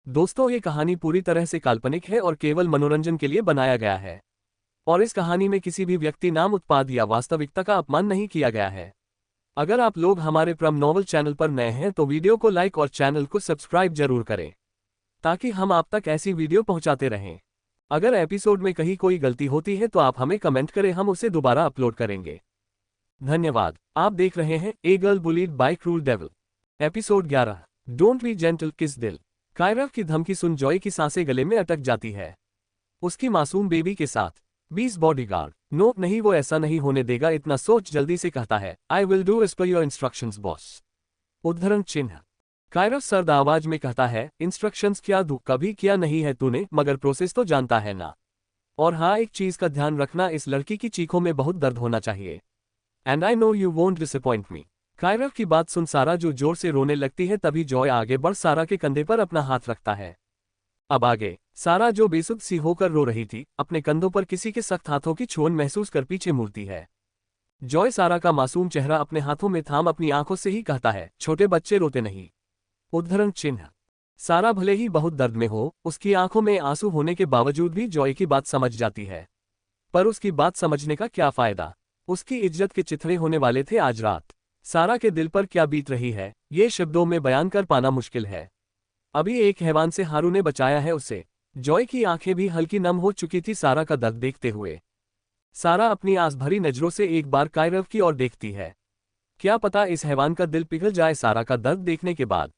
दोस्तों, ये कहानी पूरी तरह से काल्पनिक है और केवल मनोरंजन के लिए बनाया गया है। और इस कहानी में किसी भी व्यक्ति, नाम, उत्पाद या वास्तविकता का अपमान नहीं किया गया है। अगर आप लोग हमारे प्रम नॉवल चैनल पर नए हैं तो वीडियो को लाइक और चैनल को सब्सक्राइब जरूर करें, ताकि हम आप तक ऐसी वीडियो पहुंचाते रहें। अगर एपिसोड में कहीं कोई गलती होती है तो आप हमें कमेंट करें, हम उसे दोबारा अपलोड करेंगे। धन्यवाद। आप देख रहे हैं a girl bullied by cruel devil, episode 11, don't be gentle किस दिल। कायरव की धमकी सुन जॉय की सांसें गले में अटक जाती है। उसकी मासूम बेबी के साथ 20 बॉडीगार्ड। नो नहीं, वो ऐसा नहीं होने देगा। इतना सोच जल्दी से कहता है, I will do as per your instructions boss. उद्धरण चिन्ह। कायरव सर्द आवाज में कहता है, इंस्ट्रक्शंस क्या दूं? कभी किया नहीं है तूने, मगर प्रोसेस तो जानता है ना। और हाँ, एक चीज का ध्यान रखना, इस लड़की की चीखों में बहुत दर्द होना चाहिए। And I know you won't disappoint मी। कायरव की बात सुन सारा जो जोर से रोने लगती है, तभी जॉय आगे बढ़ सारा के कंधे पर अपना हाथ रखता है। अब आगे सारा, जो बेसुध सी होकर रो रही थी, अपने कंधों पर किसी के सख्त हाथों की छुअन महसूस कर पीछे मुड़ती है। जॉय सारा का मासूम चेहरा अपने हाथों में थाम अपनी आंखों से ही कहता है, छोटे बच्चे रोते नहीं। उद्धरण चिन्ह। सारा भले ही बहुत दर्द में हो, उसकी आंखों में आंसू होने के बावजूद भी जॉय की बात समझ जाती है। पर उसकी बात समझने का क्या फायदा? उसकी इज्जत के चिथड़े होने वाले थे आज रात। सारा के दिल पर क्या बीत रही है, ये शब्दों में बयान कर पाना मुश्किल है। अभी एक हैवान से हारू ने बचाया है उसे। जॉय की आंखें भी हल्की नम हो चुकी थी सारा का दर्द देखते हुए। सारा अपनी आस भरी नजरों से एक बार कायरव की ओर देखती है। क्या पता इस हैवान का दिल पिघल जाए सारा का दर्द देखने के बाद।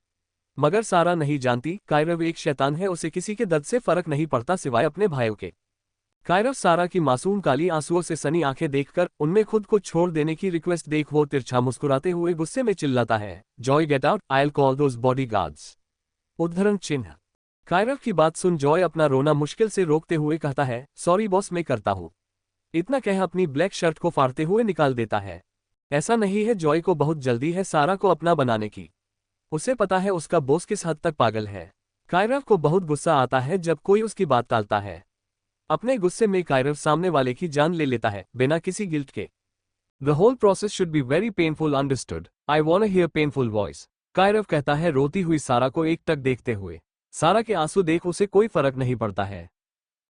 मगर सारा नहीं जानती, कायरव एक शैतान है, उसे किसी के दर्द से फर्क नहीं पड़ता सिवाय अपने भाइयों के। कायरव सारा की मासूम काली आंसुओं से सनी आंखें देखकर उनमें खुद को छोड़ देने की रिक्वेस्ट देख वो तिरछा मुस्कुराते हुए गुस्से में चिल्लाता है, Joy get out, I will call those bodyguards. उद्धरण चिन्ह। कायरव की बात सुन जॉय अपना रोना मुश्किल से रोकते हुए कहता है, सॉरी बॉस, मैं करता हूँ। इतना कह अपनी ब्लैक शर्ट को फाड़ते हुए निकाल देता है। ऐसा नहीं है, जॉय को बहुत जल्दी है सारा को अपना बनाने की। उसे पता है उसका बॉस किस हद तक पागल है। कायरव को बहुत गुस्सा आता है जब कोई उसकी बात टालता है। अपने गुस्से में कायरव सामने वाले की जान ले लेता है, बिना किसी गिल्ट के। The whole process should be very painful, understood? I want here painful voice. Kairav कहता है रोती हुई सारा को एकटक देखते हुए। सारा के आंसू देख उसे कोई फर्क नहीं पड़ता है।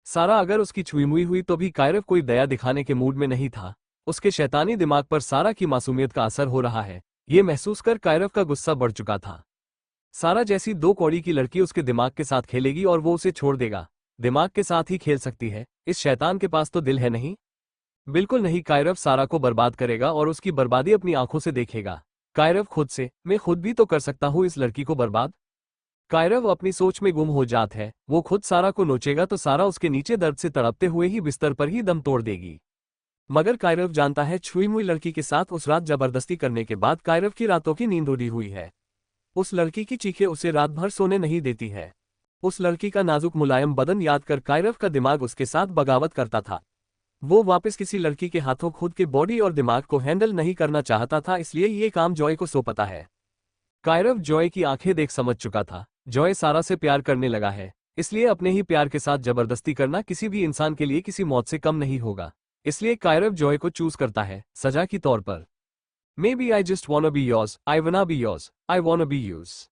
सारा अगर उसकी छुई मुई हुई तो भी कायरव कोई दया दिखाने के मूड में नहीं था। उसके शैतानी दिमाग पर सारा की मासूमियत का असर हो रहा है, ये महसूस कर कायरव का गुस्सा बढ़ चुका था। सारा जैसी 2 कौड़ी की लड़की उसके दिमाग के साथ खेलेगी और वो उसे छोड़ देगा। दिमाग के साथ ही खेल सकती है, इस शैतान के पास तो दिल है नहीं। बिल्कुल नहीं, कायरव सारा को बर्बाद करेगा और उसकी बर्बादी अपनी आंखों से देखेगा। कायरव खुद से, मैं खुद भी तो कर सकता हूँ इस लड़की को बर्बाद। कायरव अपनी सोच में गुम हो जात है। वो खुद सारा को नोचेगा तो सारा उसके नीचे दर्द से तड़पते हुए ही बिस्तर पर ही दम तोड़ देगी। मगर कायरव जानता है, छुई मुई लड़की के साथ उस रात जबरदस्ती करने के बाद कायरव की रातों की नींद उड़ी हुई है। उस लड़की की चीखें उसे रात भर सोने नहीं देती है। उस लड़की का नाजुक मुलायम बदन याद कर कायरव का दिमाग उसके साथ बगावत करता था। वो वापस किसी लड़की के हाथों खुद के बॉडी और दिमाग को हैंडल नहीं करना चाहता था, इसलिए ये काम जॉय को सौंपता है। कायरव जॉय की आंखें देख समझ चुका था, जॉय सारा से प्यार करने लगा है, इसलिए अपने ही प्यार के साथ जबरदस्ती करना किसी भी इंसान के लिए किसी मौत से कम नहीं होगा। इसलिए कायरव जॉय को चूज करता है, सजा की तौर पर। May be I just wanna be yours, I wanna be yours, I wanna be used.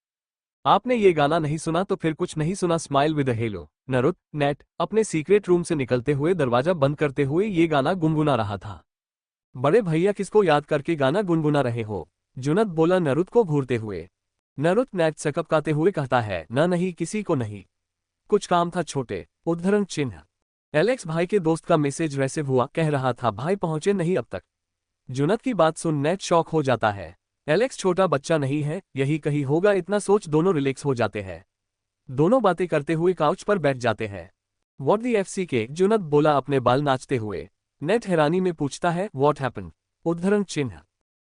आपने ये गाना नहीं सुना तो फिर कुछ नहीं सुना। Smile with a hello. नरुत नेट अपने सीक्रेट रूम से निकलते हुए दरवाजा बंद करते हुए ये गाना गुनगुना रहा था। बड़े भैया किसको याद करके गाना गुनगुना रहे हो? जुनत बोला नरुत को घूरते हुए। नरुत नेट सकपकाते हुए कहता है, न नहीं, किसी को नहीं, कुछ काम था छोटे। उद्धरण चिन्ह। एलेक्स भाई के दोस्त का मैसेज रिसीव हुआ, कह रहा था भाई पहुंचे नहीं अब तक। जुनत की बात सुन नेट शॉक हो जाता है। एलेक्स छोटा बच्चा नहीं है, यही कहीं होगा, इतना सोच दोनों रिलैक्स हो जाते हैं। दोनों बातें करते हुए काउच पर बैठ जाते हैं। व्हाट दी एफसी के? जुनत बोला अपने बाल नाचते हुए। नेट हैरानी में पूछता है, व्हाट हैपन? उद्धरण चिन्ह।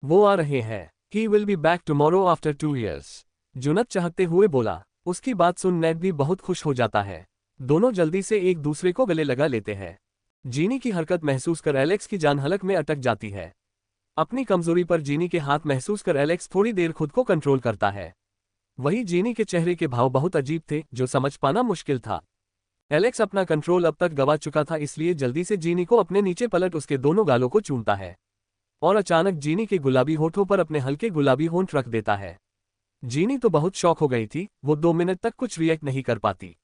वो आ रहे हैं, he will be back tomorrow after 2 years। जुनत चाहते हुए बोला। उसकी बात सुन नेट भी बहुत खुश हो जाता है। दोनों जल्दी से एक दूसरे को गले लगा लेते हैं। जीनी की हरकत महसूस कर एलेक्स की जान हलक में अटक जाती है। अपनी कमजोरी पर जीनी के हाथ महसूस कर एलेक्स थोड़ी देर खुद को कंट्रोल करता है। वही जीनी के चेहरे के भाव बहुत अजीब थे, जो समझ पाना मुश्किल था। एलेक्स अपना कंट्रोल अब तक गवा चुका था, इसलिए जल्दी से जीनी को अपने नीचे पलट उसके दोनों गालों को चूमता है और अचानक जीनी के गुलाबी होठों पर अपने हल्के गुलाबी होंठ रख देता है। जीनी तो बहुत शॉक हो गई थी, वो 2 मिनट तक कुछ रिएक्ट नहीं कर पाती।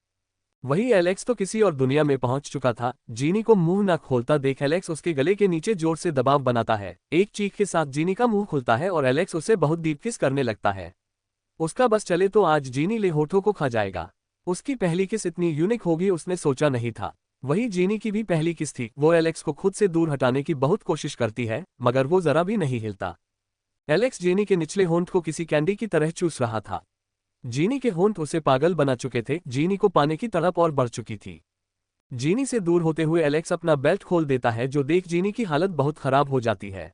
वही एलेक्स तो किसी और दुनिया में पहुंच चुका था। जीनी को मुंह न खोलता देख एलेक्स उसके गले के नीचे जोर से दबाव बनाता है। एक चीख के साथ जीनी का मुंह खुलता है और एलेक्स उसे बहुत डीप किस करने लगता है। उसका बस चले तो आज जीनी ले होठों को खा जाएगा। उसकी पहली किस इतनी यूनिक होगी उसने सोचा नहीं था। वही जीनी की भी पहली किस थी। वो एलेक्स को खुद से दूर हटाने की बहुत कोशिश करती है, मगर वो जरा भी नहीं हिलता। एलेक्स जीनी के निचले होंठ को किसी कैंडी की तरह चूस रहा था। जीनी के होंठ उसे पागल बना चुके थे। जीनी को पाने की तड़प और बढ़ चुकी थी। जीनी से दूर होते हुए एलेक्स अपना बेल्ट खोल देता है, जो देख जीनी की हालत बहुत खराब हो जाती है।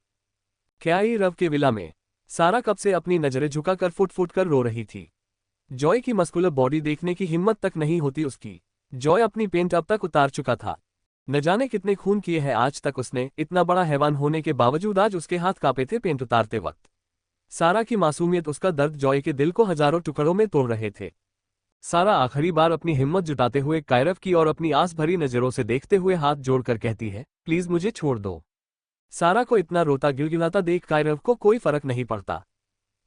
क्याई रव के विला में सारा कब से अपनी नजरें झुकाकर फुट फुट कर रो रही थी। जॉय की मस्कुलर बॉडी देखने की हिम्मत तक नहीं होती उसकी। जॉय अपनी पेंट अब तक उतार चुका था। न जाने कितने खून किए हैं आज तक उसने। इतना बड़ा हैवान होने के बावजूद आज उसके हाथ कांपे थे पेंट उतारते वक्त। सारा की मासूमियत, उसका दर्द जॉय के दिल को हजारों टुकड़ों में तोड़ रहे थे। सारा आखिरी बार अपनी हिम्मत जुटाते हुए कायरव की और अपनी आस भरी नजरों से देखते हुए हाथ जोड़कर कहती है, प्लीज मुझे छोड़ दो। सारा को इतना रोता गिड़गिड़ाता देख कायरव को कोई फर्क नहीं पड़ता।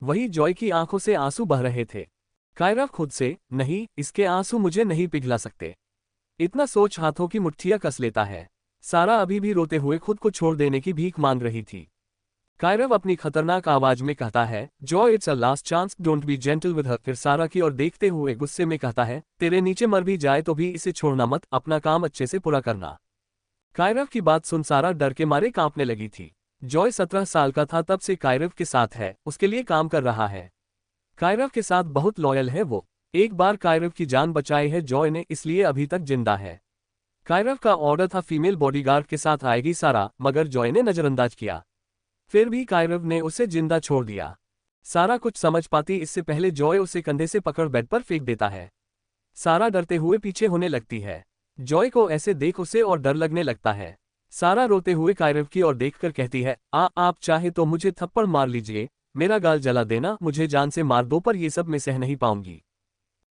वही जॉय की आंखों से आंसू बह रहे थे। कायरव खुद से, नहीं, इसके आंसू मुझे नहीं पिघला सकते। इतना सोच हाथों की मुट्ठियां कस लेता है। सारा अभी भी रोते हुए खुद को छोड़ देने की भीख मांग रही थी। कायरव अपनी खतरनाक आवाज में कहता है, Joy it's a last chance, don't be gentle with her. फिर सारा की ओर देखते हुए गुस्से में कहता है, तेरे नीचे मर भी जाए तो भी इसे छोड़ना मत, अपना काम अच्छे से पूरा करना। कायरव की बात सुन सारा डर के मारे कांपने लगी थी। जॉय 17 साल का था तब से कायरव के साथ है, उसके लिए काम कर रहा है। कायरव के साथ बहुत लॉयल है वो। एक बार कायरव की जान बचाई है जॉय ने, इसलिए अभी तक जिंदा है। कायरव का ऑर्डर था फीमेल बॉडीगार्ड के साथ आएगी सारा, मगर जॉय ने नजरअंदाज किया। फिर भी कायरव ने उसे जिंदा छोड़ दिया। सारा कुछ समझ पाती इससे पहले जॉय उसे कंधे से पकड़ बेड पर फेंक देता है। सारा डरते हुए पीछे होने लगती है। जॉय को ऐसे देख उसे और डर लगने लगता है। सारा रोते हुए कायरव की ओर देखकर कहती है, आप चाहे तो मुझे थप्पड़ मार लीजिए, मेरा गाल जला देना, मुझे जान से मार दो, पर ये सब मैं सह नहीं पाऊंगी।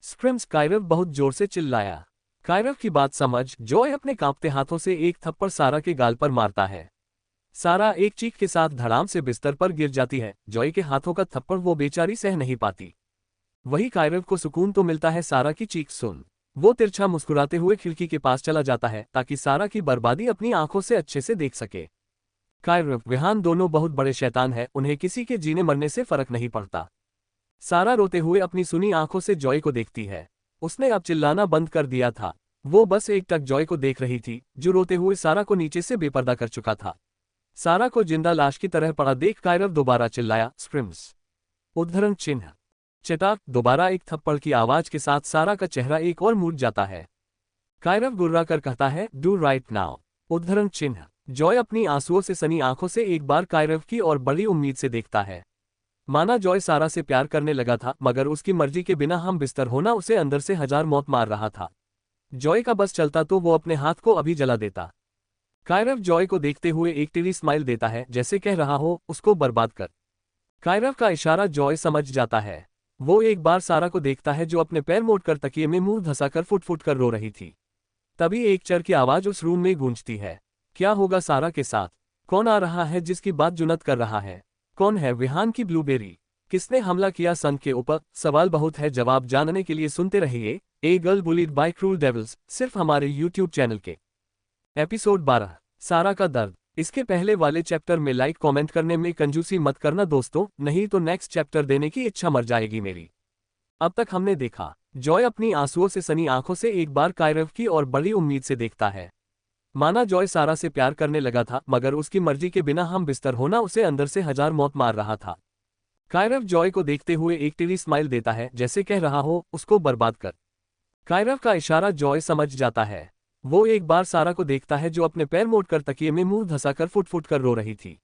स्प्रिम्स, कायरव बहुत जोर से चिल्लाया। कायरव की बात समझ जॉय अपने कांपते हाथों से एक थप्पड़ सारा के गाल पर मारता है। सारा एक चीख के साथ धड़ाम से बिस्तर पर गिर जाती है। जॉय के हाथों का थप्पड़ वो बेचारी सह नहीं पाती। वही कायरव को सुकून तो मिलता है सारा की चीख सुन। वो तिरछा मुस्कुराते हुए खिड़की के पास चला जाता है ताकि सारा की बर्बादी अपनी आंखों से अच्छे से देख सके। कायरव, विहान दोनों बहुत बड़े शैतान हैं, उन्हें किसी के जीने मरने से फर्क नहीं पड़ता। सारा रोते हुए अपनी सुनी आंखों से जॉय को देखती है। उसने अब चिल्लाना बंद कर दिया था। वो बस एक टक जॉय को देख रही थी, जो रोते हुए सारा को नीचे से बेपर्दा कर चुका था। सारा को जिंदा लाश की तरह पड़ा देख कायरव दोबारा चिल्लाया, स्प्रिम्स। उद्धरण चिन्ह। चटाक, दोबारा एक थप्पड़ की आवाज के साथ सारा का चेहरा एक और मुड़ जाता है। कायरव गुर्रा कर कहता है, डू राइट नाउ। उद्धरण चिन्ह। जॉय अपनी आंसुओं से सनी आंखों से एक बार कायरव की और बड़ी उम्मीद से देखता है। माना जॉय सारा से प्यार करने लगा था, मगर उसकी मर्जी के बिना हम बिस्तर होना उसे अंदर से हजार मौत मार रहा था। जॉय का बस चलता तो वो अपने हाथ को अभी जला देता। कायरव जॉय को देखते हुए एक टेढ़ी स्माइल देता है, जैसे कह रहा हो, उसको बर्बाद कर। कायरव का इशारा जॉय समझ जाता है। वो एक बार सारा को देखता है, जो अपने पैर मोड़कर तकिए में मुंह धंसाकर फुट फुट कर रो रही थी। तभी एक चर की आवाज उस रूम में गूंजती है। क्या होगा सारा के साथ? कौन आ रहा है जिसकी बात जुनत कर रहा है? कौन है विहान की ब्लूबेरी? किसने हमला किया सन के ऊपर? सवाल बहुत है, जवाब जानने के लिए सुनते रहिए a girl bullied by cruel devils, सिर्फ हमारे यूट्यूब चैनल के। एपिसोड 12, सारा का दर्द। इसके पहले वाले चैप्टर में लाइक कमेंट करने में कंजूसी मत करना दोस्तों, नहीं तो नेक्स्ट चैप्टर देने की इच्छा मर जाएगी मेरी। अब तक हमने देखा, जॉय अपनी आंसुओं से सनी आंखों से एक बार कायरव की और बड़ी उम्मीद से देखता है। माना जॉय सारा से प्यार करने लगा था, मगर उसकी मर्जी के बिना हम बिस्तर होना उसे अंदर से हजार मौत मार रहा था। कायरव जॉय को देखते हुए एक टेढ़ी स्माइल देता है, जैसे कह रहा हो, उसको बर्बाद कर। कायरव का इशारा जॉय समझ जाता है। वो एक बार सारा को देखता है, जो अपने पैर मोड़कर तकिए में मुंह धंसाकर फुट फुट कर रो रही थी।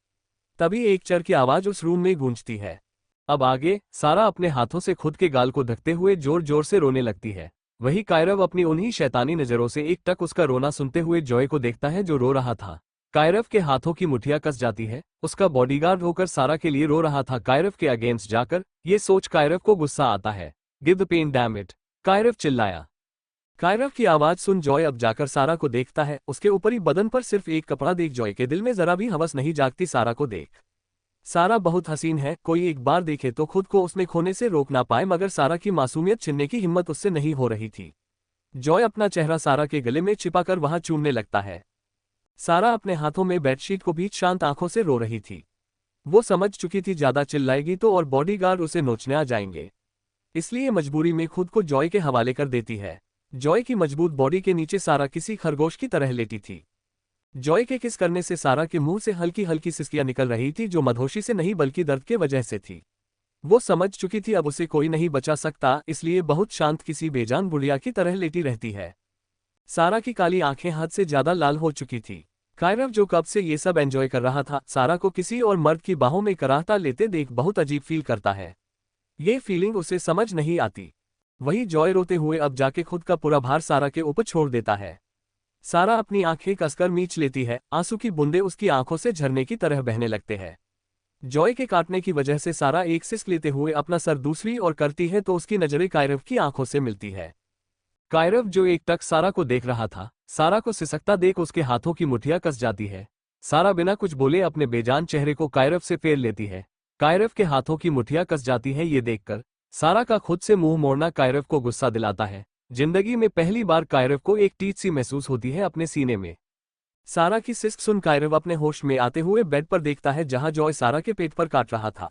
तभी एक चर की आवाज उस रूम में गूंजती है। अब आगे सारा अपने हाथों से खुद के गाल को ढकते हुए जोर जोर से रोने लगती है। वही कायरव अपनी उन्हीं शैतानी नजरों से एक टक उसका रोना सुनते हुए जॉय को देखता है, जो रो रहा था। कायरव के हाथों की मुठियां कस जाती है। उसका बॉडीगार्ड होकर सारा के लिए रो रहा था, कायरव के अगेंस्ट जाकर। ये सोच कायरव को गुस्सा आता है। Give the pain damn it, Kairav चिल्लाया। कायरव की आवाज सुन जॉय अब जाकर सारा को देखता है। उसके ऊपरी बदन पर सिर्फ एक कपड़ा देख जॉय के दिल में जरा भी हवस नहीं जागती सारा को देख। सारा बहुत हसीन है, कोई एक बार देखे तो खुद को उसमें खोने से रोक ना पाए, मगर सारा की मासूमियत छीनने की हिम्मत उससे नहीं हो रही थी। जॉय अपना चेहरा सारा के गले में छिपाकर वहां चूमने लगता है। सारा अपने हाथों में बेडशीट को बीच शांत आंखों से रो रही थी। वो समझ चुकी थी ज्यादा चिल्लाएगी तो और बॉडीगार्ड उसे नोचने आ जाएंगे, इसलिए मजबूरी में खुद को जॉय के हवाले कर देती है। जॉय की मजबूत बॉडी के नीचे सारा किसी खरगोश की तरह लेटी थी। जॉय के किस करने से सारा के मुंह से हल्की हल्की सिसकियां निकल रही थी, जो मधोशी से नहीं बल्कि दर्द के वजह से थी। वो समझ चुकी थी अब उसे कोई नहीं बचा सकता, इसलिए बहुत शांत किसी बेजान बुढ़िया की तरह लेटी रहती है। सारा की काली आंखें हद से ज्यादा लाल हो चुकी थी। कायरव जो कब से ये सब एंजॉय कर रहा था, सारा को किसी और मर्द की बाहों में कराहता लेते देख बहुत अजीब फील करता है। ये फीलिंग उसे समझ नहीं आती। वही जॉय रोते हुए अब जाके खुद का पूरा भार सारा के ऊपर छोड़ देता है। सारा अपनी आंखें कसकर मींच लेती है, आंसू की बूंदें उसकी आंखों से झरने की तरह बहने लगते हैं। जॉय के काटने की वजह से सारा एक सिसक लेते हुए अपना सर दूसरी ओर करती है तो उसकी नजरें कायरव की आंखों से मिलती है। कायरव जो एक टक सारा को देख रहा था, सारा को सिसकता देख उसके हाथों की मुठ्ठियां कस जाती है। सारा बिना कुछ बोले अपने बेजान चेहरे को कायरव से फेर लेती है। कायरव के हाथों की मुठ्ठियां कस जाती है, ये देखकर सारा का खुद से मुंह मोड़ना कायरव को गुस्सा दिलाता है। जिंदगी में पहली बार कायरव को एक टीच सी महसूस होती है अपने सीने में। सारा की सिसक सुन कायरव अपने होश में आते हुए बेड पर देखता है जहां जॉय सारा के पेट पर काट रहा था।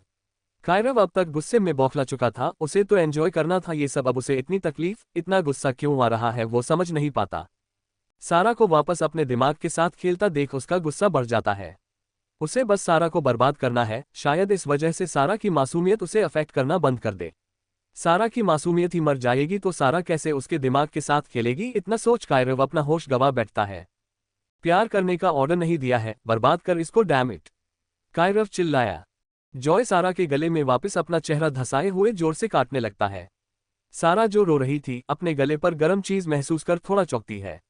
कायरव अब तक गुस्से में बौखला चुका था, उसे तो एंजॉय करना था ये सब, अब उसे इतनी तकलीफ, इतना गुस्सा क्यों आ रहा है वो समझ नहीं पाता। सारा को वापस अपने दिमाग के साथ खेलता देख उसका गुस्सा बढ़ जाता है। उसे बस सारा को बर्बाद करना है, शायद इस वजह से सारा की मासूमियत उसे अफेक्ट करना बंद कर दे। सारा की मासूमियत ही मर जाएगी तो सारा कैसे उसके दिमाग के साथ खेलेगी, इतना सोच कायरव अपना होश गवा बैठता है। प्यार करने का ऑर्डर नहीं दिया है, बर्बाद कर इसको, डैम इट, कायरव चिल्लाया। जॉय सारा के गले में वापस अपना चेहरा धंसाए हुए जोर से काटने लगता है। सारा जो रो रही थी, अपने गले पर गर्म चीज महसूस कर थोड़ा चौंकती है।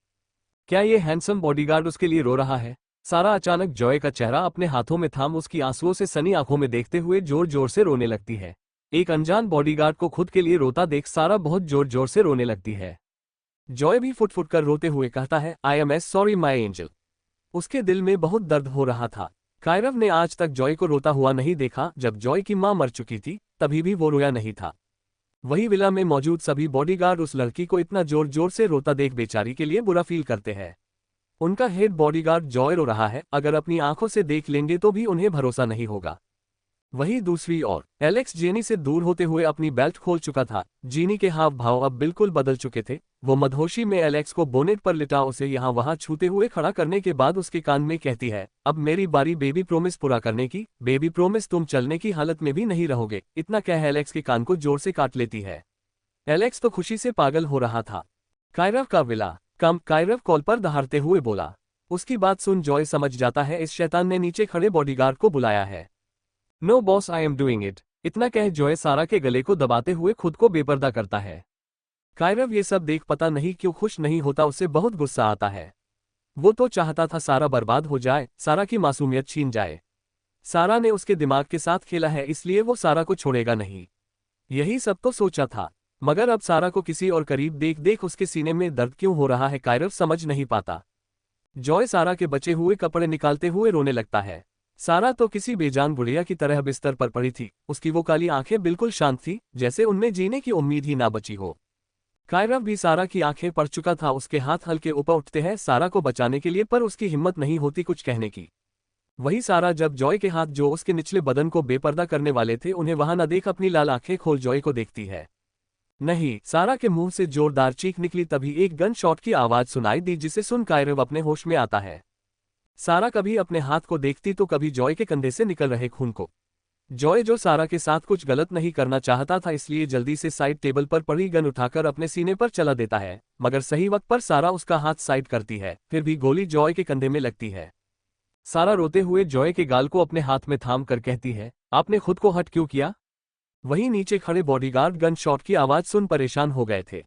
क्या ये हैंडसम बॉडीगार्ड उसके लिए रो रहा है? सारा अचानक जॉय का चेहरा अपने हाथों में थाम उसकी आंसुओं से सनी आंखों में देखते हुए जोर जोर से रोने लगती है। एक अनजान बॉडीगार्ड को खुद के लिए रोता देख सारा बहुत जोर जोर से रोने लगती है। जॉय भी फुट फुट कर रोते हुए कहता है, I am S sorry my angel. उसके दिल में बहुत दर्द हो रहा था। कायरव ने आज तक जॉय को रोता हुआ नहीं देखा। जब जॉय की मां मर चुकी थी तभी भी वो रोया नहीं था। वही विला में मौजूद सभी बॉडीगार्ड उस लड़की को इतना जोर जोर से रोता देख बेचारी के लिए बुरा फील करते हैं। उनका हेड बॉडीगार्ड जॉय रो रहा है, अगर अपनी आंखों से देख लेंगे तो भी उन्हें भरोसा नहीं होगा। वहीं दूसरी ओर एलेक्स जेनी से दूर होते हुए अपनी बेल्ट खोल चुका था। जीनी के हाव भाव अब बिल्कुल बदल चुके थे। वो मदहोशी में एलेक्स को बोनेट पर लिटा उसे यहाँ वहां छूते हुए खड़ा करने के बाद उसके कान में कहती है, अब मेरी बारी बेबी प्रोमिस पूरा करने की। बेबी प्रोमिस, तुम चलने की हालत में भी नहीं रहोगे। इतना कह एलेक्स के कान को जोर से काट लेती है। एलेक्स तो खुशी से पागल हो रहा था। कायरव का विला कम, कायरव कॉल पर दहाड़ते हुए बोला। उसकी बात सुन जॉय समझ जाता है इस शैतान ने नीचे खड़े बॉडीगार्ड को बुलाया है। No boss, I am doing it. इतना कह जॉय सारा के गले को दबाते हुए खुद को बेपर्दा करता है। कायरव ये सब देख पता नहीं क्यों खुश नहीं होता, उससे बहुत गुस्सा आता है। वो तो चाहता था सारा बर्बाद हो जाए, सारा की मासूमियत छीन जाए। सारा ने उसके दिमाग के साथ खेला है, इसलिए वो सारा को छोड़ेगा नहीं। यही सब तो सोचा था, मगर अब सारा को किसी और करीब देख देख उसके सीने में दर्द क्यों हो रहा है कायरव समझ नहीं पाता। जॉय सारा के बचे हुए कपड़े निकालते हुए रोने लगता है। सारा तो किसी बेजान बुढ़िया की तरह बिस्तर पर पड़ी थी। उसकी वो काली आंखें बिल्कुल शांत थी, जैसे उनमें जीने की उम्मीद ही ना बची हो। कायरव भी सारा की आंखें पड़ चुका था। उसके हाथ हल्के ऊपर उठते हैं सारा को बचाने के लिए, पर उसकी हिम्मत नहीं होती कुछ कहने की। वही सारा जब जॉय के हाथ जो उसके निचले बदन को बेपर्दा करने वाले थे उन्हें वहां न देख अपनी लाल आंखें खोल जॉय को देखती है। नहीं, सारा के मुंह से जोरदार चीख निकली। तभी एक गन शॉट की आवाज सुनाई दी, जिसे सुन कायरव अपने होश में आता है। सारा कभी अपने हाथ को देखती तो कभी जॉय के कंधे से निकल रहे खून को। जॉय जो सारा के साथ कुछ गलत नहीं करना चाहता था, इसलिए जल्दी से साइड टेबल पर पड़ी गन उठाकर अपने सीने पर चला देता है, मगर सही वक्त पर सारा उसका हाथ साइड करती है। फिर भी गोली जॉय के कंधे में लगती है। सारा रोते हुए जॉय के गाल को अपने हाथ में थाम कर कहती है, आपने खुद को हट क्यों किया? वहीं नीचे खड़े बॉडीगार्ड गन शॉट की आवाज सुन परेशान हो गए थे।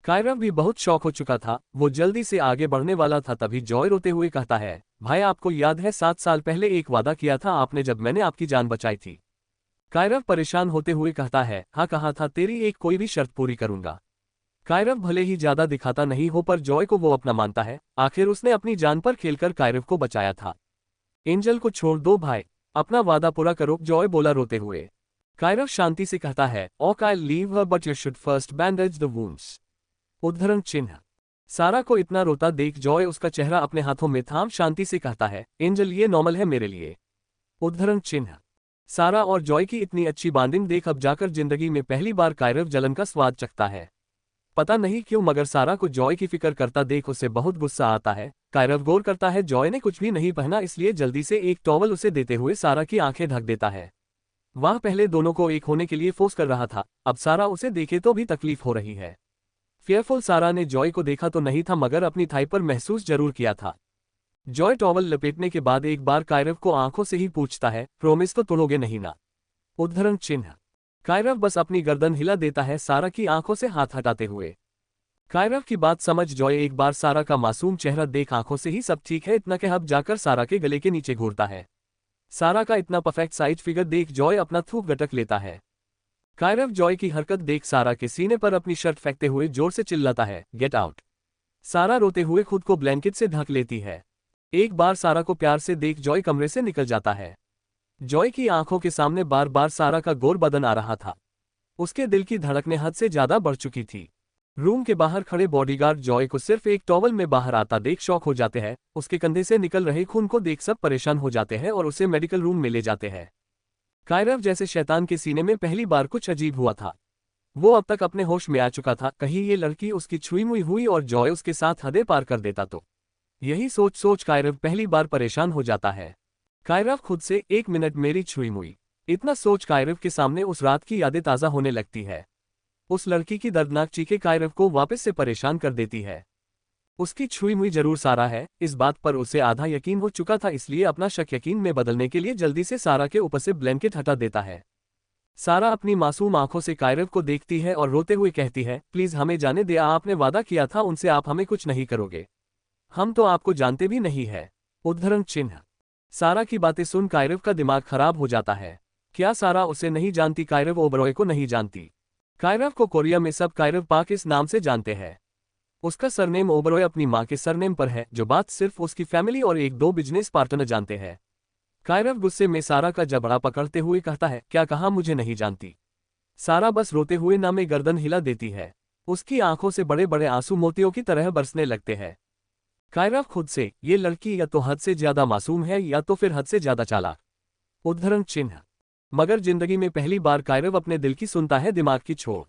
कायरव भी बहुत शॉक हो चुका था। वो जल्दी से आगे बढ़ने वाला था, तभी जॉय रोते हुए कहता है, भाई आपको याद है 7 साल पहले एक वादा किया था आपने जब मैंने आपकी जान बचाई थी? कायरव परेशान होते हुए कहता है, हाँ कहा था, तेरी एक कोई भी शर्त पूरी करूंगा। कायरव भले ही ज्यादा दिखाता नहीं हो, पर जॉय को वो अपना मानता है। आखिर उसने अपनी जान पर खेलकर कायरव को बचाया था। एंजल को छोड़ दो भाई, अपना वादा पूरा करो, जॉय बोला रोते हुए। कायरव शांति से कहता है, okay I leave her but you should first bandage the wounds. उद्धरण चिन्ह। सारा को इतना रोता देख जॉय उसका चेहरा अपने हाथों में थाम शांति से कहता है, एंजल ये नॉर्मल है मेरे लिए। उद्धरण चिन्ह। सारा और जॉय की इतनी अच्छी बॉन्डिंग देख अब जाकर जिंदगी में पहली बार कायरव जलन का स्वाद चखता है। पता नहीं क्यों मगर सारा को जॉय की फिक्र करता देख उसे बहुत गुस्सा आता है। कायरव गौर करता है जॉय ने कुछ भी नहीं पहना, इसलिए जल्दी से एक टॉवल उसे देते हुए सारा की आंखें ढक देता है। वह पहले दोनों को एक होने के लिए फोर्स कर रहा था, अब सारा उसे देखे तो भी तकलीफ हो रही है। फेयरफुल सारा ने जॉय को देखा तो नहीं था मगर अपनी थाई पर महसूस जरूर किया था। जॉय टॉवल लपेटने के बाद एक बार कायरव को आंखों से ही पूछता है, प्रॉमिस तो तोड़ोगे नहीं ना। उद्धरण चिन्ह। कायरव बस अपनी गर्दन हिला देता है सारा की आंखों से हाथ हटाते हुए। कायरव की बात समझ जॉय एक बार सारा का मासूम चेहरा देख आंखों से ही सब ठीक है इतना के अब जाकर सारा के गले के नीचे घूरता है। सारा का इतना परफेक्ट साइज फिगर देख जॉय अपना थूक गटक लेता है। कायरव जॉय की हरकत देख सारा के सीने पर अपनी शर्ट फेंकते हुए जोर से चिल्लाता है, गेट आउट। सारा रोते हुए खुद को ब्लैंकेट से ढक लेती है। एक बार सारा को प्यार से देख जॉय कमरे से निकल जाता है। जॉय की आंखों के सामने बार बार सारा का गोर बदन आ रहा था। उसके दिल की धड़कनें हद से ज्यादा बढ़ चुकी थी। रूम के बाहर खड़े बॉडीगार्ड जॉय को सिर्फ एक टॉवल में बाहर आता देख शॉक हो जाते हैं। उसके कंधे से निकल रहे खून को देख सब परेशान हो जाते हैं और उसे मेडिकल रूम में ले जाते हैं। कायरव जैसे शैतान के सीने में पहली बार कुछ अजीब हुआ था। वो अब तक अपने होश में आ चुका था, कहीं ये लड़की उसकी छुई मुई हुई और जॉय उसके साथ हदें पार कर देता तो। यही सोच सोच कायरव पहली बार परेशान हो जाता है। कायरव खुद से, एक मिनट मेरी छुई मुई, इतना सोच कायरव के सामने उस रात की यादें ताज़ा होने लगती है। उस लड़की की दर्दनाक चीखें कायरव को वापस से परेशान कर देती है। उसकी छुई मुई जरूर सारा है, इस बात पर उसे आधा यकीन हो चुका था, इसलिए अपना शक यकीन में बदलने के लिए जल्दी से सारा के ऊपर से ब्लैंकेट हटा देता है। सारा अपनी मासूम आंखों से कायरव को देखती है और रोते हुए कहती है, प्लीज हमें जाने दे, आपने वादा किया था उनसे आप हमें कुछ नहीं करोगे। हम तो आपको जानते भी नहीं है। उद्धरण चिन्ह। सारा की बातें सुन कायरव का दिमाग खराब हो जाता है। क्या सारा उसे नहीं जानती? कायरव ओबरॉय को नहीं जानती। कायरव को कोरिया में सब कायरव पाक इस नाम से जानते हैं। उसका सरनेम ओबरॉय अपनी मां के सरनेम पर है, जो बात सिर्फ उसकी फैमिली और एक दो बिजनेस पार्टनर जानते हैं। कायरव गुस्से में सारा का जबड़ा पकड़ते हुए कहता है, क्या कहा मुझे नहीं जानती? सारा बस रोते हुए ना में गर्दन हिला देती है। उसकी आंखों से बड़े बड़े आंसू मोतियों की तरह बरसने लगते हैं। कायरव खुद से, ये लड़की या तो हद से ज्यादा मासूम है या तो फिर हद से ज्यादा चालाक। उद्धरण चिन्ह। मगर जिंदगी में पहली बार कायरव अपने दिल की सुनता है, दिमाग की छोड़।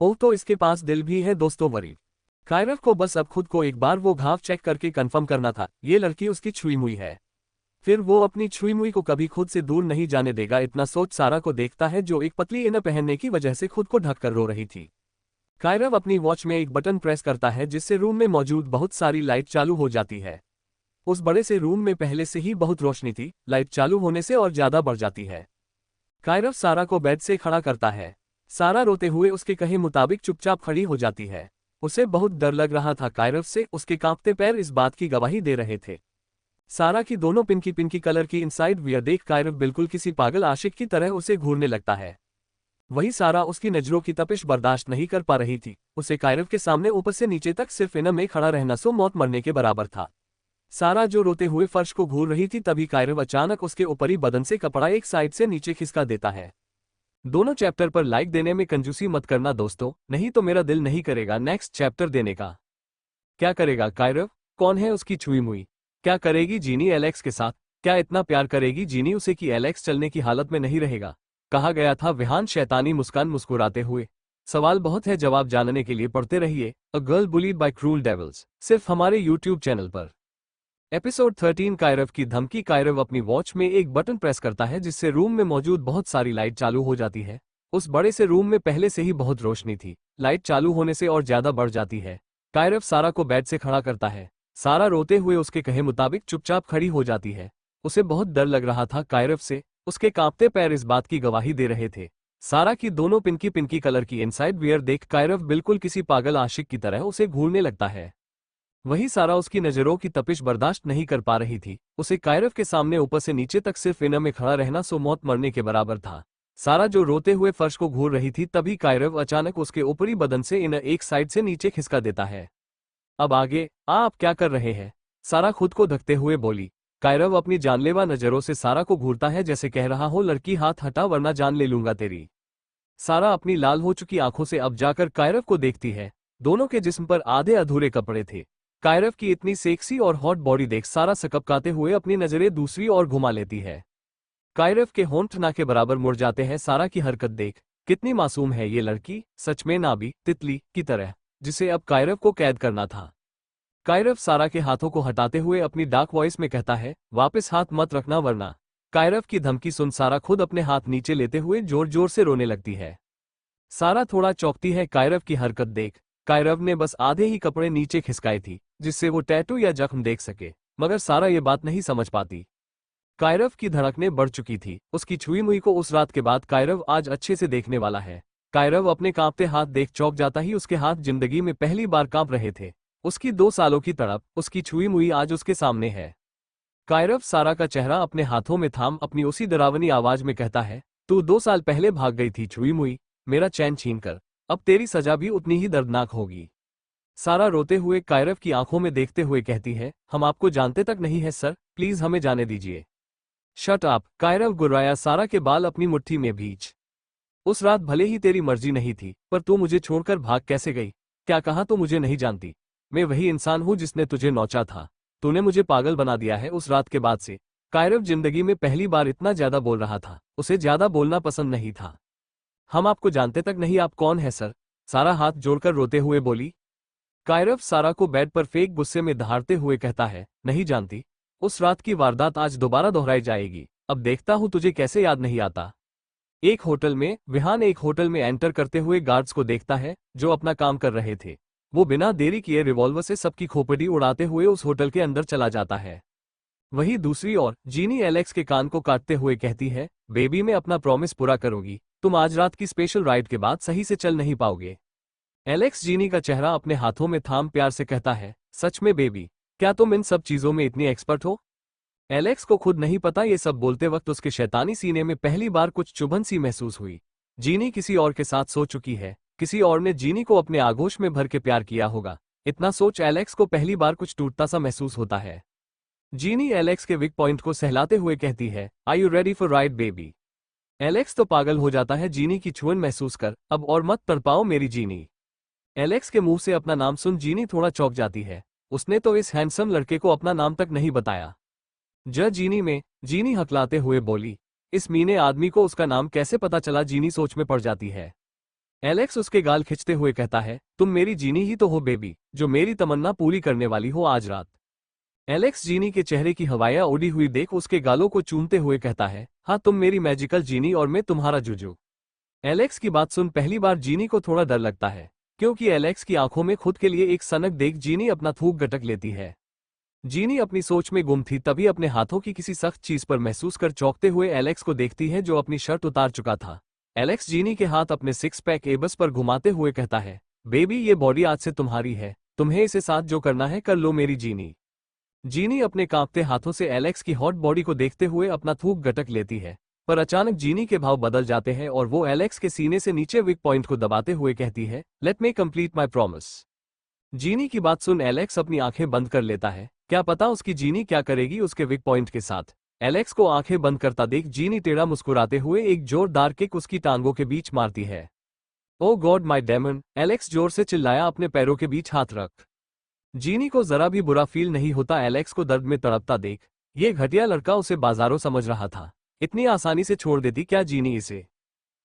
ओह तो इसके पास दिल भी है दोस्तों वरीब। कायरव को बस अब खुद को एक बार वो घाव चेक करके कंफर्म करना था, ये लड़की उसकी छुई मुई है। फिर वो अपनी छुई मुई को कभी खुद से दूर नहीं जाने देगा। इतना सोच सारा को देखता है जो एक पतली इनर पहनने की वजह से खुद को ढककर रो रही थी। कायरव अपनी वॉच में एक बटन प्रेस करता है जिससे रूम में मौजूद बहुत सारी लाइट चालू हो जाती है। उस बड़े से रूम में पहले से ही बहुत रोशनी थी, लाइट चालू होने से और ज्यादा बढ़ जाती है। कायरव सारा को बेड से खड़ा करता है। सारा रोते हुए उसके कहे मुताबिक चुपचाप खड़ी हो जाती है। उसे बहुत डर लग रहा था कायरव से, उसके कांपते पैर इस बात की गवाही दे रहे थे। सारा की दोनों पिंकी पिंकी कलर की इनसाइड वियर देख कायरव बिल्कुल किसी पागल आशिक की तरह उसे घूरने लगता है। वही सारा उसकी नजरों की तपिश बर्दाश्त नहीं कर पा रही थी। उसे कायरव के सामने ऊपर से नीचे तक सिर्फ इनम में खड़ा रहना सो मौत मरने के बराबर था। सारा जो रोते हुए फर्श को घूर रही थी, तभी कायरव अचानक उसके ऊपरी बदन से कपड़ा एक साइड से नीचे खिसका देता है। दोनों चैप्टर पर लाइक देने में कंजूसी मत करना दोस्तों, नहीं तो मेरा दिल नहीं करेगा नेक्स्ट चैप्टर देने का। क्या करेगा कायरव? कौन है उसकी छुई मुई? क्या करेगी जीनी एलेक्स के साथ? क्या इतना प्यार करेगी जीनी उसे कि एलेक्स चलने की हालत में नहीं रहेगा? कहा गया था विहान शैतानी मुस्कान मुस्कुराते हुए। सवाल बहुत है, जवाब जानने के लिए पढ़ते रहिए a girl bullied by cruel devils, सिर्फ हमारे यूट्यूब चैनल पर। एपिसोड 13 कायरव की धमकी। कायरव अपनी वॉच में एक बटन प्रेस करता है जिससे रूम में मौजूद बहुत सारी लाइट चालू हो जाती है। उस बड़े से रूम में पहले से ही बहुत रोशनी थी, लाइट चालू होने से और ज्यादा बढ़ जाती है। कायरव सारा को बेड से खड़ा करता है। सारा रोते हुए उसके कहे मुताबिक चुपचाप खड़ी हो जाती है। उसे बहुत डर लग रहा था कायरव से, उसके कांपते पैर इस बात की गवाही दे रहे थे। सारा की दोनों पिंकी पिंकी कलर की इनसाइड वियर देख कायरव बिल्कुल किसी पागल आशिक की तरह उसे घूरने लगता है। वही सारा उसकी नजरों की तपिश बर्दाश्त नहीं कर पा रही थी। उसे कायरव के सामने ऊपर से नीचे तक सिर्फ इनर में खड़ा रहना सो मौत मरने के बराबर था। सारा जो रोते हुए फर्श को घूर रही थी, तभी कायरव अचानक उसके ऊपरी बदन से इनर एक साइड से नीचे खिसका देता है। अब आगे आप क्या कर रहे हैं? सारा खुद को ढकते हुए बोली। कायरव अपनी जानलेवा नजरों से सारा को घूरता है, जैसे कह रहा हो लड़की हाथ हटा वरना जान ले लूंगा तेरी। सारा अपनी लाल हो चुकी आंखों से अब जाकर कायरव को देखती है। दोनों के जिस्म पर आधे अधूरे कपड़े थे। कायरव की इतनी सेक्सी और हॉट बॉडी देख सारा सकपकाते हुए अपनी नजरें दूसरी ओर घुमा लेती है। कायरव के होंठ ना के बराबर मुड़ जाते हैं सारा की हरकत देख। कितनी मासूम है ये लड़की, सच में नाबी तितली की तरह, जिसे अब कायरव को कैद करना था। कायरव सारा के हाथों को हटाते हुए अपनी डार्क वॉइस में कहता है, वापस हाथ मत रखना वरना। कायरव की धमकी सुन सारा खुद अपने हाथ नीचे लेते हुए जोर जोर से रोने लगती है। सारा थोड़ा चौंकती है कायरव की हरकत देख। कायरव ने बस आधे ही कपड़े नीचे खिसकाए थी जिससे वो टैटू या जख्म देख सके, मगर सारा ये बात नहीं समझ पाती। कायरव की धड़कनें बढ़ चुकी थी। उसकी छुई मुई को उस रात के बाद कायरव आज अच्छे से देखने वाला है। कायरव अपने कांपते हाथ देख चौंक जाता ही उसके हाथ जिंदगी में पहली बार कांप रहे थे। उसकी 2 सालों की तड़प, उसकी छुई मुई आज उसके सामने है। कायरव सारा का चेहरा अपने हाथों में थाम अपनी उसी डरावनी आवाज में कहता है, तू 2 साल पहले भाग गई थी छुई मुई, मेरा चैन छीन कर। अब तेरी सजा भी उतनी ही दर्दनाक होगी। सारा रोते हुए कायरव की आंखों में देखते हुए कहती है, हम आपको जानते तक नहीं है सर, प्लीज हमें जाने दीजिए। शट अप, कायरव गुर्राया सारा के बाल अपनी मुट्ठी में भींच। उस रात भले ही तेरी मर्जी नहीं थी, पर तू मुझे छोड़कर भाग कैसे गई? क्या कहा तो मुझे नहीं जानती? मैं वही इंसान हूं जिसने तुझे नोचा था। तूने मुझे पागल बना दिया है उस रात के बाद से। कायरव जिंदगी में पहली बार इतना ज्यादा बोल रहा था। उसे ज्यादा बोलना पसंद नहीं था। हम आपको जानते तक नहीं, आप कौन है सर? सारा हाथ जोड़कर रोते हुए बोली। कायरव सारा को बेड पर फेंक गुस्से में दहाड़ते हुए कहता है, नहीं जानती? उस रात की वारदात आज दोबारा दोहराई जाएगी। अब देखता हूं तुझे कैसे याद नहीं आता। एक होटल में विहान एक होटल में एंटर करते हुए गार्ड्स को देखता है जो अपना काम कर रहे थे। वो बिना देरी किए रिवॉल्वर से सबकी खोपड़ी उड़ाते हुए उस होटल के अंदर चला जाता है। वहीं दूसरी ओर जीनी एलेक्स के कान को काटते हुए कहती है, बेबी मैं अपना प्रॉमिस पूरा करूंगी, तुम आज रात की स्पेशल राइड के बाद सही से चल नहीं पाओगे। एलेक्स जीनी का चेहरा अपने हाथों में थाम प्यार से कहता है, सच में बेबी, क्या तुम इन सब चीजों में इतनी एक्सपर्ट हो? एलेक्स को खुद नहीं पता ये सब बोलते वक्त उसके शैतानी सीने में पहली बार कुछ चुभन सी महसूस हुई। जीनी किसी और के साथ सो चुकी है। किसी और ने जीनी को अपने आगोश में भर के प्यार किया होगा। इतना सोच एलेक्स को पहली बार कुछ टूटता सा महसूस होता है। जीनी एलेक्स के वीक पॉइंट को सहलाते हुए कहती है, are you ready for ride baby? Alex तो पागल हो जाता है जीनी की छुअन महसूस कर। अब और मत तड़पाओ मेरी जीनी। एलेक्स के मुंह से अपना नाम सुन जीनी थोड़ा चौंक जाती है। उसने तो इस हैंडसम लड़के को अपना नाम तक नहीं बताया। जीनी में, जीनी हकलाते हुए बोली, इस मीने आदमी को उसका नाम कैसे पता चला? जीनी सोच में पड़ जाती है। एलेक्स उसके गाल खिंचते हुए कहता है, तुम मेरी जीनी ही तो हो बेबी, जो मेरी तमन्ना पूरी करने वाली हो आज रात। एलेक्स जीनी के चेहरे की हवाया उड़ी हुई देख उसके गालों को चूमते हुए कहता है, हाँ तुम मेरी मैजिकल जीनी और मैं तुम्हारा जुजू। एलेक्स की बात सुन पहली बार जीनी को थोड़ा डर लगता है, क्योंकि एलेक्स की आंखों में खुद के लिए एक सनक देख जीनी अपना थूक गटक लेती है। जीनी अपनी सोच में गुम थी, तभी अपने हाथों की किसी सख्त चीज पर महसूस कर चौंकते हुए एलेक्स को देखती है जो अपनी शर्ट उतार चुका था। एलेक्स जीनी के हाथ अपने 6 पैक एबस पर घुमाते हुए कहता है, बेबी ये बॉडी आज से तुम्हारी है, तुम्हें इसे साथ जो करना है कर लो मेरी जीनी। जीनी अपने कांपते हाथों से एलेक्स की हॉट बॉडी को देखते हुए अपना थूक गटक लेती है, पर अचानक जीनी के भाव बदल जाते हैं और वो एलेक्स के सीने से नीचे वीक पॉइंट को दबाते हुए कहती है, let me complete my promise. जीनी की बात सुन एलेक्स अपनी आंखें बंद कर लेता है। क्या पता उसकी जीनी क्या करेगी उसके वीक पॉइंट के साथ। एलेक्स को आंखें बंद करता देख जीनी टेढ़ा मुस्कुराते हुए एक जोरदार किक उसकी टांगों के बीच मारती है। ओ गॉड माय डेमन, एलेक्स जोर से चिल्लाया अपने पैरों के बीच हाथ रख। जीनी को जरा भी बुरा फील नहीं होता एलेक्स को दर्द में तड़पता देख। ये घटिया लड़का उसे बाजारों समझ रहा था। इतनी आसानी से छोड़ देती क्या जीनी इसे?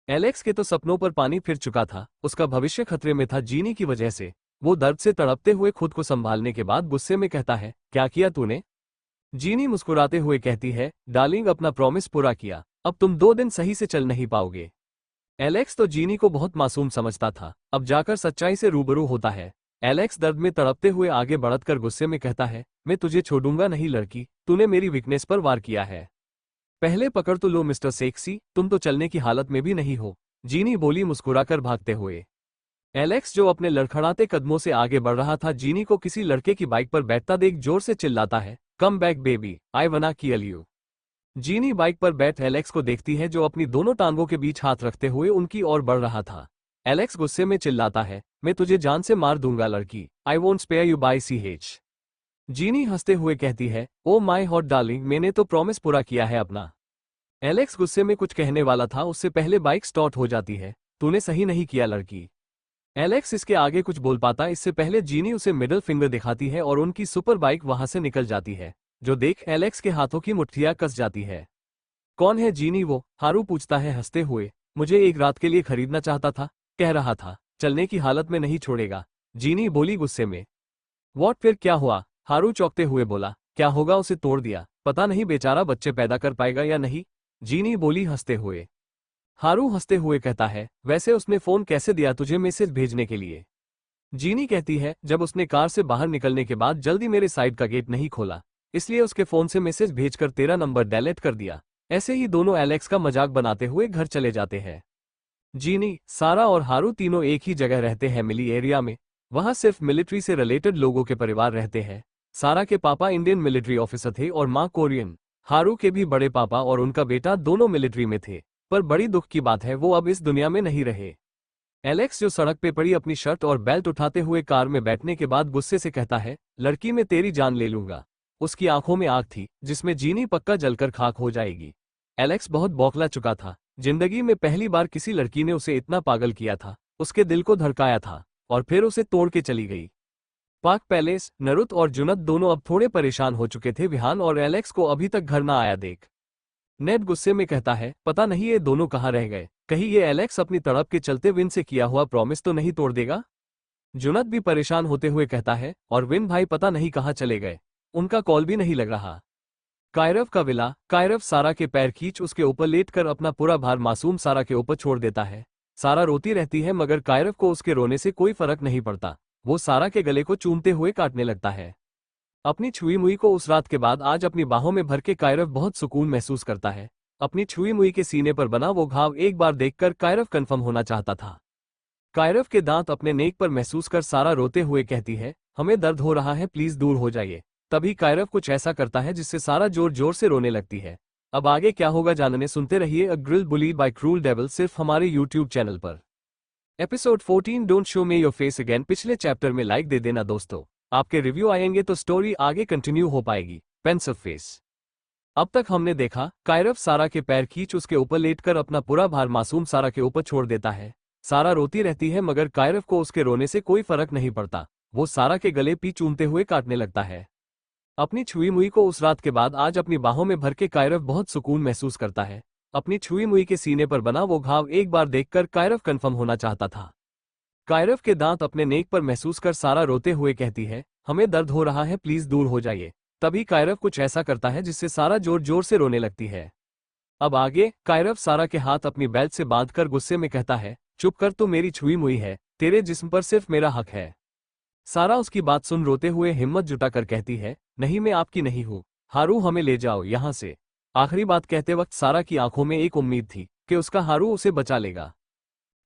एलेक्स के तो सपनों पर पानी फिर चुका था। उसका भविष्य खतरे में था जीनी की वजह से। वो दर्द से तड़पते हुए खुद को संभालने के बाद गुस्से में कहता है, क्या किया तूने? जीनी मुस्कुराते हुए कहती है, डार्लिंग अपना प्रॉमिस पूरा किया, अब तुम 2 दिन सही से चल नहीं पाओगे। एलेक्स तो जीनी को बहुत मासूम समझता था, अब जाकर सच्चाई से रूबरू होता है। एलेक्स दर्द में तड़पते हुए आगे बढ़कर गुस्से में कहता है, मैं तुझे छोड़ूंगा नहीं लड़की, तूने मेरी वीकनेस पर वार किया है। पहले पकड़ तो लो मिस्टर सेक्सी, तुम तो चलने की हालत में भी नहीं हो। जीनी बोली मुस्कुराकर भागते हुए। एलेक्स जो अपने लड़खड़ाते कदमों से आगे बढ़ रहा था जीनी को किसी लड़के की बाइक पर बैठता देख जोर से चिल्लाता है, कम बैक बेबी, आई वना किल यू। जीनी बाइक पर बैठ एलेक्स को देखती है जो अपनी दोनों टांगों के बीच हाथ रखते हुए उनकी ओर बढ़ रहा था। एलेक्स गुस्से में चिल्लाता है, मैं तुझे जान से मार दूंगा लड़की, I won't spare you by CH। Genie हंसते हुए कहती है, ओ माय हॉट डार्लिंग, मैंने तो प्रॉमिस पूरा किया है अपना। एलेक्स गुस्से में कुछ कहने वाला था, उससे पहले बाइक स्टार्ट हो जाती है। तूने सही नहीं किया लड़की। एलेक्स इसके आगे कुछ बोल पाता इससे पहले जीनी उसे मिडल फिंगर दिखाती है और उनकी सुपर बाइक वहां से निकल जाती है, जो देख एलेक्स के हाथों की मुट्ठियां कस जाती है। कौन है जीनी वो? हारू पूछता है हंसते हुए। मुझे एक रात के लिए खरीदना चाहता था, कह रहा था चलने की हालत में नहीं छोड़ेगा, जीनी बोली गुस्से में। वॉट, फिर क्या हुआ? हारू चौंकते हुए बोला। क्या होगा, उसे तोड़ दिया, पता नहीं बेचारा बच्चे पैदा कर पाएगा या नहीं, जीनी बोली हंसते हुए। हारू हंसते हुए कहता है, वैसे उसने फोन कैसे दिया तुझे मैसेज भेजने के लिए? जीनी कहती है, जब उसने कार से बाहर निकलने के बाद जल्दी मेरे साइड का गेट नहीं खोला, इसलिए उसके फोन से मैसेज भेजकर तेरा नंबर डिलीट कर दिया। ऐसे ही दोनों एलेक्स का मजाक बनाते हुए घर चले जाते हैं। जीनी, सारा और हारू तीनों एक ही जगह रहते हैं, मिली एरिया में। वहां सिर्फ मिलिट्री से रिलेटेड लोगों के परिवार रहते हैं। सारा के पापा इंडियन मिलिट्री ऑफिसर थे और मां कोरियन। हारू के भी बड़े पापा और उनका बेटा दोनों मिलिट्री में थे, पर बड़ी दुख की बात है वो अब इस दुनिया में नहीं रहे। एलेक्स जो सड़क पे पड़ी अपनी शर्ट और बेल्ट उठाते हुए कार में बैठने के बाद गुस्से से कहता है, लड़की मैं तेरी जान ले लूंगा। उसकी आंखों में आग थी जिसमें जीनी पक्का जलकर खाक हो जाएगी। एलेक्स बहुत बौखला चुका था, जिंदगी में पहली बार किसी लड़की ने उसे इतना पागल किया था, उसके दिल को धड़काया था और फिर उसे तोड़ के चली गई। पार्क पैलेस, नरुत और जुनत दोनों अब थोड़े परेशान हो चुके थे विहान और एलेक्स को अभी तक घर ना आया देख। नेड गुस्से में कहता है, पता नहीं ये दोनों कहाँ रह गए, कहीं ये एलेक्स अपनी तड़प के चलते विन से किया हुआ प्रॉमिस तो नहीं तोड़ देगा। जुनत भी परेशान होते हुए कहता है, और विन भाई पता नहीं कहाँ चले गए, उनका कॉल भी नहीं लग रहा। कायरव का विला, कायरव सारा के पैर खींच उसके ऊपर लेटकर अपना पूरा भार मासूम सारा के ऊपर छोड़ देता है। सारा रोती रहती है मगर कायरव को उसके रोने से कोई फर्क नहीं पड़ता, वो सारा के गले को चूमते हुए काटने लगता है। अपनी छुई मुई को उस रात के बाद आज अपनी बाहों में भर के कायरव बहुत सुकून महसूस करता है। अपनी छुई मुई के सीने पर बना वो घाव एक बार देखकर कायरव कंफर्म होना चाहता था। कायरव के दांत अपने नेक पर महसूस कर सारा रोते हुए कहती है, हमें दर्द हो रहा है, प्लीज दूर हो जाइए। तभी कायरव कुछ ऐसा करता है जिससे सारा जोर जोर से रोने लगती है। अब आगे क्या होगा जानने सुनते रहिए a girl bullied by cruel devil सिर्फ हमारे यूट्यूब चैनल पर। Episode 14 don't show me your face again. पिछले चैप्टर में लाइक दे देना दोस्तों, आपके रिव्यू आएंगे तो स्टोरी आगे कंटिन्यू हो पाएगी। Pencil face. अब तक हमने देखा कायरव सारा के पैर खींच उसके ऊपर लेटकर अपना पूरा भार मासूम सारा के ऊपर छोड़ देता है। सारा रोती रहती है मगर कायरव को उसके रोने से कोई फर्क नहीं पड़ता, वो सारा के गले पी चूमते हुए काटने लगता है। अपनी छुई मुई को उस रात के बाद आज अपनी बाहों में भर के कायरव बहुत सुकून महसूस करता है। अपनी छुई मुई के सीने पर बना वो घाव एक बार देखकर कायरव कंफर्म होना चाहता था। कायरव के दांत अपने नेक पर महसूस कर सारा रोते हुए कहती है, हमें दर्द हो रहा है, प्लीज दूर हो जाइए। तभी कायरव कुछ ऐसा करता है जिससे सारा जोर जोर से रोने लगती है। अब आगे कायरव सारा के हाथ अपनी बेल्ट से बांधकर गुस्से में कहता है, चुप कर, तू मेरी छुई मुई है, तेरे जिस्म पर सिर्फ मेरा हक है। सारा उसकी बात सुन रोते हुए हिम्मत जुटाकर कहती है, नहीं मैं आपकी नहीं हूँ, हारू हमें ले जाओ यहाँ से। आखिरी बात कहते वक्त सारा की आंखों में एक उम्मीद थी कि उसका हारू उसे बचा लेगा।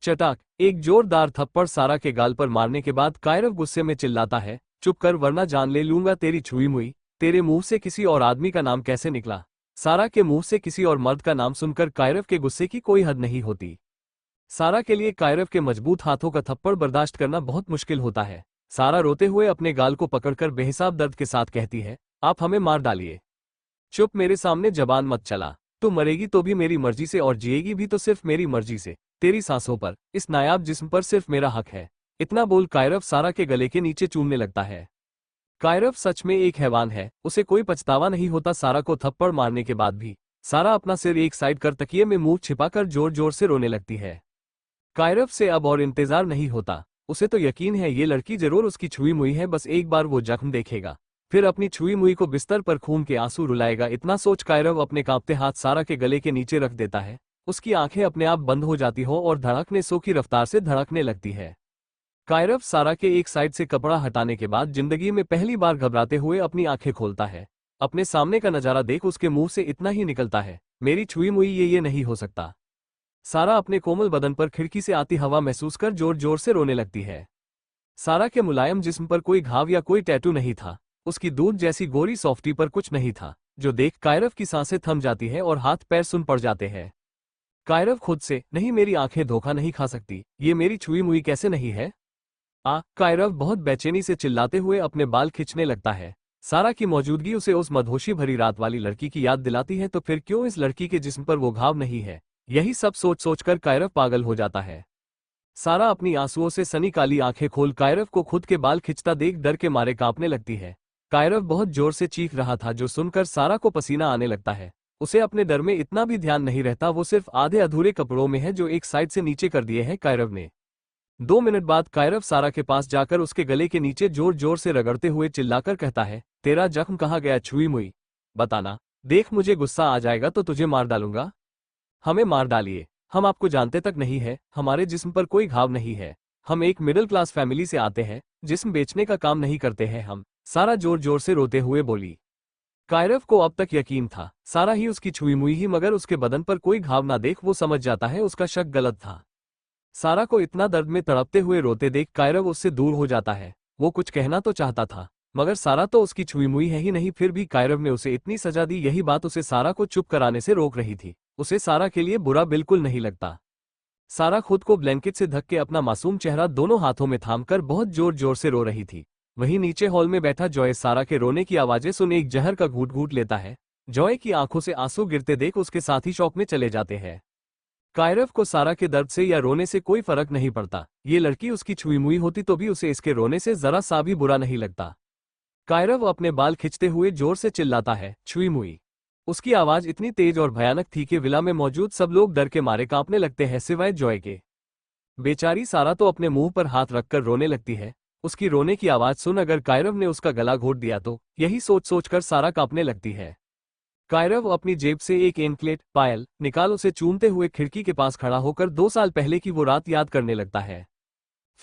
चटाक, एक जोरदार थप्पड़ सारा के गाल पर मारने के बाद कायरव गुस्से में चिल्लाता है, चुप कर वरना जान ले लूंगा तेरी छुई मुई। तेरे मुंह से किसी और आदमी का नाम कैसे निकला? सारा के मुंह से किसी और मर्द का नाम सुनकर कायरव के गुस्से की कोई हद नहीं होती। सारा के लिए कायरव के मजबूत हाथों का थप्पड़ बर्दाश्त करना बहुत मुश्किल होता है। सारा रोते हुए अपने गाल को पकड़कर बेहिसाब दर्द के साथ कहती है, आप हमें मार डालिए। चुप, मेरे सामने जबान मत चला। तू मरेगी तो भी मेरी मर्जी से और जिएगी भी तो सिर्फ मेरी मर्जी से। तेरी सांसों पर, इस नायाब जिस्म पर सिर्फ मेरा हक है। इतना बोल कायरव सारा के गले के नीचे चूमने लगता है। कायरव सच में एक हैवान है, उसे कोई पछतावा नहीं होता सारा को थप्पड़ मारने के बाद भी। सारा अपना सिर एक साइड कर तकिए में मुंह छिपाकर जोर जोर से रोने लगती है। कायरव से अब और इंतजार नहीं होता, उसे तो यकीन है ये लड़की जरूर उसकी छुई मुई है, बस एक बार वो जख्म देखेगा फिर अपनी छुई मुई को बिस्तर पर खून के आंसू रुलाएगा। इतना सोच कायरव अपने कांपते हाथ सारा के गले के नीचे रख देता है। उसकी आंखें अपने आप बंद हो जाती हो और धड़कने सो की रफ्तार से धड़कने लगती है। कायरव सारा के एक साइड से कपड़ा हटाने के बाद जिंदगी में पहली बार घबराते हुए अपनी आंखें खोलता है। अपने सामने का नजारा देख उसके मुंह से इतना ही निकलता है, मेरी छुई मुई ये नहीं हो सकता। सारा अपने कोमल बदन पर खिड़की से आती हवा महसूस कर जोर जोर से रोने लगती है। सारा के मुलायम जिस्म पर कोई घाव या कोई टैटू नहीं था, उसकी दूध जैसी गोरी सॉफ्टी पर कुछ नहीं था, जो देख कायरव की सांसें थम जाती है और हाथ पैर सुन पड़ जाते हैं। कायरव खुद से, नहीं मेरी आंखें धोखा नहीं खा सकती, ये मेरी छुई मुई कैसे नहीं है? कायरव बहुत बेचैनी से चिल्लाते हुए अपने बाल खींचने लगता है। सारा की मौजूदगी उसे उस मदहोशी भरी रात वाली लड़की की याद दिलाती है, तो फिर क्यों इस लड़की के जिस्म पर वो घाव नहीं है? यही सब सोच सोचकर कायरव पागल हो जाता है। सारा अपनी आंसुओं से सनी काली आंखें खोल कायरव को खुद के बाल खिंचता देख डर के मारे कांपने लगती है। कायरव बहुत जोर से चीख रहा था, जो सुनकर सारा को पसीना आने लगता है। उसे अपने डर में इतना भी ध्यान नहीं रहता, वो सिर्फ आधे अधूरे कपड़ों में है जो एक साइड से नीचे कर दिए हैं कायरव ने। 2 मिनट बाद कायरव सारा के पास जाकर उसके गले के नीचे जोर जोर से रगड़ते हुए चिल्लाकर कहता है, तेरा जख्म कहाँ गया छुई मुई? बताना, देख मुझे गुस्सा आ जाएगा तो तुझे मार डालूंगा। हमें मार डालिए, हम आपको जानते तक नहीं है, हमारे जिस्म पर कोई घाव नहीं है, हम एक मिडिल क्लास फैमिली से आते हैं, जिस्म बेचने का काम नहीं करते हैं हम। सारा जोर जोर से रोते हुए बोली। कायरव को अब तक यकीन था सारा ही उसकी छुई मुई ही, मगर उसके बदन पर कोई घाव ना देख वो समझ जाता है उसका शक गलत था। सारा को इतना दर्द में तड़पते हुए रोते देख कायरव उससे दूर हो जाता है। वो कुछ कहना तो चाहता था, मगर सारा तो उसकी छुई मुई है ही नहीं, फिर भी कायरव ने उसे इतनी सजा दी, यही बात उसे सारा को चुप कराने से रोक रही थी। उसे सारा के लिए बुरा बिल्कुल नहीं लगता। सारा खुद को ब्लैंकेट से ढक के अपना मासूम चेहरा दोनों हाथों में थामकर बहुत जोर जोर से रो रही थी। वहीं नीचे हॉल में बैठा जॉय सारा के रोने की आवाजें सुन एक जहर का घूंट घूंट लेता है। जॉय की आंखों से आंसू गिरते देख उसके साथी शौक में चले जाते हैं। कायरव को सारा के दर्द से या रोने से कोई फर्क नहीं पड़ता। ये लड़की उसकी छुई मुई होती तो भी उसे इसके रोने से जरा सा भी बुरा नहीं लगता। कायरव अपने बाल खींचते हुए जोर से चिल्लाता है, छुई मुई। उसकी आवाज इतनी तेज और भयानक थी कि विला में मौजूद सब लोग डर के मारे कांपने लगते हैं सिवाय जॉय के। बेचारी सारा तो अपने मुंह पर हाथ रखकर रोने लगती है। उसकी रोने की आवाज सुन अगर कायरव ने उसका गला घोट दिया तो, यही सोच सोचकर सारा कांपने लगती है। कायरव अपनी जेब से एक एनक्लेट पायल निकाल उसे चूमते हुए खिड़की के पास खड़ा होकर 2 साल पहले की वो रात याद करने लगता है।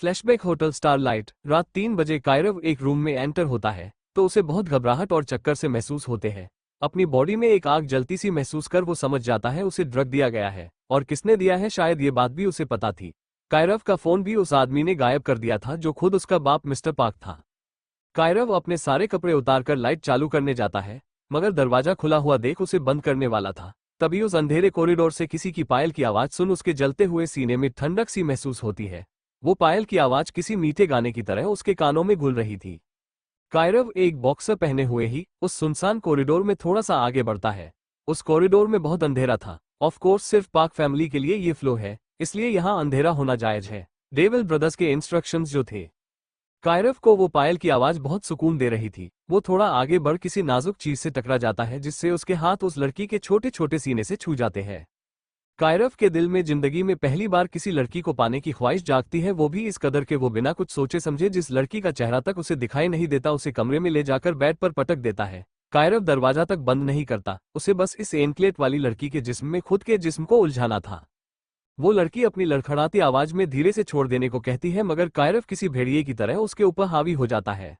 फ्लैशबैक होटल स्टारलाइट, रात 3 बजे कायरव एक रूम में एंटर होता है तो उसे बहुत घबराहट और चक्कर से महसूस होते हैं। अपनी बॉडी में एक आग जलती सी महसूस कर वो समझ जाता है उसे ड्रग दिया गया है, और किसने दिया है शायद ये बात भी उसे पता थी। कायरव का फोन भी उस आदमी ने गायब कर दिया था जो खुद उसका बाप मिस्टर पार्क था। कायरव अपने सारे कपड़े उतारकर लाइट चालू करने जाता है, मगर दरवाजा खुला हुआ देख उसे बंद करने वाला था। तभी उस अंधेरे कॉरिडोर से किसी की पायल की आवाज सुन उसके जलते हुए सीने में ठंडक सी महसूस होती है। वो पायल की आवाज किसी मीठे गाने की तरह उसके कानों में घुल रही थी। कायरव एक बॉक्सर पहने हुए ही उस सुनसान कॉरिडोर में थोड़ा सा आगे बढ़ता है। उस कॉरिडोर में बहुत अंधेरा था। ऑफ कोर्स सिर्फ पार्क फैमिली के लिए ये फ्लो है, इसलिए यहाँ अंधेरा होना जायज है। डेविल ब्रदर्स के इंस्ट्रक्शंस जो थे। कायरव को वो पायल की आवाज बहुत सुकून दे रही थी। वो थोड़ा आगे बढ़ किसी नाजुक चीज से टकरा जाता है जिससे उसके हाथ उस लड़की के छोटे छोटे सीने से छू जाते हैं। कायरव के दिल में जिंदगी में पहली बार किसी लड़की को पाने की ख्वाहिश जागती है, वो भी इस कदर के वो बिना कुछ सोचे समझे जिस लड़की का चेहरा तक उसे दिखाई नहीं देता उसे कमरे में ले जाकर बेड पर पटक देता है। कायरव दरवाजा तक बंद नहीं करता, उसे बस इस एनक्लेट वाली लड़की के जिस्म में खुद के जिस्म को उलझाना था। वो लड़की अपनी लड़खड़ाती आवाज में धीरे से छोड़ देने को कहती है, मगर कायरव किसी भेड़िए की तरह उसके ऊपर हावी हो जाता है।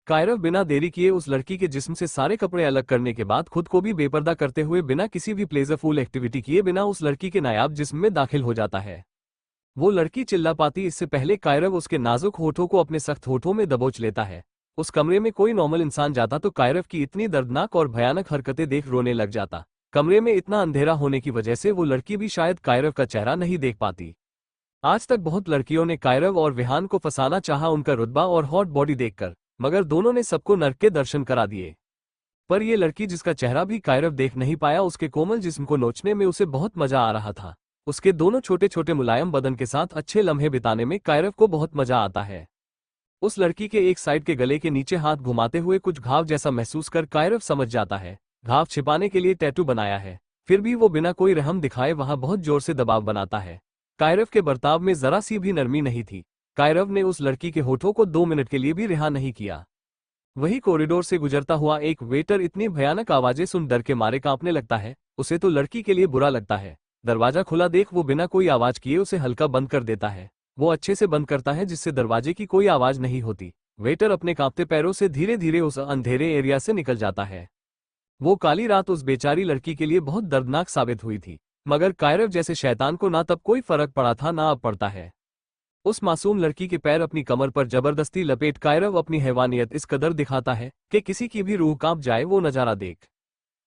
कायरव बिना देरी किए उस लड़की के जिस्म से सारे कपड़े अलग करने के बाद खुद को भी बेपर्दा करते हुए बिना किसी भी प्लेजरफुल एक्टिविटी किए बिना उस लड़की के नायाब जिस्म में दाखिल हो जाता है। वो लड़की चिल्ला पाती इससे पहले कायरव उसके नाजुक होठों को अपने सख्त होठों में दबोच लेता है। उस कमरे में कोई नॉर्मल इंसान जाता तो कायरव की इतनी दर्दनाक और भयानक हरकतें देख रोने लग जाता। कमरे में इतना अंधेरा होने की वजह से वो लड़की भी शायद कायरव का चेहरा नहीं देख पाती। आज तक बहुत लड़कियों ने कायरव और विहान को फंसाना चाहा उनका रुतबा और हॉट बॉडी देखकर, मगर दोनों ने सबको नर्क के दर्शन करा दिए। पर यह लड़की जिसका चेहरा भी कायरव देख नहीं पाया, उसके कोमल जिस्म को नोचने में उसे बहुत मजा आ रहा था। उसके दोनों छोटे छोटे मुलायम बदन के साथ अच्छे लम्हे बिताने में कायरव को बहुत मजा आता है। उस लड़की के एक साइड के गले के नीचे हाथ घुमाते हुए कुछ घाव जैसा महसूस कर कायरव समझ जाता है घाव छिपाने के लिए टैटू बनाया है। फिर भी वो बिना कोई रहम दिखाए वहां बहुत जोर से दबाव बनाता है। कायरव के बर्ताव में जरा सी भी नरमी नहीं थी। कायरव ने उस लड़की के होठों को 2 मिनट के लिए भी रिहा नहीं किया। वही कॉरिडोर से गुजरता हुआ एक वेटर इतनी भयानक आवाजें सुन डर के मारे कांपने लगता है। उसे तो लड़की के लिए बुरा लगता है। दरवाजा खुला देख वो बिना कोई आवाज किए उसे हल्का बंद कर देता है। वो अच्छे से बंद करता है जिससे दरवाजे की कोई आवाज नहीं होती। वेटर अपने कांपते पैरों से धीरे धीरे उस अंधेरे एरिया से निकल जाता है। वो काली रात उस बेचारी लड़की के लिए बहुत दर्दनाक साबित हुई थी, मगर कायरव जैसे शैतान को ना तब कोई फर्क पड़ा था ना अब पड़ता है। उस मासूम लड़की के पैर अपनी कमर पर जबरदस्ती लपेट कायरव अपनी हैवानियत इस कदर दिखाता है कि किसी की भी रूह कांप जाए वो नजारा देख।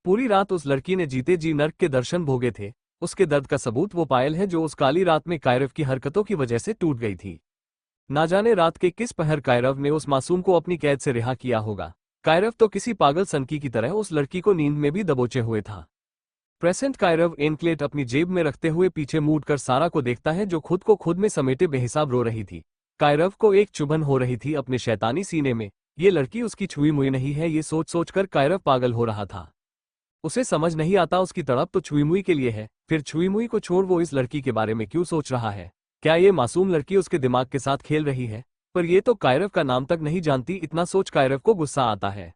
पूरी रात उस लड़की ने जीते जी नर्क के दर्शन भोगे थे। उसके दर्द का सबूत वो पायल है जो उस काली रात में कायरव की हरकतों की वजह से टूट गई थी। ना जाने रात के किस पहर कायरव ने उस मासूम को अपनी कैद से रिहा किया होगा। कायरव तो किसी पागल सनकी की तरह उस लड़की को नींद में भी दबोचे हुए था। प्रेसेंट कायरव एनक्लेट अपनी जेब में रखते हुए पीछे मुड़ कर सारा को देखता है, जो खुद को खुद में समेटे बेहिसाब रो रही थी। कायरव को एक चुभन हो रही थी अपने शैतानी सीने में। ये लड़की उसकी छुई मुई नहीं है, ये सोच सोच कर कायरव पागल हो रहा था। उसे समझ नहीं आता उसकी तड़प तो छुई मुई के लिए है, फिर छुई मुई को छोड़ वो इस लड़की के बारे में क्यों सोच रहा है। क्या ये मासूम लड़की उसके दिमाग के साथ खेल रही है? पर ये तो कायरव का नाम तक नहीं जानती। इतना सोच कायरव को गुस्सा आता है।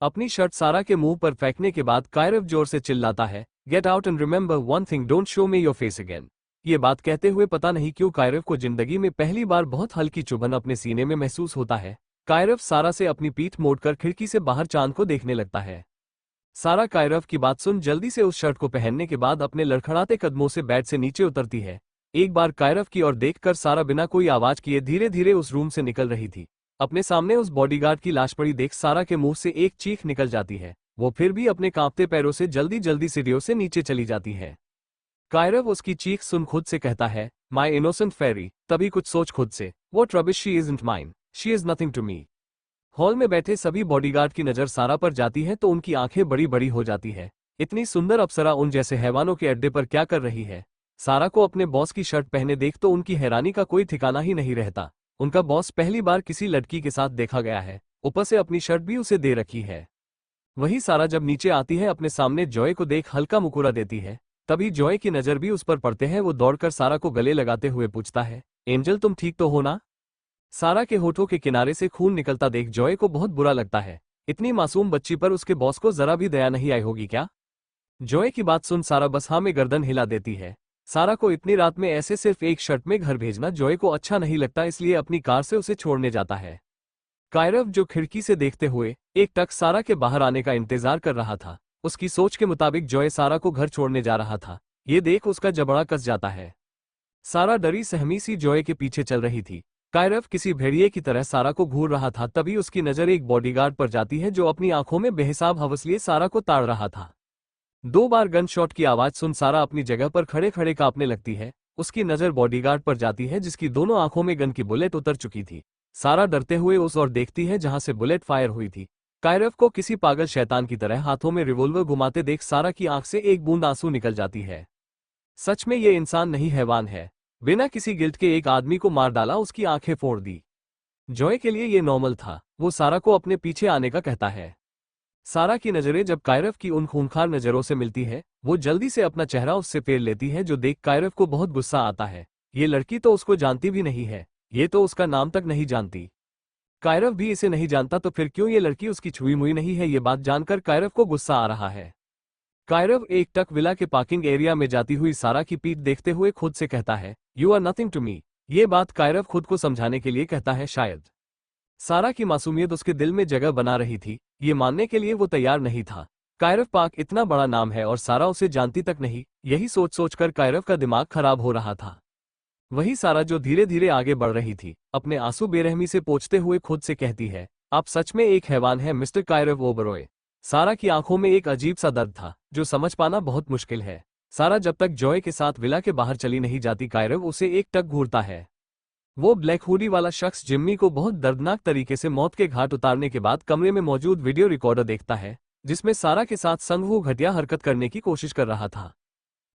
अपनी शर्ट सारा के मुंह पर फेंकने के बाद कायरव जोर से चिल्लाता है, get out and remember one thing, don't show me your face again. ये बात कहते हुए पता नहीं क्यों कायरव को जिंदगी में पहली बार बहुत हल्की चुभन अपने सीने में महसूस होता है। कायरव सारा से अपनी पीठ मोड़कर खिड़की से बाहर चांद को देखने लगता है। सारा कायरव की बात सुन जल्दी से उस शर्ट को पहनने के बाद अपने लड़खड़ाते कदमों से बेड से नीचे उतरती है। एक बार कायरव की ओर देखकर सारा बिना कोई आवाज किए धीरे धीरे उस रूम से निकल रही थी। अपने सामने उस बॉडीगार्ड की लाश पड़ी देख सारा के मुंह से एक चीख निकल जाती है। वो फिर भी अपने कांपते पैरों से जल्दी जल्दी सीढ़ियों से नीचे चली जाती है। कायरव उसकी चीख सुन खुद से कहता है, माई इनोसेंट फेरी। तभी कुछ सोच खुद से, what rubbish, she isn't mine, she is nothing to me. Hall में बैठे सभी बॉडीगार्ड की नजर सारा पर जाती है तो उनकी आंखें बड़ी बड़ी हो जाती है। इतनी सुंदर अप्सरा उन जैसे हैवानों के अड्डे पर क्या कर रही है? सारा को अपने बॉस की शर्ट पहने देख तो उनकी हैरानी का कोई ठिकाना ही नहीं रहता। उनका बॉस पहली बार किसी लड़की के साथ देखा गया है, ऊपर से अपनी शर्ट भी उसे दे रखी है। वही सारा जब नीचे आती है अपने सामने जॉय को देख हल्का मुकुरा देती है। तभी जॉय की नजर भी उस पर पड़ते हैं। वो दौड़कर सारा को गले लगाते हुए पूछता है, एंजल तुम ठीक तो हो ना? सारा के होठों के किनारे से खून निकलता देख जॉय को बहुत बुरा लगता है। इतनी मासूम बच्ची पर उसके बॉस को जरा भी दया नहीं आई होगी क्या? जॉय की बात सुन सारा बस हाँ में गर्दन हिला देती है। सारा को इतनी रात में ऐसे सिर्फ एक शर्ट में घर भेजना जॉय को अच्छा नहीं लगता, इसलिए अपनी कार से उसे छोड़ने जाता है। कायरव जो खिड़की से देखते हुए एक टक सारा के बाहर आने का इंतजार कर रहा था। उसकी सोच के मुताबिक जॉय सारा को घर छोड़ने जा रहा था। ये देख उसका जबड़ा कस जाता है। सारा डरी सहमी सी जॉय के पीछे चल रही थी। कायरव किसी भेड़िए की तरह सारा को घूर रहा था। तभी उसकी नजर एक बॉडीगार्ड पर जाती है जो अपनी आंखों में बेहिसाब हवस लिए सारा को ताड़ रहा था। 2 बार गन शॉट की आवाज सुन सारा अपनी जगह पर खड़े खड़े कांपने लगती है। उसकी नजर बॉडीगार्ड पर जाती है जिसकी दोनों आंखों में गन की बुलेट उतर चुकी थी। सारा डरते हुए उस ओर देखती है जहां से बुलेट फायर हुई थी। कायरव को किसी पागल शैतान की तरह हाथों में रिवॉल्वर घुमाते देख सारा की आंख से एक बूंद आंसू निकल जाती है। सच में ये इंसान नहीं हैवान है। बिना किसी गिल्ट के एक आदमी को मार डाला, उसकी आंखें फोड़ दी। जॉय के लिए ये नॉर्मल था। वो सारा को अपने पीछे आने का कहता है। सारा की नजरें जब कायरव की उन खूंखार नजरों से मिलती है, वो जल्दी से अपना चेहरा उससे फेर लेती है, जो देख कायरव को बहुत गुस्सा आता है। ये लड़की तो उसको जानती भी नहीं है, ये तो उसका नाम तक नहीं जानती। कायरव भी इसे नहीं जानता तो फिर क्यों ये लड़की उसकी छुई मुई नहीं है? ये बात जानकर कायरव को गुस्सा आ रहा है। कायरव एक टक विला के पार्किंग एरिया में जाती हुई सारा की पीठ देखते हुए खुद से कहता है, you are nothing to me. ये बात कायरव खुद को समझाने के लिए कहता है शायद। सारा की मासूमियत उसके दिल में जगह बना रही थी, ये मानने के लिए वो तैयार नहीं था। कायरव पाक इतना बड़ा नाम है और सारा उसे जानती तक नहीं, यही सोच सोचकर कायरव का दिमाग खराब हो रहा था। वही सारा जो धीरे धीरे आगे बढ़ रही थी, अपने आंसू बेरहमी से पोंछते हुए खुद से कहती है, आप सच में एक हैवान है मिस्टर कायरव ओबरॉय। सारा की आंखों में एक अजीब सा दर्द था जो समझ पाना बहुत मुश्किल है। सारा जब तक जॉय के साथ विला के बाहर चली नहीं जाती, कायरव उसे एक टक घूरता है। वो ब्लैक हुडी वाला शख्स जिम्मी को बहुत दर्दनाक तरीके से मौत के घाट उतारने के बाद कमरे में मौजूद वीडियो रिकॉर्डर देखता है, जिसमें सारा के साथ संग वो घटिया हरकत करने की कोशिश कर रहा था।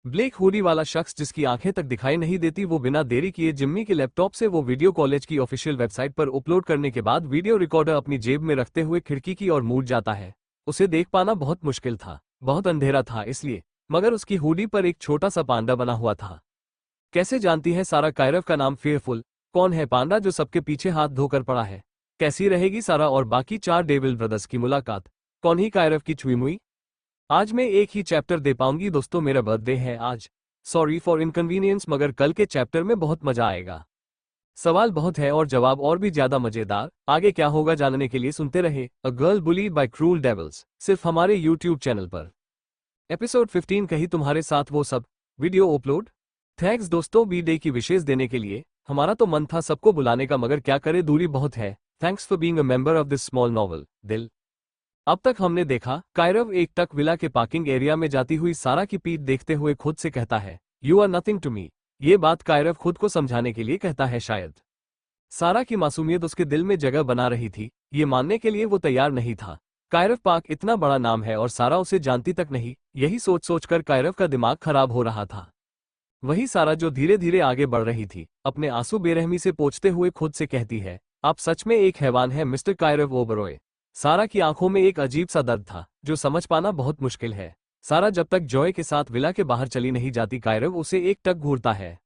ब्लैक हुडी वाला शख्स जिसकी आंखें तक दिखाई नहीं देती, वो बिना देरी किए जिम्मी के लैपटॉप से वो वीडियो कॉलेज की ऑफिशियल वेबसाइट पर अपलोड करने के बाद वीडियो रिकॉर्डर अपनी जेब में रखते हुए खिड़की की ओर मुड़ जाता है। उसे देख पाना बहुत मुश्किल था, बहुत अंधेरा था इसलिए, मगर उसकी हुडी पर एक छोटा सा पांडा बना हुआ था। कैसे जानती है सारा कायरव का नाम फेयरफुल? कौन है पांडा जो सबके पीछे हाथ धोकर पड़ा है? कैसी रहेगी सारा और बाकी 4 डेविल ब्रदर्स की मुलाकात? कौन ही कायरव की छुई मुई? आज मैं एक ही चैप्टर दे पाऊंगी दोस्तों, मेरा बर्थडे है आज। सॉरी फॉर इनकन्वीनियंस, मगर कल के चैप्टर में बहुत मजा आएगा। सवाल बहुत है और जवाब और भी ज्यादा मजेदार। आगे क्या होगा जानने के लिए सुनते रहे a girl bullied by cruel devils, सिर्फ हमारे यूट्यूब चैनल पर। एपिसोड 15 कही तुम्हारे साथ वो सब वीडियो अपलोड। थैंक्स दोस्तों बी डे की विशेष देने के लिए। हमारा तो मन था सबको बुलाने का, मगर क्या करे, दूरी बहुत है। Thanks for being a member of this small novel दिल। अब तक हमने देखा, कायरव एक टक विला के पार्किंग एरिया में जाती हुई सारा की पीठ देखते हुए खुद से कहता है, you are nothing to me. ये बात कायरव खुद को समझाने के लिए कहता है शायद। सारा की मासूमियत उसके दिल में जगह बना रही थी। ये मानने के लिए वो तैयार नहीं था। कायरव पार्क इतना बड़ा नाम है और सारा उसे जानती तक नहीं, यही सोच सोचकर कायरव का दिमाग खराब हो रहा था। वही सारा जो धीरे धीरे आगे बढ़ रही थी, अपने आंसू बेरहमी से पोंछते हुए खुद से कहती है, आप सच में एक हैवान है मिस्टर कायरव ओबरॉय। सारा की आंखों में एक अजीब सा दर्द था जो समझ पाना बहुत मुश्किल है। सारा जब तक जॉय के साथ विला के बाहर चली नहीं जाती, कायरव उसे एक टक घूरता है।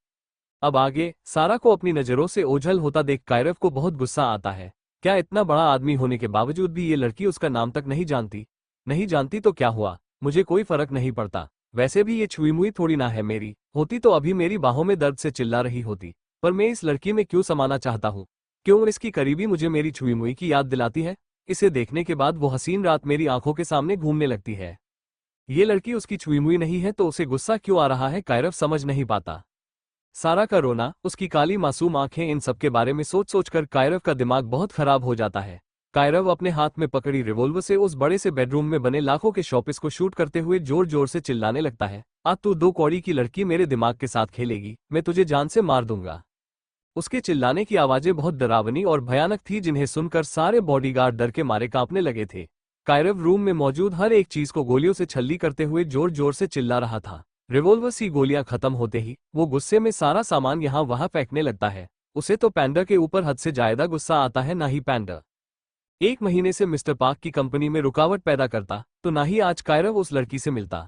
अब आगे सारा को अपनी नजरों से ओझल होता देख कायरव को बहुत गुस्सा आता है। क्या इतना बड़ा आदमी होने के बावजूद भी ये लड़की उसका नाम तक नहीं जानती? नहीं जानती तो क्या हुआ, मुझे कोई फर्क नहीं पड़ता। वैसे भी ये छुई मुई थोड़ी ना है मेरी, होती तो अभी मेरी बाहों में दर्द से चिल्ला रही होती। पर मैं इस लड़की में क्यों समाना चाहता हूँ? क्यों इसकी करीबी मुझे मेरी छुई मुई की याद दिलाती है? इसे देखने के बाद वो हसीन रात मेरी आंखों के सामने घूमने लगती है। ये लड़की उसकी छुई मुई नहीं है तो उसे गुस्सा क्यों आ रहा है, कायरव समझ नहीं पाता। सारा का रोना, उसकी काली मासूम आंखें, इन सब के बारे में सोच सोचकर कायरव का दिमाग बहुत खराब हो जाता है। कायरव अपने हाथ में पकड़ी रिवॉल्वर से उस बड़े से बेडरूम में बने लाखों के शॉपिस को शूट करते हुए जोर जोर से चिल्लाने लगता है, आज तू 2 कौड़ी की लड़की मेरे दिमाग के साथ खेलेगी, मैं तुझे जान से मार दूंगा। उसके चिल्लाने की आवाजें बहुत डरावनी और भयानक थी, जिन्हें सुनकर सारे बॉडीगार्ड डर के मारे कांपने लगे थे। कायरव रूम में मौजूद हर एक चीज को गोलियों से छल्ली करते हुए जोर जोर से चिल्ला रहा था। रिवॉल्वर सी गोलियां खत्म होते ही वो गुस्से में सारा सामान यहाँ वहां फेंकने लगता है। उसे तो पैंडा के ऊपर हद से ज्यादा गुस्सा आता है, ना ही पैंडा 1 महीने से मिस्टर पार्क की कंपनी में रुकावट पैदा करता, तो ना ही आज कायरव उस लड़की से मिलता।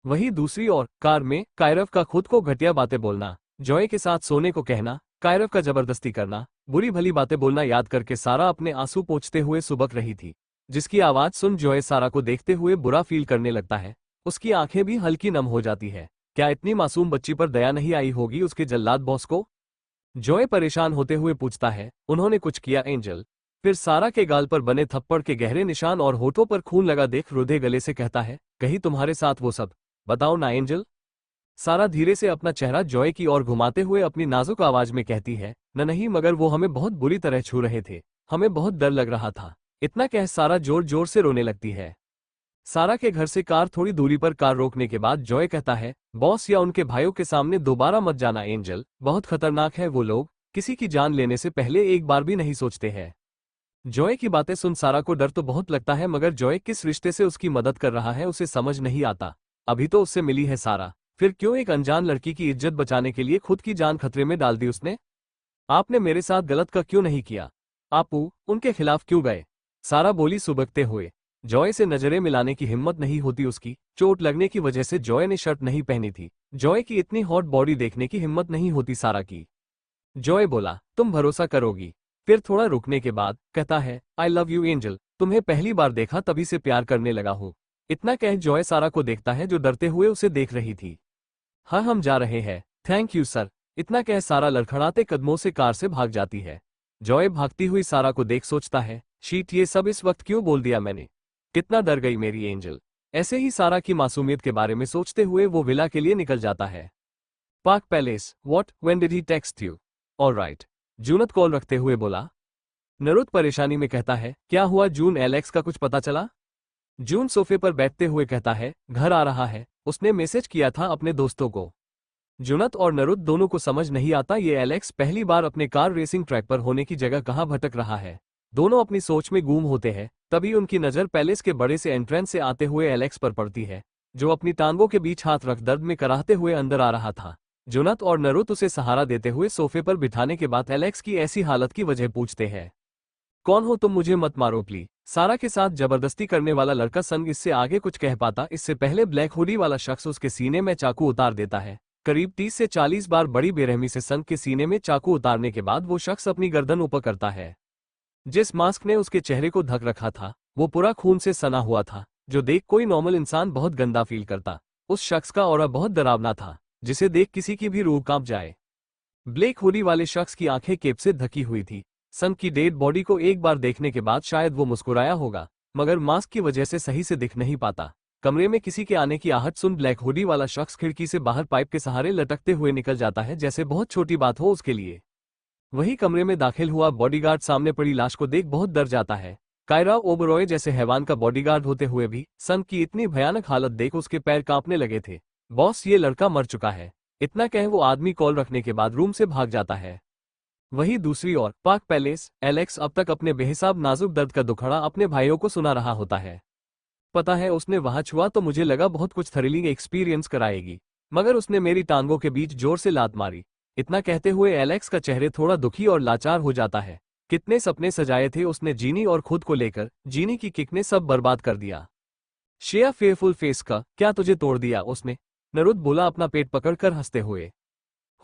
वहीं दूसरी ओर कार में कायरव का खुद को घटिया बातें बोलना, जॉय के साथ सोने को कहना, कायरव का जबरदस्ती करना, बुरी भली बातें बोलना याद करके सारा अपने आंसू पोंछते हुए सुबक रही थी। जिसकी आवाज सुन जॉय सारा को देखते हुए बुरा फील करने लगता है। उसकी आंखें भी हल्की नम हो जाती है। क्या इतनी मासूम बच्ची पर दया नहीं आई होगी उसके जल्लाद बॉस को? जॉय परेशान होते हुए पूछता है, उन्होंने कुछ किया एंजल? फिर सारा के गाल पर बने थप्पड़ के गहरे निशान और होठों पर खून लगा देख रुधे गले से कहता है, कहीं तुम्हारे साथ वो सब? बताओ ना एंजल। सारा धीरे से अपना चेहरा जॉय की ओर घुमाते हुए अपनी नाजुक आवाज में कहती है, न नहीं, मगर वो हमें बहुत बुरी तरह छू रहे थे, हमें बहुत डर लग रहा था। इतना कह सारा जोर जोर से रोने लगती है। सारा के घर से कार थोड़ी दूरी पर कार रोकने के बाद जॉय कहता है, बॉस या उनके भाइयों के सामने दोबारा मत जाना एंजल, बहुत खतरनाक है वो लोग, किसी की जान लेने से पहले एक बार भी नहीं सोचते हैं। जॉय की बातें सुन सारा को डर तो बहुत लगता है, मगर जॉय किस रिश्ते से उसकी मदद कर रहा है उसे समझ नहीं आता। अभी तो उससे मिली है सारा, फिर क्यों एक अनजान लड़की की इज्जत बचाने के लिए खुद की जान खतरे में डाल दी उसने? आपने मेरे साथ गलत का क्यों नहीं किया? आपू उनके खिलाफ क्यों गए? सारा बोली सुबकते हुए। जॉय से नजरें मिलाने की हिम्मत नहीं होती उसकी, चोट लगने की वजह से जॉय ने शर्ट नहीं पहनी थी। जॉय की इतनी हॉट बॉडी देखने की हिम्मत नहीं होती सारा की। जॉय बोला, तुम भरोसा करोगी? फिर थोड़ा रुकने के बाद कहता है, आई लव यू एंजल, तुम्हें पहली बार देखा तभी से प्यार करने लगा हूँ। इतना कह जॉय सारा को देखता है जो डरते हुए उसे देख रही थी। हाँ हम जा रहे हैं, थैंक यू सर। इतना कह सारा लड़खड़ाते कदमों से कार से भाग जाती है। जॉय भागती हुई सारा को देख सोचता है, शीट ये सब इस वक्त क्यों बोल दिया मैंने, कितना डर गई मेरी एंजल। ऐसे ही सारा की मासूमियत के बारे में सोचते हुए वो विला के लिए निकल जाता है। Park palace, what, when did he text you? Alright, जूनत कॉल रखते हुए बोला। नरुत परेशानी में कहता है, क्या हुआ जून, एलेक्स का कुछ पता चला? जून सोफे पर बैठते हुए कहता है, घर आ रहा है, उसने मैसेज किया था अपने दोस्तों को। जुनत और नरुत दोनों को समझ नहीं आता ये एलेक्स पहली बार अपने कार रेसिंग ट्रैक पर होने की जगह कहाँ भटक रहा है। दोनों अपनी सोच में गुम होते हैं। तभी उनकी नज़र पैलेस के बड़े से एंट्रेंस से आते हुए एलेक्स पर पड़ती है, जो अपनी टांगों के बीच हाथ रख दर्द में कराहते हुए अंदर आ रहा था। जुनत और नरुत उसे सहारा देते हुए सोफे पर बिठाने के बाद एलेक्स की ऐसी हालत की वजह पूछते हैं। कौन हो तुम, मुझे मत मारो प्लीज। सारा के साथ जबरदस्ती करने वाला लड़का संग इससे आगे कुछ कह पाता इससे पहले ब्लैक हुडी वाला शख्स उसके सीने में चाकू उतार देता है। करीब 30 से 40 बार बड़ी बेरहमी से संग के सीने में चाकू उतारने के बाद वो शख्स अपनी गर्दन ऊपर करता है। जिस मास्क ने उसके चेहरे को ढक रखा था वो पूरा खून से सना हुआ था, जो देख कोई नॉर्मल इंसान बहुत गंदा फील करता। उस शख्स का ऑरा बहुत डरावना था, जिसे देख किसी की भी रूह कांप जाए। ब्लैक हुडी वाले शख्स की आंखें केप से ढकी हुई थी। संग की डेड बॉडी को एक बार देखने के बाद शायद वो मुस्कुराया होगा, मगर मास्क की वजह से सही से दिख नहीं पाता। कमरे में किसी के आने की आहट सुन ब्लैक हुडी वाला शख्स खिड़की से बाहर पाइप के सहारे लटकते हुए निकल जाता है, जैसे बहुत छोटी बात हो उसके लिए। वही कमरे में दाखिल हुआ बॉडीगार्ड सामने पड़ी लाश को देख बहुत डर जाता है। कायरा ओबरॉय जैसे हैवान का बॉडीगार्ड होते हुए भी संग की इतनी भयानक हालत देख उसके पैर कांपने लगे थे। बॉस, ये लड़का मर चुका है। इतना कह वो आदमी कॉल रखने के बाद रूम से भाग जाता है। वहीं दूसरी ओर पार्क पैलेस, एलेक्स अब तक अपने बेहिसाब नाजुक दर्द का दुखड़ा अपने भाइयों को सुना रहा होता है। पता है उसने वहां छुआ तो मुझे लगा बहुत कुछ थ्रिलिंग एक्सपीरियंस कराएगी, मगर उसने मेरी टांगों के बीच जोर से लात मारी। इतना कहते हुए एलेक्स का चेहरे थोड़ा दुखी और लाचार हो जाता है। कितने सपने सजाए थे उसने जीनी और खुद को लेकर, जीनी की किक ने सब बर्बाद कर दिया। शेया फेयरफुल फेस का, क्या तुझे तोड़ दिया उसने? नरुद बोला अपना पेट पकड़कर हंसते हुए।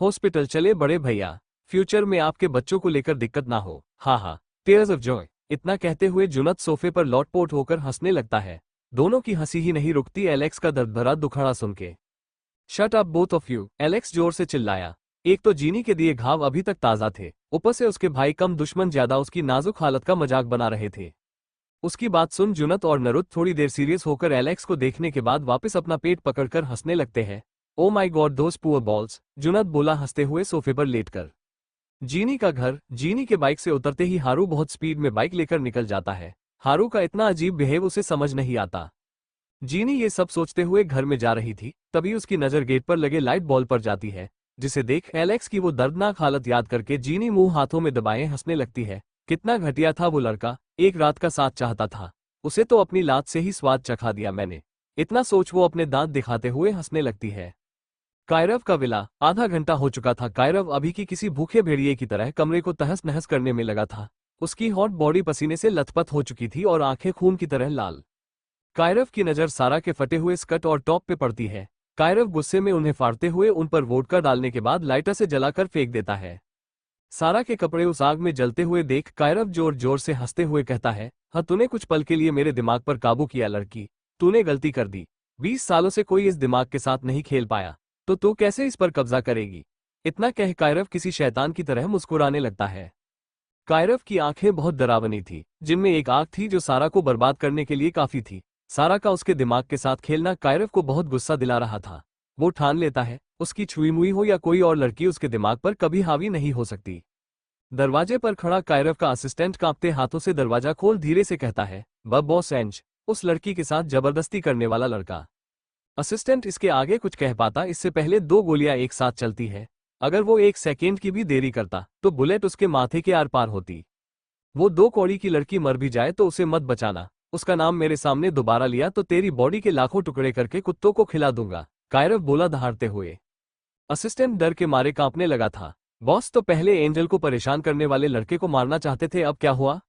हॉस्पिटल चले बड़े भैया, फ्यूचर में आपके बच्चों को लेकर दिक्कत ना हो, हाँ हाँ, टीयर्स ऑफ जॉय। इतना कहते हुए जुनत सोफे पर लौटपोट होकर हंसने लगता है। दोनों की हंसी ही नहीं रुकती एलेक्स का दर्द भरा दुखड़ा सुन के। Shut up both of you, Alex जोर से चिल्लाया। एक तो जीनी के दिए घाव अभी तक ताजा थे, ऊपर से उसके भाई कम दुश्मन ज्यादा उसकी नाजुक हालत का मजाक बना रहे थे। उसकी बात सुन जुनत और नरुद थोड़ी देर सीरियस होकर एलेक्स को देखने के बाद वापस अपना पेट पकड़कर हंसने लगते हैं। Oh my God those poor balls, जुनत बोला हंसते हुए सोफे पर लेटकर। जीनी का घर, जीनी के बाइक से उतरते ही हारू बहुत स्पीड में बाइक लेकर निकल जाता है। हारू का इतना अजीब बिहेव उसे समझ नहीं आता। जीनी ये सब सोचते हुए घर में जा रही थी, तभी उसकी नजर गेट पर लगे लाइट बॉल पर जाती है, जिसे देख एलेक्स की वो दर्दनाक हालत याद करके जीनी मुंह हाथों में दबाए हंसने लगती है। कितना घटिया था वो लड़का, एक रात का साथ चाहता था, उसे तो अपनी लात से ही स्वाद चखा दिया मैंने। इतना सोच वो अपने दांत दिखाते हुए हंसने लगती है। कायरव का विला, आधा घंटा हो चुका था। कायरव अभी की किसी भूखे भेड़िए की तरह कमरे को तहस नहस करने में लगा था। उसकी हॉट बॉडी पसीने से लथपथ हो चुकी थी और आंखें खून की तरह लाल। कायरव की नजर सारा के फटे हुए स्कर्ट और टॉप पे पड़ती है। कायरव गुस्से में उन्हें फाड़ते हुए उन पर वोडका डालने के बाद लाइटर से जलाकर फेंक देता है। सारा के कपड़े उस आग में जलते हुए देख कायरव जोर जोर से हंसते हुए कहता है, हाँ तूने कुछ पल के लिए मेरे दिमाग पर काबू किया लड़की, तूने गलती कर दी। 20 सालों से कोई इस दिमाग के साथ नहीं खेल पाया, तो तू कैसे इस पर कब्जा करेगी? इतना कह कायरव किसी शैतान की तरह मुस्कुराने लगता है। कायरव की आंखें बहुत डरावनी थी, जिनमें एक आग थी जो सारा को बर्बाद करने के लिए काफी थी। सारा का उसके दिमाग के साथ खेलना कायरव को बहुत गुस्सा दिला रहा था। वो ठान लेता है, उसकी छुई मुई हो या कोई और लड़की उसके दिमाग पर कभी हावी नहीं हो सकती। दरवाजे पर खड़ा कायरव का असिस्टेंट कांपते हाथों से दरवाजा खोल धीरे से कहता है, बब बॉस एंज, उस लड़की के साथ जबरदस्ती करने वाला लड़का। असिस्टेंट इसके आगे कुछ कह पाता इससे पहले 2 गोलियां एक साथ चलती है। अगर वो 1 सेकेंड की भी देरी करता तो बुलेट उसके माथे के आर पार होती। वो 2 कौड़ी की लड़की मर भी जाए तो उसे मत बचाना, उसका नाम मेरे सामने दोबारा लिया तो तेरी बॉडी के लाखों टुकड़े करके कुत्तों को खिला दूंगा, कायरव बोला दहाड़ते हुए। असिस्टेंट डर के मारे कांपने लगा था। बॉस तो पहले एंजल को परेशान करने वाले लड़के को मारना चाहते थे, अब क्या हुआ?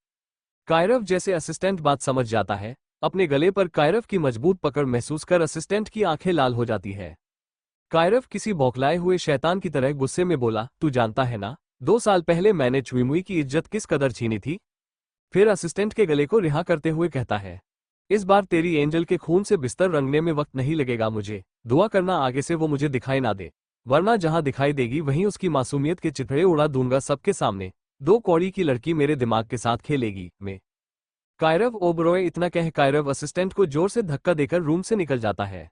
कायरव जैसे असिस्टेंट बात समझ जाता है। अपने गले पर कायरव की मजबूत पकड़ महसूस कर असिस्टेंट की आंखें लाल हो जाती है। कायरव किसी बौखलाए हुए शैतान की तरह गुस्से में बोला, तू जानता है ना 2 साल पहले मैंने चुईमुई की इज्जत किस कदर छीनी थी? फिर असिस्टेंट के गले को रिहा करते हुए कहता है, इस बार तेरी एंजल के खून से बिस्तर रंगने में वक्त नहीं लगेगा मुझे, दुआ करना आगे से वो मुझे दिखाई ना दे, वरना जहां दिखाई देगी वहीं उसकी मासूमियत के चिथड़े उड़ा दूंगा सबके सामने। 2 कौड़ी की लड़की मेरे दिमाग के साथ खेलेगी मैं। कायरव ओबरॉय इतना कह कायरव असिस्टेंट को जोर से धक्का देकर रूम से निकल जाता है।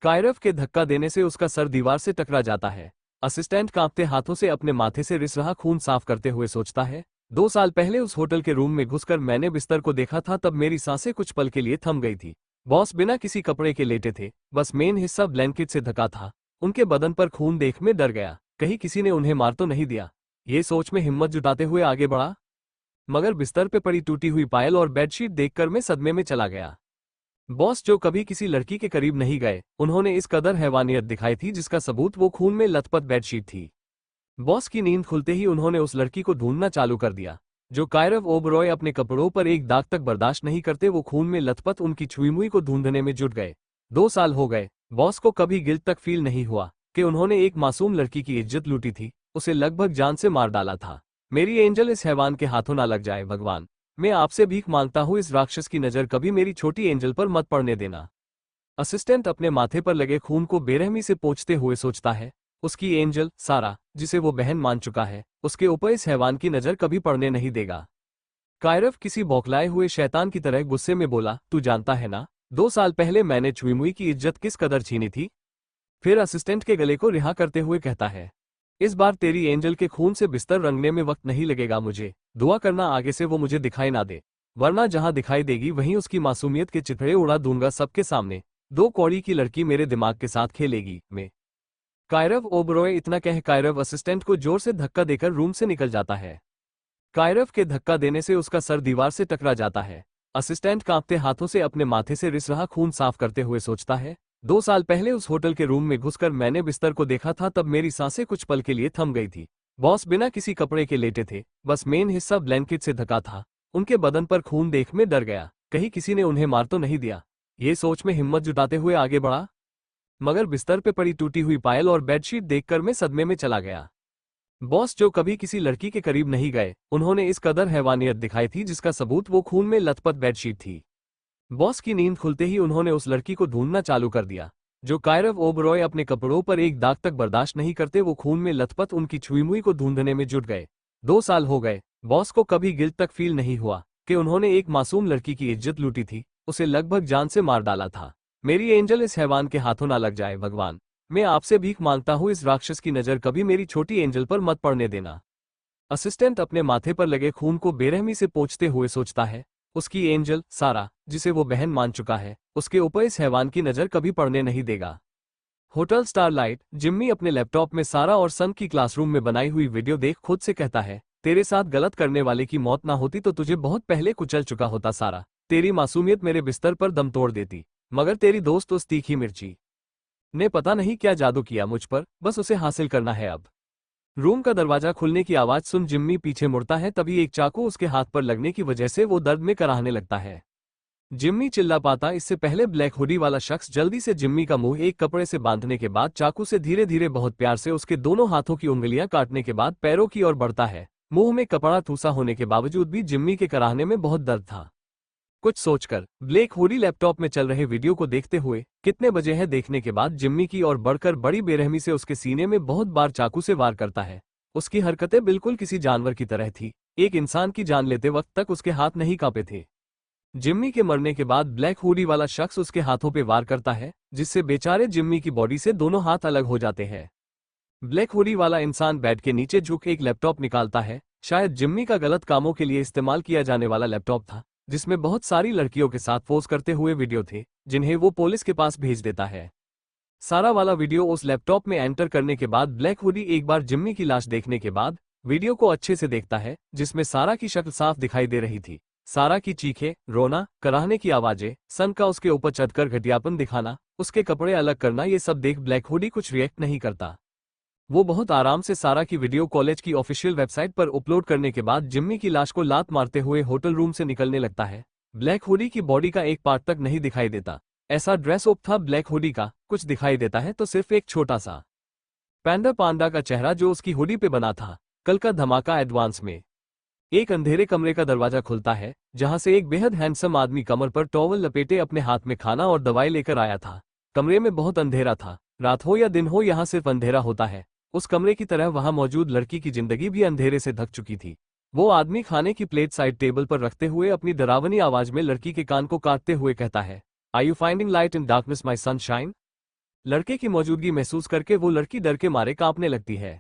कायरव के धक्का देने से उसका सर दीवार से टकरा जाता है। असिस्टेंट कांपते हाथों से अपने माथे से रिस रहा खून साफ करते हुए सोचता है, 2 साल पहले उस होटल के रूम में घुसकर मैंने बिस्तर को देखा था, तब मेरी सांसें कुछ पल के लिए थम गई थी। बॉस बिना किसी कपड़े के लेटे थे, बस मेन हिस्सा ब्लैंकेट से ढका था। उनके बदन पर खून देख मैं डर गया, कहीं किसी ने उन्हें मार तो नहीं दिया। ये सोच में हिम्मत जुटाते हुए आगे बढ़ा, मगर बिस्तर पे पड़ी टूटी हुई पायल और बेडशीट देखकर मैं सदमे में चला गया। बॉस जो कभी किसी लड़की के करीब नहीं गए, उन्होंने इस कदर हैवानियत दिखाई थी जिसका सबूत वो खून में लथपथ बेडशीट थी। बॉस की नींद खुलते ही उन्होंने उस लड़की को ढूंढना चालू कर दिया। जो कायरव ओबरॉय अपने कपड़ों पर एक दाग तक बर्दाश्त नहीं करते, वो खून में लथपथ उनकी छुई मुई को ढूंढने में जुट गए। 2 साल हो गए, बॉस को कभी गिल्ट तक फील नहीं हुआ कि उन्होंने एक मासूम लड़की की इज्जत लूटी थी, उसे लगभग जान से मार डाला था। मेरी एंजल इस हैवान के हाथों ना लग जाए भगवान, मैं आपसे भीख मांगता हूँ इस राक्षस की नजर कभी मेरी छोटी एंजल पर मत पड़ने देना। असिस्टेंट अपने माथे पर लगे खून को बेरहमी से पोंछते हुए सोचता है, उसकी एंजल सारा, जिसे वो बहन मान चुका है, उसके ऊपर इस हैवान की नजर कभी पड़ने नहीं देगा। कायरव किसी बौखलाए हुए शैतान की तरह गुस्से में बोला, तू जानता है ना 2 साल पहले मैंने चुईमुई की इज्जत किस कदर छीनी थी? फिर असिस्टेंट के गले को रिहा करते हुए कहता है, इस बार तेरी एंजल के खून से बिस्तर रंगने में वक्त नहीं लगेगा मुझे, दुआ करना आगे से वो मुझे दिखाई ना दे, वरना जहां दिखाई देगी वहीं उसकी मासूमियत के चिथड़े उड़ा दूंगा सबके सामने। 2 कौड़ी की लड़की मेरे दिमाग के साथ खेलेगी मैं। कायरव ओबरॉय इतना कह कायरव असिस्टेंट को जोर से धक्का देकर रूम से निकल जाता है। कायरव के धक्का देने से उसका सर दीवार से टकरा जाता है। असिस्टेंट कांपते हाथों से अपने माथे से रिस रहा खून साफ करते हुए सोचता है, 2 साल पहले उस होटल के रूम में घुसकर मैंने बिस्तर को देखा था, तब मेरी सांसें कुछ पल के लिए थम गई थी। बॉस बिना किसी कपड़े के लेटे थे, बस मेन हिस्सा ब्लैंकेट से ढका था। उनके बदन पर खून देख मैं डर गया, कहीं किसी ने उन्हें मार तो नहीं दिया। ये सोच में हिम्मत जुटाते हुए आगे बढ़ा, मगर बिस्तर पे पड़ी टूटी हुई पायल और बेडशीट देखकर मैं सदमे में चला गया। बॉस जो कभी किसी लड़की के करीब नहीं गए, उन्होंने इस कदर हैवानियत दिखाई थी जिसका सबूत वो खून में लथपथ बेडशीट थी। बॉस की नींद खुलते ही उन्होंने उस लड़की को ढूंढना चालू कर दिया, जो कायरव ओबरॉय अपने कपड़ों पर एक दाग तक बर्दाश्त नहीं करते। वो खून में लथपथ उनकी छुई मुई को ढूंढने में जुट गए। 2 साल हो गए, बॉस को कभी गिल्ट तक फील नहीं हुआ कि उन्होंने एक मासूम लड़की की इज्जत लूटी थी, उसे लगभग जान से मार डाला था। मेरी एंजल इस हैवान के हाथों ना लग जाए भगवान, मैं आपसे भीख मांगता हूँ, इस राक्षस की नजर कभी मेरी छोटी एंजल पर मत पड़ने देना। असिस्टेंट अपने माथे पर लगे खून को बेरहमी से पोंछते हुए सोचता है, उसकी एंजल सारा, जिसे वो बहन मान चुका है, उसके ऊपर इस हैवान की नजर कभी पड़ने नहीं देगा। होटल स्टारलाइट, जिम्मी अपने लैपटॉप में सारा और सन की क्लासरूम में बनाई हुई वीडियो देख खुद से कहता है, तेरे साथ गलत करने वाले की मौत ना होती तो तुझे बहुत पहले कुचल चुका होता सारा। तेरी मासूमियत मेरे बिस्तर पर दम तोड़ देती, मगर तेरी दोस्त उस तीखी मिर्ची ने पता नहीं क्या जादू किया मुझ पर, बस उसे हासिल करना है अब। रूम का दरवाजा खुलने की आवाज सुन जिम्मी पीछे मुड़ता है, तभी एक चाकू उसके हाथ पर लगने की वजह से वो दर्द में कराहने लगता है। जिम्मी चिल्ला पाता इससे पहले ब्लैक हुडी वाला शख्स जल्दी से जिम्मी का मुंह एक कपड़े से बांधने के बाद चाकू से धीरे धीरे बहुत प्यार से उसके दोनों हाथों की उंगलियां काटने के बाद पैरों की ओर बढ़ता है। मुंह में कपड़ा ठूसा होने के बावजूद भी जिम्मी के कराहने में बहुत दर्द था। कुछ सोचकर ब्लैक हुडी लैपटॉप में चल रहे वीडियो को देखते हुए कितने बजे है देखने के बाद जिम्मी की ओर बढ़कर बड़ी बेरहमी से उसके सीने में बहुत बार चाकू से वार करता है। उसकी हरकतें बिल्कुल किसी जानवर की तरह थी, एक इंसान की जान लेते वक्त तक उसके हाथ नहीं कांपे थे। जिम्मी के मरने के बाद ब्लैक हुडी वाला शख्स उसके हाथों पे वार करता है, जिससे बेचारे जिम्मी की बॉडी से दोनों हाथ अलग हो जाते हैं। ब्लैक हुडी वाला इंसान बेड के नीचे झुक एक लैपटॉप निकालता है, शायद जिम्मी का गलत कामों के लिए इस्तेमाल किया जाने वाला लैपटॉप था, जिसमें बहुत सारी लड़कियों के साथ पोज करते हुए वीडियो थे, जिन्हें वो पुलिस के पास भेज देता है। सारा वाला वीडियो उस लैपटॉप में एंटर करने के बाद ब्लैक हुडी एक बार जिम्मी की लाश देखने के बाद वीडियो को अच्छे से देखता है, जिसमें सारा की शक्ल साफ दिखाई दे रही थी। सारा की चीखें, रोना, कराहने की आवाजें, सन का उसके ऊपर चढ़कर घटियापन दिखाना, उसके कपड़े अलग करना, ये सब देख ब्लैक हुडी कुछ रिएक्ट नहीं करता। वो बहुत आराम से सारा की वीडियो कॉलेज की ऑफिशियल वेबसाइट पर अपलोड करने के बाद जिम्मी की लाश को लात मारते हुए होटल रूम से निकलने लगता है। ब्लैक हुडी की बॉडी का एक पार्ट तक नहीं दिखाई देता, ऐसा ड्रेस अप था ब्लैक हुडी का, कुछ दिखाई देता है तो सिर्फ एक छोटा सा पैंडा पांडा का चेहरा जो उसकी हुडी पे बना था। कल का धमाका एडवांस में। एक अंधेरे कमरे का दरवाजा खुलता है, जहां से एक बेहद हैंडसम आदमी कमर पर टॉवल लपेटे अपने हाथ में खाना और दवाई लेकर आया था। कमरे में बहुत अंधेरा था, रात हो या दिन हो यहाँ सिर्फ अंधेरा होता है। उस कमरे की तरह वहां मौजूद लड़की की जिंदगी भी अंधेरे से ढक चुकी थी। वो आदमी खाने की प्लेट साइड टेबल पर रखते हुए अपनी डरावनी आवाज में लड़की के कान को काटते हुए कहता है, are you finding light in darkness my sunshine? लड़के की मौजूदगी महसूस करके वो लड़की डर के मारे कांपने लगती है।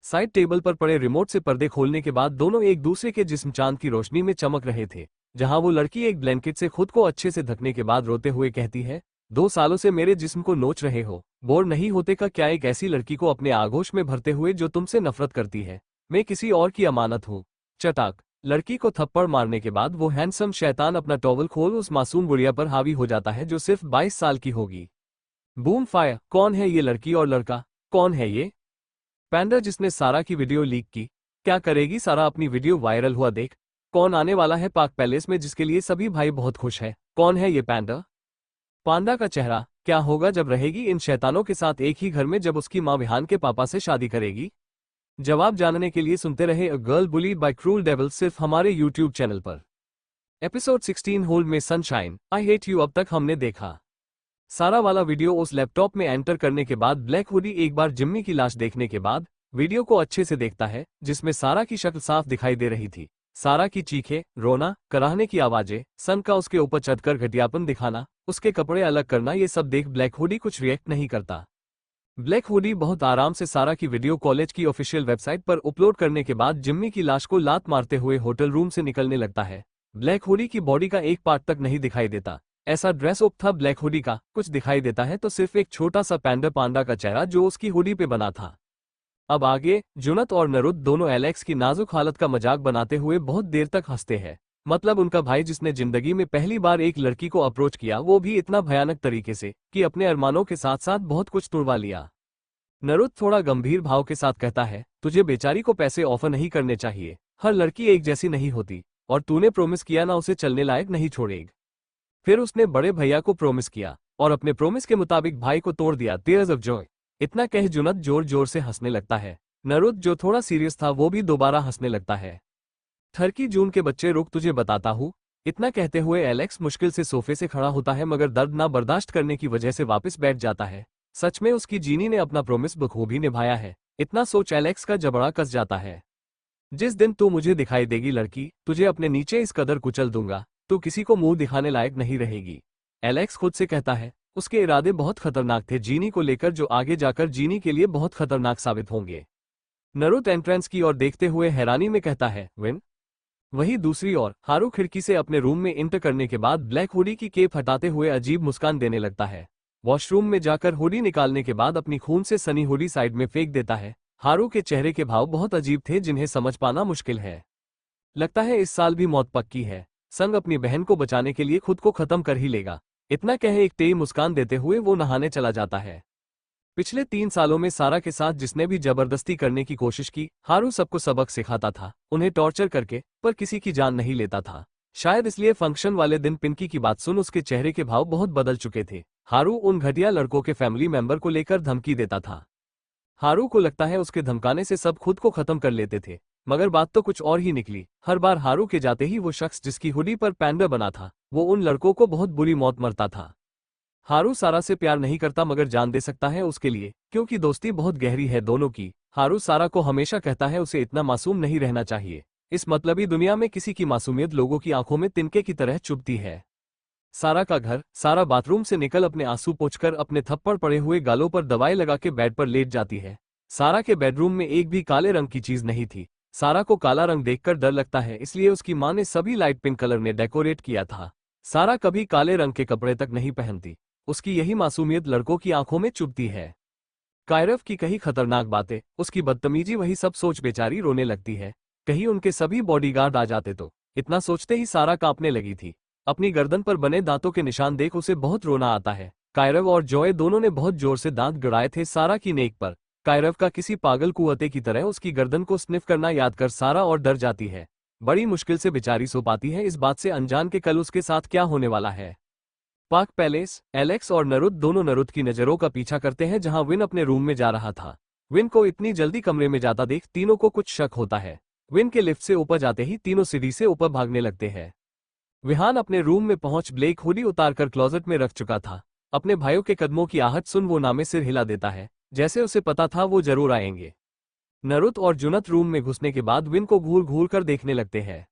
साइड टेबल पर पड़े रिमोट से पर्दे खोलने के बाद दोनों एक दूसरे के जिस्म चांद की रोशनी में चमक रहे थे, जहां वो लड़की एक ब्लैंकेट से खुद को अच्छे से ढकने के बाद रोते हुए कहती है, 2 सालों से मेरे जिस्म को नोच रहे हो, बोर नहीं होते का क्या एक ऐसी लड़की को अपने आगोश में भरते हुए जो तुमसे नफरत करती है? मैं किसी और की अमानत हूँ। चटाक। लड़की को थप्पड़ मारने के बाद वो हैंडसम शैतान अपना टॉवल खोल उस मासूम गुड़िया पर हावी हो जाता है जो सिर्फ 22 साल की होगी। Boom fire. कौन है ये लड़की और लड़का? कौन है ये पैंडा जिसने सारा की वीडियो लीक की? क्या करेगी सारा अपनी वीडियो वायरल हुआ देख? कौन आने वाला है पाक पैलेस में जिसके लिए सभी भाई बहुत खुश है? कौन है ये पैंडा? पांडा का चेहरा क्या होगा जब रहेगी इन शैतानों के साथ एक ही घर में, जब उसकी मां विहान के पापा से शादी करेगी? जवाब जानने के लिए सुनते रहे a girl bullied by cruel devil सिर्फ हमारे यूट्यूब चैनल पर। Episode 16 hold me sunshine I hate you. अब तक हमने देखा सारा वाला वीडियो उस लैपटॉप में एंटर करने के बाद ब्लैक हुडी एक बार जिम्मी की लाश देखने के बाद वीडियो को अच्छे से देखता है, जिसमें सारा की शक्ल साफ दिखाई दे रही थी। सारा की चीखें, रोना, कराहने की आवाजें, सन का उसके ऊपर चढ़कर घटियापन दिखाना, उसके कपड़े अलग करना, ये सब देख ब्लैक हुडी कुछ रिएक्ट नहीं करता। ब्लैक हुडी बहुत आराम से सारा की वीडियो कॉलेज की ऑफिशियल वेबसाइट पर अपलोड करने के बाद जिम्मी की लाश को लात मारते हुए होटल रूम से निकलने लगता है। ब्लैक हुडी की बॉडी का एक पार्ट तक नहीं दिखाई देता, ऐसा ड्रेस अप था ब्लैक हुडी का, कुछ दिखाई देता है तो सिर्फ एक छोटा सा पांडा का चेहरा जो उसकी हुडी पे बना था। अब आगे जुनत और नरुद दोनों एलेक्स की नाजुक हालत का मजाक बनाते हुए बहुत देर तक हंसते हैं। मतलब उनका भाई जिसने जिंदगी में पहली बार एक लड़की को अप्रोच किया वो भी इतना भयानक तरीके से कि अपने अरमानों के साथ साथ बहुत कुछ तुड़वा लिया। नरुद थोड़ा गंभीर भाव के साथ कहता है, तुझे बेचारी को पैसे ऑफर नहीं करने चाहिए, हर लड़की एक जैसी नहीं होती, और तूने प्रोमिस किया ना उसे चलने लायक नहीं छोड़ेगा। फिर उसने बड़े भैया को प्रोमिस किया और अपने प्रोमिस के मुताबिक भाई को तोड़ दिया। Tears of Joy. इतना कह जुनत जोर जोर से हंसने लगता है। नरुद जो थोड़ा सीरियस था वो भी दोबारा हंसने लगता है। थर्की जून के बच्चे रुक तुझे बताता हूँ। इतना कहते हुए एलेक्स मुश्किल से सोफे से खड़ा होता है मगर दर्द ना बर्दाश्त करने की वजह से वापस बैठ जाता है। सच में उसकी जीनी ने अपना प्रोमिस बखूबी निभाया है। इतना सोच एलेक्स का जबड़ा कस जाता है। जिस दिन तू मुझे दिखाई देगी लड़की, तुझे अपने नीचे इस कदर कुचल दूंगा, तू किसी को मुंह दिखाने लायक नहीं रहेगी। एलेक्स खुद से कहता है। उसके इरादे बहुत खतरनाक थे जीनी को लेकर जो आगे जाकर जीनी के लिए बहुत खतरनाक साबित होंगे। नरुद एंट्रेंस की ओर देखते हुए हैरानी में कहता है, विन। वहीं दूसरी ओर हारू खिड़की से अपने रूम में इंटर करने के बाद ब्लैक हुडी की केप हटाते हुए अजीब मुस्कान देने लगता है। वॉशरूम में जाकर हुडी निकालने के बाद अपनी खून से सनी हुडी साइड में फेंक देता है। हारू के चेहरे के भाव बहुत अजीब थे जिन्हें समझ पाना मुश्किल है। लगता है इस साल भी मौत पक्की है। संग अपनी बहन को बचाने के लिए खुद को खत्म कर ही लेगा। इतना कहे एक तेई मुस्कान देते हुए वो नहाने चला जाता है। पिछले 3 सालों में सारा के साथ जिसने भी जबरदस्ती करने की कोशिश की, हारू सबको सबक सिखाता था, उन्हें टॉर्चर करके, पर किसी की जान नहीं लेता था। शायद इसलिए फंक्शन वाले दिन पिंकी की बात सुन उसके चेहरे के भाव बहुत बदल चुके थे। हारू उन घटिया लड़कों के फैमिली मेंबर को लेकर धमकी देता था। हारू को लगता है उसके धमकाने से सब खुद को खत्म कर लेते थे, मगर बात तो कुछ और ही निकली। हर बार हारू के जाते ही वो शख्स जिसकी हुडी पर पैंडा बना था, वो उन लड़कों को बहुत बुरी मौत मरता था। हारू सारा से प्यार नहीं करता मगर जान दे सकता है उसके लिए, क्योंकि दोस्ती बहुत गहरी है दोनों की। हारू सारा को हमेशा कहता है उसे इतना मासूम नहीं रहना चाहिए। इस मतलबी दुनिया में किसी की मासूमियत लोगों की आंखों में तिनके की तरह चुभती है। सारा का घर। सारा बाथरूम से निकल अपने आंसू पोंछकर अपने थप्पड़ पड़े हुए गालों पर दवाई लगा के बेड पर लेट जाती है। सारा के बेडरूम में एक भी काले रंग की चीज नहीं थी। सारा को काला रंग देखकर डर लगता है, इसलिए उसकी मां ने सभी लाइट पिंक कलर में डेकोरेट किया था। सारा कभी काले रंग के कपड़े तक नहीं पहनती। उसकी यही मासूमियत लड़कों की आंखों में चुभती है। कायरव की कही खतरनाक बातें, उसकी बदतमीजी, वही सब सोच बेचारी रोने लगती है। कहीं उनके सभी बॉडीगार्ड आ जाते तो। इतना सोचते ही सारा कांपने लगी थी। अपनी गर्दन पर बने दांतों के निशान देख उसे बहुत रोना आता है। कायरव और जॉय दोनों ने बहुत जोर से दांत गड़ाए थे सारा की नेक पर। कायरव का किसी पागल कुत्ते की तरह उसकी गर्दन को स्निफ करना याद कर सारा और डर जाती है। बड़ी मुश्किल से बेचारी सो पाती है, इस बात से अनजान के कल उसके साथ क्या होने वाला है। Park palace. एलेक्स और नरुद दोनों नरुद की नजरों का पीछा करते हैं जहां विन अपने रूम में जा रहा था। विन को इतनी जल्दी कमरे में जाता देख तीनों को कुछ शक होता है। विन के लिफ्ट से ऊपर जाते ही तीनों सीढ़ी से ऊपर भागने लगते हैं। विहान अपने रूम में पहुंच ब्लेक हुडी उतारकर क्लोजेट में रख चुका था। अपने भाइयों के कदमों की आहट सुन वो नामे सिर हिला देता है, जैसे उसे पता था वो जरूर आएंगे। नरुद और जुनत रूम में घुसने के बाद विन को घूर घूर कर देखने लगते हैं।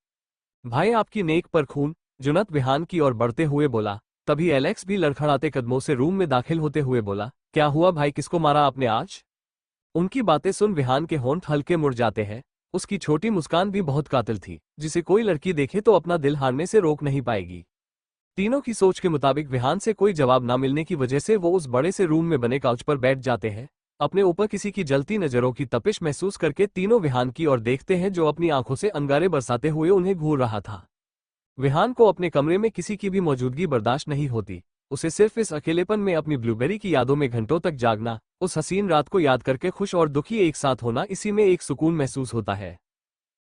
भाई आपकी नेक पर खून, जुनत विहान की ओर बढ़ते हुए बोला। तभी एलेक्स भी लड़खड़ाते कदमों से रूम में दाखिल होते हुए बोला, क्या हुआ भाई, किसको मारा आपने आज? उनकी बातें सुन विहान के होंठ हल्के मुड़ जाते हैं। उसकी छोटी मुस्कान भी बहुत कातिल थी, जिसे कोई लड़की देखे तो अपना दिल हारने से रोक नहीं पाएगी। तीनों की सोच के मुताबिक विहान से कोई जवाब ना मिलने की वजह से वो उस बड़े से रूम में बने काउच पर बैठ जाते हैं। अपने ऊपर किसी की जलती नजरों की तपिश महसूस करके तीनों विहान की ओर देखते हैं जो अपनी आंखों से अंगारे बरसाते हुए उन्हें घूर रहा था। विहान को अपने कमरे में किसी की भी मौजूदगी बर्दाश्त नहीं होती। उसे सिर्फ इस अकेलेपन में अपनी ब्लूबेरी की यादों में घंटों तक जागना, उस हसीन रात को याद करके खुश और दुखी एक साथ होना, इसी में एक सुकून महसूस होता है।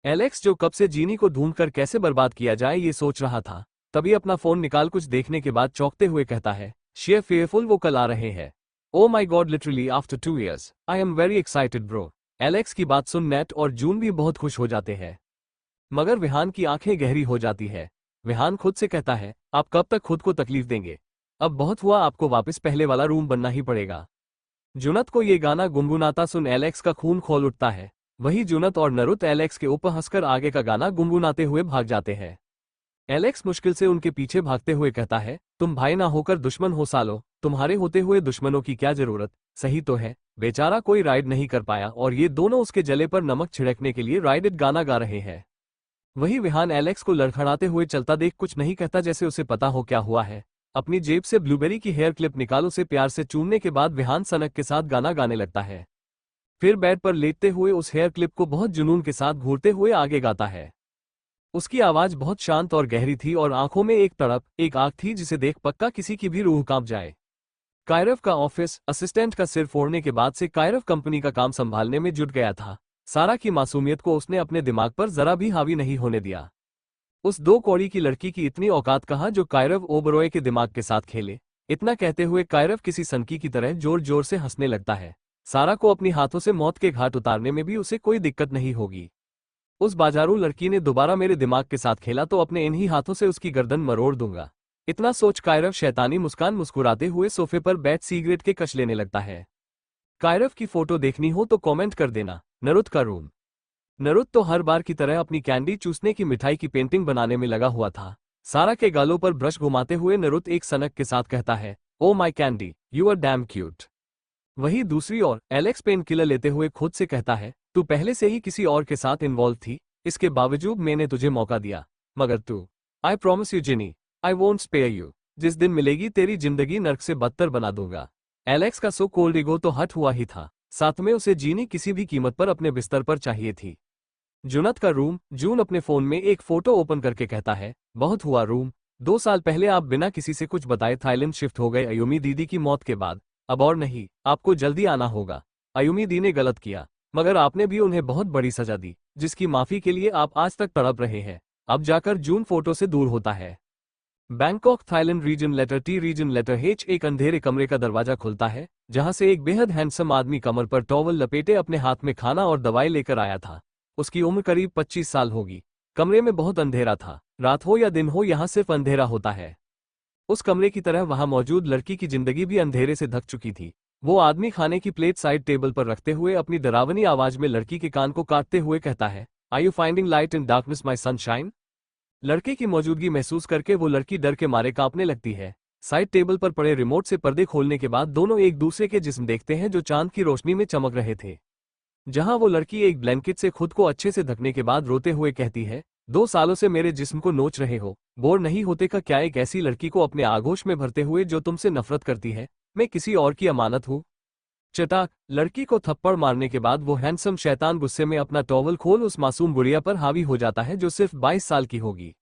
एलेक्स जो कब से जीनी को ढूंढकर कैसे बर्बाद किया जाए ये सोच रहा था, तभी अपना फोन निकाल कुछ देखने के बाद चौंकते हुए कहता है, शेयर फेयरफुल वो कल आ रहे हैं। Oh my god, literally after 2 years I am very excited bro. Alex की बात सुन नेट और जून भी बहुत खुश हो जाते हैं, मगर विहान की आंखें गहरी हो जाती है। विहान खुद से कहता है, आप कब तक खुद को तकलीफ देंगे? अब बहुत हुआ, आपको वापस पहले वाला रूम बनना ही पड़ेगा। जुनत को ये गाना गुनगुनाता सुन एलेक्स का खून खोल उठता है। वही जुनत और नरुत एलेक्स के ऊपर हंसकर आगे का गाना गुनगुनाते हुए भाग जाते हैं। एलेक्स मुश्किल से उनके पीछे भागते हुए कहता है, तुम भाई ना होकर दुश्मन हो सालो, तुम्हारे होते हुए दुश्मनों की क्या जरूरत। सही तो है, बेचारा कोई राइड नहीं कर पाया और ये दोनों उसके जले पर नमक छिड़कने के लिए राइडेड गाना गा रहे हैं। वही विहान एलेक्स को लड़खड़ाते हुए चलता देख कुछ नहीं कहता, जैसे उसे पता हो क्या हुआ है। अपनी जेब से ब्लूबेरी की हेयर क्लिप निकाल उसे प्यार से चूमने के बाद विहान सनक के साथ गाना गाने लगता है। फिर बेड पर लेटते हुए उस हेयर क्लिप को बहुत जुनून के साथ घूरते हुए आगे गाता है। उसकी आवाज बहुत शांत और गहरी थी और आंखों में एक तड़प, एक आग थी जिसे देख पक्का किसी की भी रूह कांप जाए। कायरव का ऑफिस असिस्टेंट का सिर फोड़ने के बाद से कायरव कंपनी का काम संभालने में जुट गया था। सारा की मासूमियत को उसने अपने दिमाग पर जरा भी हावी नहीं होने दिया। उस 2 कौड़ी की लड़की की इतनी औकात कहाँ जो कायरव ओबरॉय के दिमाग के साथ खेले। इतना कहते हुए कायरव किसी सनकी की तरह जोर जोर से हंसने लगता है। सारा को अपनी हाथों से मौत के घाट उतारने में भी उसे कोई दिक्कत नहीं होगी। उस बाजारू लड़की ने दोबारा मेरे दिमाग के साथ खेला तो अपने इन्हीं हाथों से उसकी गर्दन मरोड़ दूंगा। इतना सोच कायरव शैतानी मुस्कान मुस्कुराते हुए सोफे पर बैठ सिगरेट के कश लेने लगता है। कायरव की फोटो देखनी हो तो कमेंट कर देना। नरुत का रूम। नरुत तो हर बार की तरह अपनी कैंडी चूसने की मिठाई की पेंटिंग बनाने में लगा हुआ था। सारा के गालों पर ब्रश घुमाते हुए नरुत एक सनक के साथ कहता है, oh my candy, you are damn cute. वहीं दूसरी ओर एलेक्स पेन किलर लेते हुए खुद से कहता है, तू पहले से ही किसी और के साथ इन्वॉल्व थी, इसके बावजूद मैंने तुझे मौका दिया, मगर तू। I promise you Genie, I won't spare you. जिस दिन मिलेगी तेरी जिंदगी नर्क से बदतर बना दूंगा। एलेक्स का सो कोल्ड ईगो तो हट हुआ ही था, साथ में उसे जीनी किसी भी कीमत पर अपने बिस्तर पर चाहिए थी। जुनत का रूम। जून अपने फोन में एक फोटो ओपन करके कहता है, बहुत हुआ रूम। 2 साल पहले आप बिना किसी से कुछ बताए थाईलैंड शिफ्ट हो गए अयुमी दीदी की मौत के बाद। अब और नहीं, आपको जल्दी आना होगा। अयुमी दी ने गलत किया, मगर आपने भी उन्हें बहुत बड़ी सजा दी, जिसकी माफी के लिए आप आज तक तड़प रहे हैं। अब जाकर जून फोटो से दूर होता है। Bangkok Thailand region letter T region letter H. एक अंधेरे कमरे का दरवाजा खुलता है, जहां से एक बेहद हैंडसम आदमी कमर पर टॉवल लपेटे अपने हाथ में खाना और दवाई लेकर आया था। उसकी उम्र करीब 25 साल होगी। कमरे में बहुत अंधेरा था। रात हो या दिन हो, यहां सिर्फ अंधेरा होता है। उस कमरे की तरह वहां मौजूद लड़की की जिंदगी भी अंधेरे से ढक चुकी थी। वो आदमी खाने की प्लेट साइड टेबल पर रखते हुए अपनी डरावनी आवाज में लड़की के कान को काटते हुए कहता है, are you finding light in darkness my sunshine. लड़के की मौजूदगी महसूस करके वो लड़की डर के मारे कांपने लगती है। साइड टेबल पर पड़े रिमोट से पर्दे खोलने के बाद दोनों एक दूसरे के जिस्म देखते हैं जो चांद की रोशनी में चमक रहे थे। जहां वो लड़की एक ब्लैंकेट से खुद को अच्छे से ढकने के बाद रोते हुए कहती है, 2 सालों से मेरे जिस्म को नोच रहे हो, बोर नहीं होते का क्या। एक ऐसी लड़की को अपने आगोश में भरते हुए जो तुमसे नफरत करती है, मैं किसी और की अमानत हूं। चटाक। लड़की को थप्पड़ मारने के बाद वो हैंडसम शैतान गुस्से में अपना टॉवल खोल उस मासूम गुड़िया पर हावी हो जाता है जो सिर्फ 22 साल की होगी।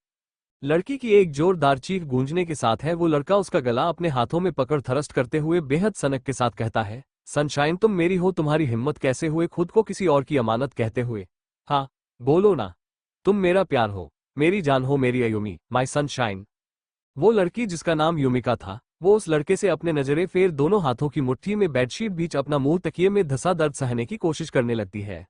लड़की की एक जोरदार चीख गूंजने के साथ है वो लड़का उसका गला अपने हाथों में पकड़ थरस्ट करते हुए बेहद सनक के साथ कहता है, सनशाइन तुम मेरी हो, तुम्हारी हिम्मत कैसे हुए खुद को किसी और की अमानत कहते हुए। हाँ, बोलो ना, तुम मेरा प्यार हो, मेरी जान हो, मेरी अयुमी, माई सनशाइन। वो लड़की जिसका नाम युमिका था, वो उस लड़के से अपने नजरें फेर दोनों हाथों की मुट्ठी में बेडशीट बीच अपना मुंह तकिए में धंसा दर्द सहने की कोशिश करने लगती है।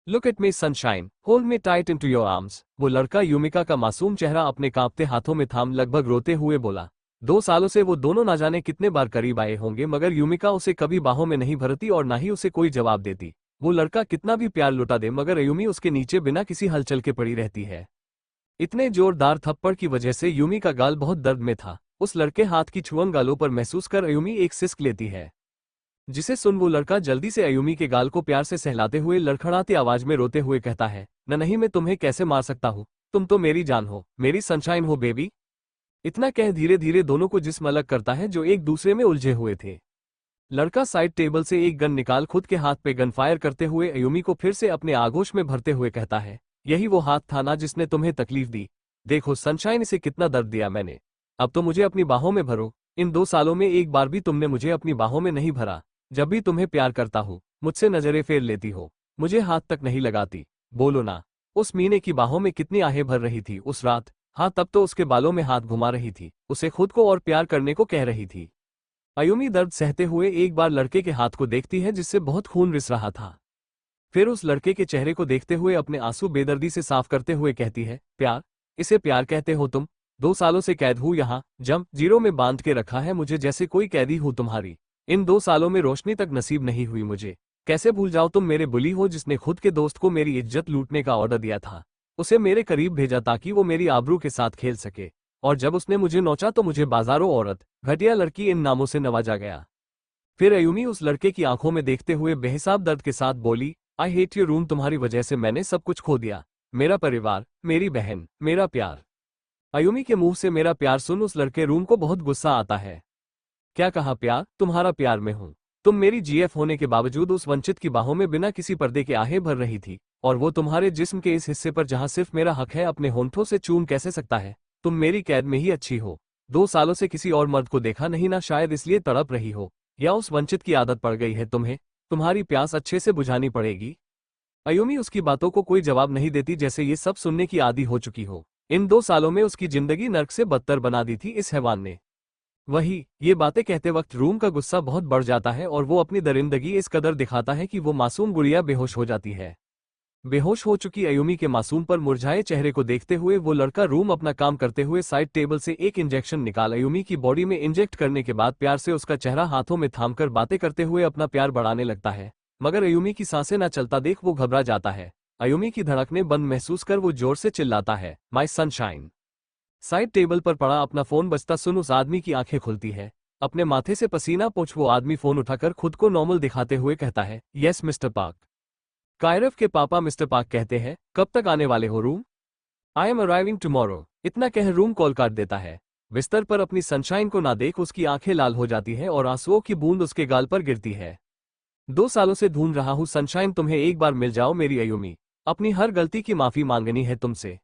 Look at me sunshine, hold me tight into your arms. वो लड़का युमिका का मासूम चेहरा अपने कांपते हाथों में थाम लगभग रोते हुए बोला। 2 सालों से वो दोनों ना जाने कितने बार करीब आए होंगे, मगर युमिका उसे कभी बाहों में नहीं भरती और ना ही उसे कोई जवाब देती। वो लड़का कितना भी प्यार लुटा दे मगर अयुमी उसके नीचे बिना किसी हलचल के पड़ी रहती है। इतने जोरदार थप्पड़ की वजह से युमी का गाल बहुत दर्द में था। उस लड़के हाथ की छुअंग गालों पर महसूस कर अयुमी एक सिसक लेती है, जिसे सुन वो लड़का जल्दी से अयुमी के गाल को प्यार से सहलाते हुए लड़खड़ाती आवाज में रोते हुए कहता है, न नहीं मैं तुम्हें कैसे मार सकता हूँ, तुम तो मेरी जान हो, मेरी सनशाइन हो बेबी। इतना कह धीरे धीरे दोनों को जिस्म अलग करता है जो एक दूसरे में उलझे हुए थे। लड़का साइड टेबल से एक गन निकाल खुद के हाथ पे गन फायर करते हुए अयुमी को फिर से अपने आगोश में भरते हुए कहता है, यही वो हाथ था ना जिसने तुम्हें तकलीफ दी। देखो सनशाइन, इसे कितना दर्द दिया मैंने। अब तो मुझे अपनी बाहों में भरो। इन 2 सालों में एक बार भी तुमने मुझे अपनी बाहों में नहीं भरा। जब भी तुम्हें प्यार करता हूँ, मुझसे नजरें फेर लेती हो, मुझे हाथ तक नहीं लगाती। बोलो ना, उस मीने की बाहों में कितनी आहें भर रही थी उस रात। हाँ, तब तो उसके बालों में हाथ घुमा रही थी, उसे खुद को और प्यार करने को कह रही थी। अयुमी दर्द सहते हुए एक बार लड़के के हाथ को देखती है जिससे बहुत खून रिस रहा था। फिर उस लड़के के चेहरे को देखते हुए अपने आंसू बेदर्दी से साफ करते हुए कहती है, प्यार, इसे प्यार कहते हो तुम? 2 सालों से कैद हूँ यहाँ, जम जीरो में बांध के रखा है मुझे जैसे कोई कैदी हूँ तुम्हारी। इन 2 सालों में रोशनी तक नसीब नहीं हुई मुझे। कैसे भूल जाओ तुम मेरे बुली हो जिसने खुद के दोस्त को मेरी इज्जत लूटने का ऑर्डर दिया था, उसे मेरे करीब भेजा ताकि वो मेरी आबरू के साथ खेल सके, और जब उसने मुझे नोचा तो मुझे बाजारों औरत, घटिया लड़की इन नामों से नवाजा गया। फिर अयुमी उस लड़के की आंखों में देखते हुए बेहिसाब दर्द के साथ बोली, आई हेट यू रूम, तुम्हारी वजह से मैंने सब कुछ खो दिया, मेरा परिवार, मेरी बहन, मेरा प्यार। अयुमी के मुंह से मेरा प्यार सुन उस लड़के रूम को बहुत गुस्सा आता है। क्या कहा प्यार? तुम्हारा प्यार में हूं। तुम मेरी जीएफ होने के बावजूद उस वंचित की बाहों में बिना किसी पर्दे के आहें भर रही थी, और वो तुम्हारे जिस्म के इस हिस्से पर जहां सिर्फ मेरा हक है अपने होंठों से चूम कैसे सकता है? तुम मेरी कैद में ही अच्छी हो। 2 सालों से किसी और मर्द को देखा नहीं ना, शायद इसलिए तड़प रही हो, या उस वंचित की आदत पड़ गई है तुम्हें। तुम्हारी प्यास अच्छे से बुझानी पड़ेगी। अयुमी उसकी बातों को कोई जवाब नहीं देती, जैसे ये सब सुनने की आदी हो चुकी हो। इन 2 सालों में उसकी जिंदगी नर्क से बदतर बना दी थी इस हैवान ने। वही ये बातें कहते वक्त रूम का गुस्सा बहुत बढ़ जाता है और वो अपनी दरिंदगी इस कदर दिखाता है कि वो मासूम गुड़िया बेहोश हो जाती है। बेहोश हो चुकी अयुमी के मासूम पर मुरझाए चेहरे को देखते हुए वो लड़का रूम अपना काम करते हुए साइड टेबल से एक इंजेक्शन निकाल अयुमी की बॉडी में इंजेक्ट करने के बाद प्यार से उसका चेहरा हाथों में थामकर बातें करते हुए अपना प्यार बढ़ाने लगता है। मगर अयुमी की सांसें न चलता देख वो घबरा जाता है। अयुमी की धड़कनें बंद महसूस कर वो जोर से चिल्लाता है, माय सनशाइन। साइड टेबल पर पड़ा अपना फोन बजता सुन उस आदमी की आंखें खुलती है। अपने माथे से पसीना पोंछ वो आदमी फोन उठाकर खुद को नॉर्मल दिखाते हुए कहता है, यस मिस्टर पार्क। कायरव के पापा मिस्टर पार्क कहते हैं, कब तक आने वाले हो room? I am arriving tomorrow. इतना कह रूम कॉल काट देता है। बिस्तर पर अपनी सनशाइन को ना देख उसकी आंखें लाल हो जाती है और आंसुओं की बूंद उसके गाल पर गिरती है। 2 सालों से ढूंढ रहा हूं सनशाइन, तुम्हें एक बार मिल जाओ मेरी अयुमी। अपनी हर गलती की माफी मांगनी है तुमसे।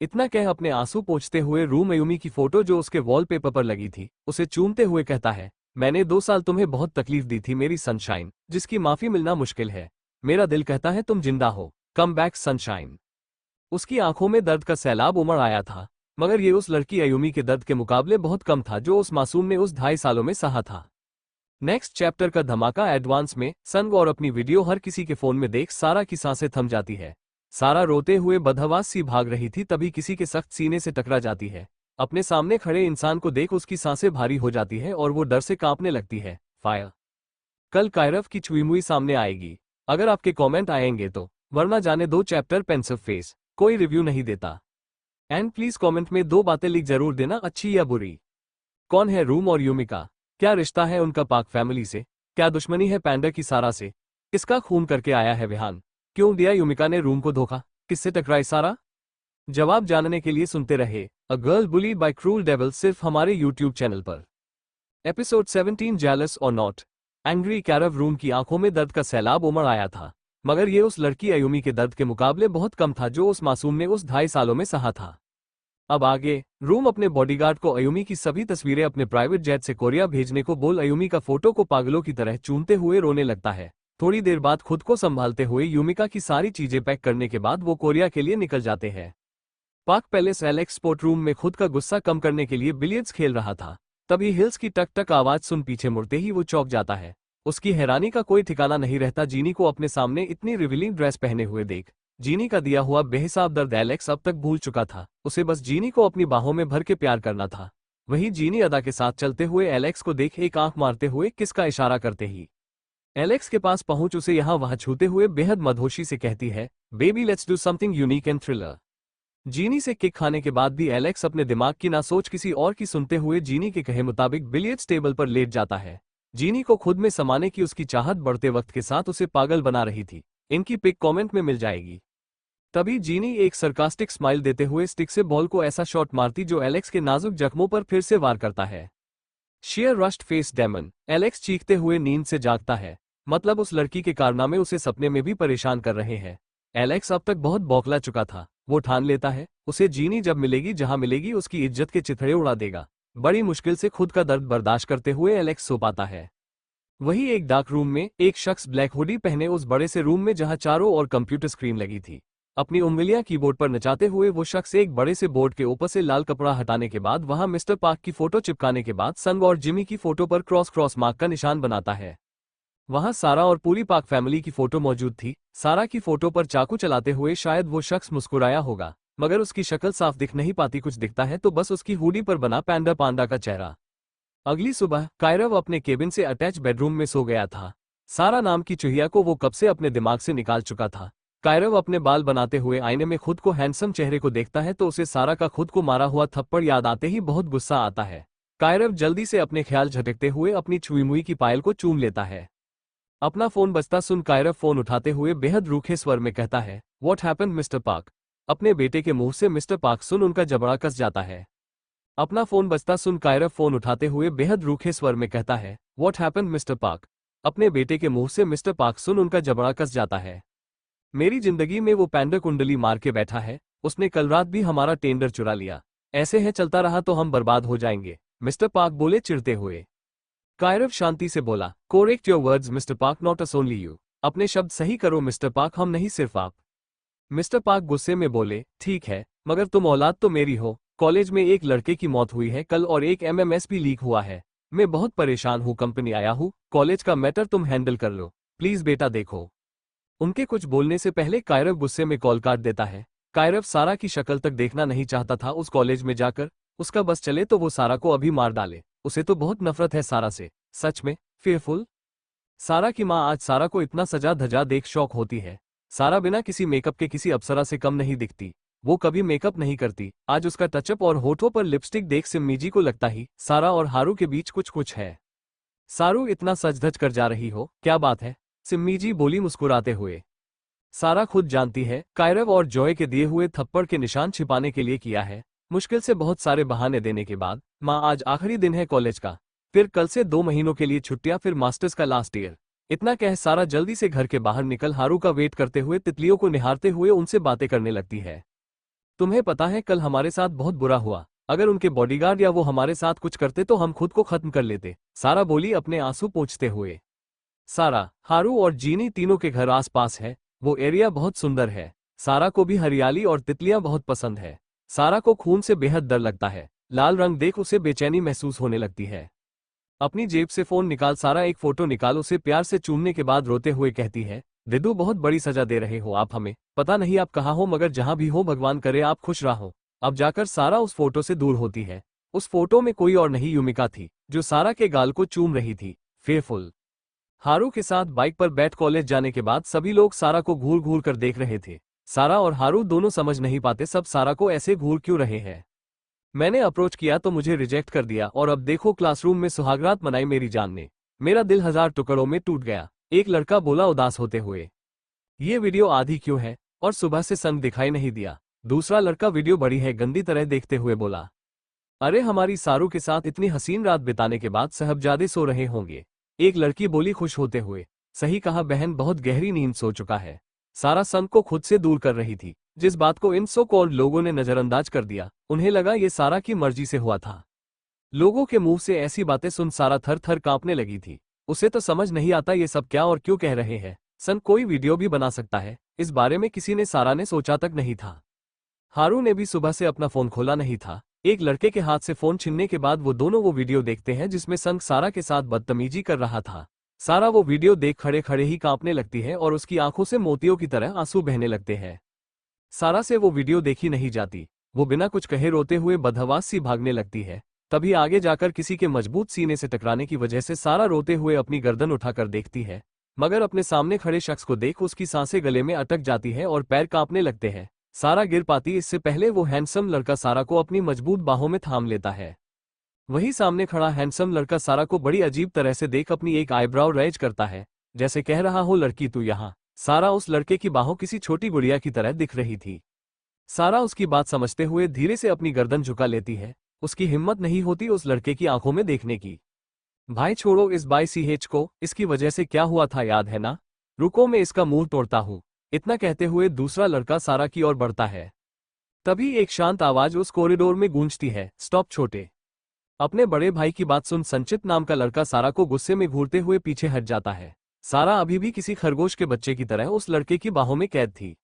इतना कह अपने आंसू पोंछते हुए रूम अयुमी की फोटो जो उसके वॉलपेपर पर लगी थी उसे चूमते हुए कहता है, मैंने 2 साल तुम्हें बहुत तकलीफ दी थी मेरी सनशाइन, जिसकी माफी मिलना मुश्किल है। मेरा दिल कहता है तुम जिंदा हो, कम बैक सनशाइन। उसकी आंखों में दर्द का सैलाब उमड़ आया था, मगर ये उस लड़की अयुमी के दर्द के मुकाबले बहुत कम था जो उस मासूम ने उस 2.5 सालों में सहा था। नेक्स्ट चैप्टर का धमाका एडवांस में। संग और अपनी वीडियो हर किसी के फोन में देख सारा की सांसें थम जाती है। सारा रोते हुए बदहवास सी भाग रही थी, तभी किसी के सख्त सीने से टकरा जाती है। अपने सामने खड़े इंसान को देख उसकी सांसें भारी हो जाती है और वो डर से कांपने लगती है। फायर। कल कायरव की छुईमुई सामने आएगी। अगर आपके कमेंट आएंगे तो, वरना जाने दो चैप्टर पेंसिव फेस, कोई रिव्यू नहीं देता। एंड प्लीज कमेंट में 2 बातें लिख जरूर देना, अच्छी या बुरी। कौन है रूम और यूमिका? क्या रिश्ता है उनका पाक फैमिली से? क्या दुश्मनी है पैंडा की सारा से? किसका खून करके आया है विहान? क्यों दिया यूमिका ने रूम को धोखा? किससे टकराई सारा? जवाब जानने के लिए सुनते रहे a girl bullied by cruel devil सिर्फ हमारे यूट्यूब चैनल पर। एपिसोड 17 जेलस और नॉट एंग्री कैरव। रूम की आंखों में दर्द का सैलाब उमड़ आया था, मगर ये उस लड़की अयुमी के दर्द के मुकाबले बहुत कम था जो उस मासूम ने उस 2.5 सालों में सहा था। अब आगे रूम अपने बॉडीगार्ड को अयुमी की सभी तस्वीरें अपने प्राइवेट जेट से कोरिया भेजने को बोल अयुमी का फोटो को पागलों की तरह चूमते हुए रोने लगता है। थोड़ी देर बाद खुद को संभालते हुए यूमिका की सारी चीजें पैक करने के बाद वो कोरिया के लिए निकल जाते हैं। Park palace Alex sport room में खुद का गुस्सा कम करने के लिए बिलियर्ड्स खेल रहा था। तभी हिल्स की टक टक आवाज सुन पीछे मुड़ते ही वो चौंक जाता है। उसकी हैरानी का कोई ठिकाना नहीं रहता जीनी को अपने सामने इतनी रिवीलिंग ड्रेस पहने हुए देख। जीनी का दिया हुआ बेहिसाब दर्द एलेक्स अब तक भूल चुका था। उसे बस जीनी को अपनी बाहों में भर के प्यार करना था। वहीं जीनी अदा के साथ चलते हुए एलेक्स को देख एक आंख मारते हुए किस का इशारा करते ही एलेक्स के पास पहुंच उसे यहाँ वहां छूते हुए बेहद मदहोशी से कहती है, baby let's do something unique and thriller. जीनी से किक खाने के बाद भी एलेक्स अपने दिमाग की ना सोच किसी और की सुनते हुए जीनी के कहे मुताबिक बिलियर्ड्स टेबल पर लेट जाता है। जीनी को खुद में समाने की उसकी चाहत बढ़ते वक्त के साथ उसे पागल बना रही थी। इनकी पिक कमेंट में मिल जाएगी। तभी जीनी एक सरकास्टिक स्माइल देते हुए स्टिक से बॉल को ऐसा शॉट मारती जो एलेक्स के नाजुक जख्मों पर फिर से वार करता है। Share rushed face demon. Alex चीखते हुए नींद से जागता है। मतलब उस लड़की के कारनामे उसे सपने में भी परेशान कर रहे हैं। एलेक्स अब तक बहुत बौखला चुका था। वो ठान लेता है उसे जीनी जब मिलेगी जहां मिलेगी उसकी इज्जत के चिथड़े उड़ा देगा। बड़ी मुश्किल से खुद का दर्द बर्दाश्त करते हुए एलेक्स सो पाता है। वही एक डार्क रूम में एक शख्स ब्लैक हुडी पहने उस बड़े से रूम में जहां चारों ओर कंप्यूटर स्क्रीन लगी थी। अपनी उंगलियां कीबोर्ड पर नचाते हुए वो शख्स एक बड़े से बोर्ड के ऊपर से लाल कपड़ा हटाने के बाद वहां मिस्टर पार्क की फोटो चिपकाने के बाद संग और जिमी की फोटो पर क्रॉस मार्क का निशान बनाता है। वहां सारा और पूरी पार्क फैमिली की फोटो मौजूद थी। सारा की फोटो पर चाकू चलाते हुए शायद वो शख्स मुस्कुराया होगा, मगर उसकी शक्ल साफ दिख नहीं पाती। कुछ दिखता है तो बस उसकी हुडी पर बना पैंडा पांडा का चेहरा। अगली सुबह कायरव अपने केबिन से अटैच बेडरूम में सो गया था। सारा नाम की चुहिया को वो कब से अपने दिमाग से निकाल चुका था। कायरव अपने बाल बनाते हुए आईने में खुद को हैंडसम चेहरे को देखता है तो उसे सारा का खुद को मारा हुआ थप्पड़ याद आते ही बहुत गुस्सा आता है। कायरव जल्दी से अपने ख्याल झटकते हुए अपनी छुईमुई की पायल को चूम लेता है। अपना फोन बजता सुन कायरव फोन उठाते हुए बेहद रूखे स्वर में कहता है, व्हाट हैपेंड मिस्टर पार्क? अपने बेटे के मुंह से मिस्टर पार्क सुन उनका जबड़ा कस जाता है। अपना फोन बजता सुन कायरव फोन उठाते हुए बेहद रूखे स्वर में कहता है, व्हाट हैपेंड मिस्टर पार्क। अपने बेटे के मुंह से मिस्टर पार्क सुन उनका जबड़ा कस जाता है। मेरी जिंदगी में वो पैंडा कुंडली मार के बैठा है, उसने कल रात भी हमारा टेंडर चुरा लिया। ऐसे है चलता रहा तो हम बर्बाद हो जाएंगे, मिस्टर पार्क बोले चिढ़ते हुए। कायरव शांति से बोला, correct your words mister park, not us only you. अपने शब्द सही करो मिस्टर पार्क, हम नहीं सिर्फ आप। मिस्टर पार्क गुस्से में बोले, ठीक है, मगर तुम औलाद तो मेरी हो। कॉलेज में एक लड़के की मौत हुई है कल और एक एमएमएस भी लीक हुआ है। मैं बहुत परेशान हूँ, कंपनी आया हूँ, कॉलेज का मैटर तुम हैंडल कर लो प्लीज बेटा, देखो। उनके कुछ बोलने से पहले कायरव गुस्से में कॉल काट देता है। कायरव सारा की शक्ल तक देखना नहीं चाहता था उस कॉलेज में जाकर। उसका बस चले तो वो सारा को अभी मार डाले। उसे तो बहुत नफरत है सारा से, सच में फेयरफुल। सारा की माँ आज सारा को इतना सजा धजा देख शौक होती है। सारा बिना किसी मेकअप के किसी अप्सरा से कम नहीं दिखती। वो कभी मेकअप नहीं करती। आज उसका टचअप और होठों पर लिपस्टिक देख सिम्मी जी को लगता ही सारा और हारू के बीच कुछ कुछ है। सारू इतना सज धज कर जा रही हो, क्या बात है? सिम्मी जी बोली मुस्कुराते हुए। सारा खुद जानती है कायरव और जॉय के दिए हुए थप्पड़ के निशान छिपाने के लिए किया है। मुश्किल से बहुत सारे बहाने देने के बाद माँ आज आखिरी दिन है कॉलेज का, फिर कल से 2 महीनों के लिए छुट्टियां, फिर मास्टर्स का लास्ट ईयर। इतना कह सारा जल्दी से घर के बाहर निकल हारू का वेट करते हुए तितलियों को निहारते हुए उनसे बातें करने लगती है। तुम्हें पता है कल हमारे साथ बहुत बुरा हुआ, अगर उनके बॉडीगार्ड या वो हमारे साथ कुछ करते तो हम खुद को खत्म कर लेते, सारा बोली अपने आंसू पोंछते हुए। सारा, हारू और जीनी तीनों के घर आस पास है। वो एरिया बहुत सुंदर है। सारा को भी हरियाली और तितलियां बहुत पसंद है। सारा को खून से बेहद डर लगता है। लाल रंग देख उसे बेचैनी महसूस होने लगती है। अपनी जेब से फोन निकाल सारा एक फोटो निकाल उसे प्यार से चूमने के बाद रोते हुए कहती है, दिदू बहुत बड़ी सजा दे रहे हो आप हमें, पता नहीं आप कहाँ हो मगर जहां भी हो भगवान करे आप खुश रहो। अब जाकर सारा उस फोटो से दूर होती है। उस फोटो में कोई और नहीं युमिका थी जो सारा के गाल को चूम रही थी। फेयरफुल। हारू के साथ बाइक पर बैठ कॉलेज जाने के बाद सभी लोग सारा को घूर घूर कर देख रहे थे। सारा और हारू दोनों समझ नहीं पाते सब सारा को ऐसे घूर क्यों रहे हैं। मैंने अप्रोच किया तो मुझे रिजेक्ट कर दिया और अब देखो क्लासरूम में सुहागरात मनाई मेरी जान ने। मेरा दिल 1000 टुकड़ों में टूट गया, एक लड़का बोला उदास होते हुए। ये वीडियो आधी क्यों है और सुबह से सन दिखाई नहीं दिया। दूसरा लड़का वीडियो बड़ी है गंदी तरह देखते हुए बोला। अरे हमारी सारू के साथ इतनी हसीन रात बिताने के बाद साहबजादे सो रहे होंगे, एक लड़की बोली खुश होते हुए। सही कहा बहन, बहुत गहरी नींद सो चुका है। सारा सन को खुद से दूर कर रही थी, जिस बात को इन सो कॉल्ड लोगों ने नजरअंदाज कर दिया। उन्हें लगा ये सारा की मर्जी से हुआ था। लोगों के मुंह से ऐसी बातें सुन सारा थर थर कांपने लगी थी। उसे तो समझ नहीं आता ये सब क्या और क्यों कह रहे हैं। सन कोई वीडियो भी बना सकता है, इस बारे में किसी ने सारा ने सोचा तक नहीं था। हारू ने भी सुबह से अपना फोन खोला नहीं था। एक लड़के के हाथ से फोन छीनने के बाद वो दोनों वो वीडियो देखते हैं जिसमें सन सारा के साथ बदतमीजी कर रहा था। सारा वो वीडियो देख खड़े खड़े ही कांपने लगती है और उसकी आंखों से मोतियों की तरह आंसू बहने लगते हैं। सारा से वो वीडियो देखी नहीं जाती। वो बिना कुछ कहे रोते हुए बदहवास सी भागने लगती है। तभी आगे जाकर किसी के मजबूत सीने से टकराने की वजह से सारा रोते हुए अपनी गर्दन उठाकर देखती है, मगर अपने सामने खड़े शख्स को देख उसकी सांसें गले में अटक जाती है और पैर कांपने लगते हैं। सारा गिर पाती इससे पहले वो हैंडसम लड़का सारा को अपनी मजबूत बाहों में थाम लेता है। वही सामने खड़ा हैंडसम लड़का सारा को बड़ी अजीब तरह से देख अपनी एक आईब्राउ रेज करता है, जैसे कह रहा हो लड़की तू यहाँ। सारा उस लड़के की बाहों किसी छोटी गुड़िया की तरह दिख रही थी। सारा उसकी बात समझते हुए धीरे से अपनी गर्दन झुका लेती है। उसकी हिम्मत नहीं होती उस लड़के की आंखों में देखने की। भाई छोड़ो इस बाई सीएच को, इसकी वजह से क्या हुआ था याद है ना? रुको मैं इसका मुंह तोड़ता हूँ। इतना कहते हुए दूसरा लड़का सारा की ओर बढ़ता है। तभी एक शांत आवाज उस कॉरिडोर में गूंजती है, स्टॉप छोटे। अपने बड़े भाई की बात सुन संचित नाम का लड़का सारा को गुस्से में घूरते हुए पीछे हट जाता है। सारा अभी भी किसी खरगोश के बच्चे की तरह उस लड़के की बाहों में कैद थी।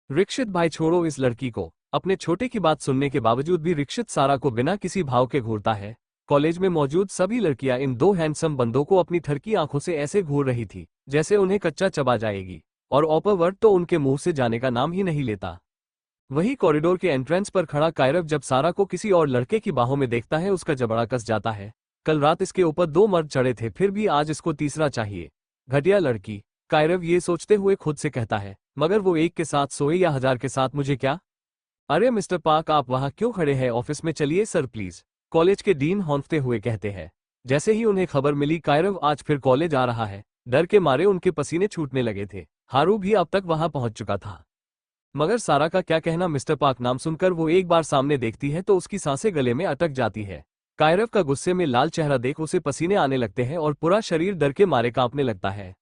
रिक्षित भाई छोड़ो इस लड़की को। अपने छोटे की बात सुनने के बावजूद भी रिक्षित सारा को बिना किसी भाव के घूरता है। कॉलेज में मौजूद सभी लड़कियां इन दो हैंडसम बंदों को अपनी थरकी आंखों से ऐसे घूर रही थी जैसे उन्हें कच्चा चबा जाएगी, और ऑपर वर्ड तो उनके मुंह से जाने का नाम ही नहीं लेता। वही कॉरिडोर के एंट्रेंस पर खड़ा कायरव जब सारा को किसी और लड़के की बाहों में देखता है उसका जबड़ा कस जाता है। कल रात इसके ऊपर 2 मर्द चढ़े थे, फिर भी आज इसको तीसरा चाहिए। घटिया लड़की, कायरव ये सोचते हुए खुद से कहता है, मगर वो एक के साथ सोए या 1000 के साथ मुझे क्या? अरे मिस्टर पार्क आप वहां क्यों खड़े हैं, ऑफिस में चलिए सर प्लीज, कॉलेज के डीन हौंफते हुए कहते हैं। जैसे ही उन्हें खबर मिली कायरव आज फिर कॉलेज आ रहा है, डर के मारे उनके पसीने छूटने लगे थे। हारू भी अब तक वहां पहुंच चुका था। मगर सारा का क्या कहना। मिस्टर पार्क नाम सुनकर वो एक बार सामने देखती है तो उसकी सांसें गले में अटक जाती है। कायरव का गुस्से में लाल चेहरा देख उसे पसीने आने लगते हैं और पूरा शरीर डर के मारे कांपने लगता है।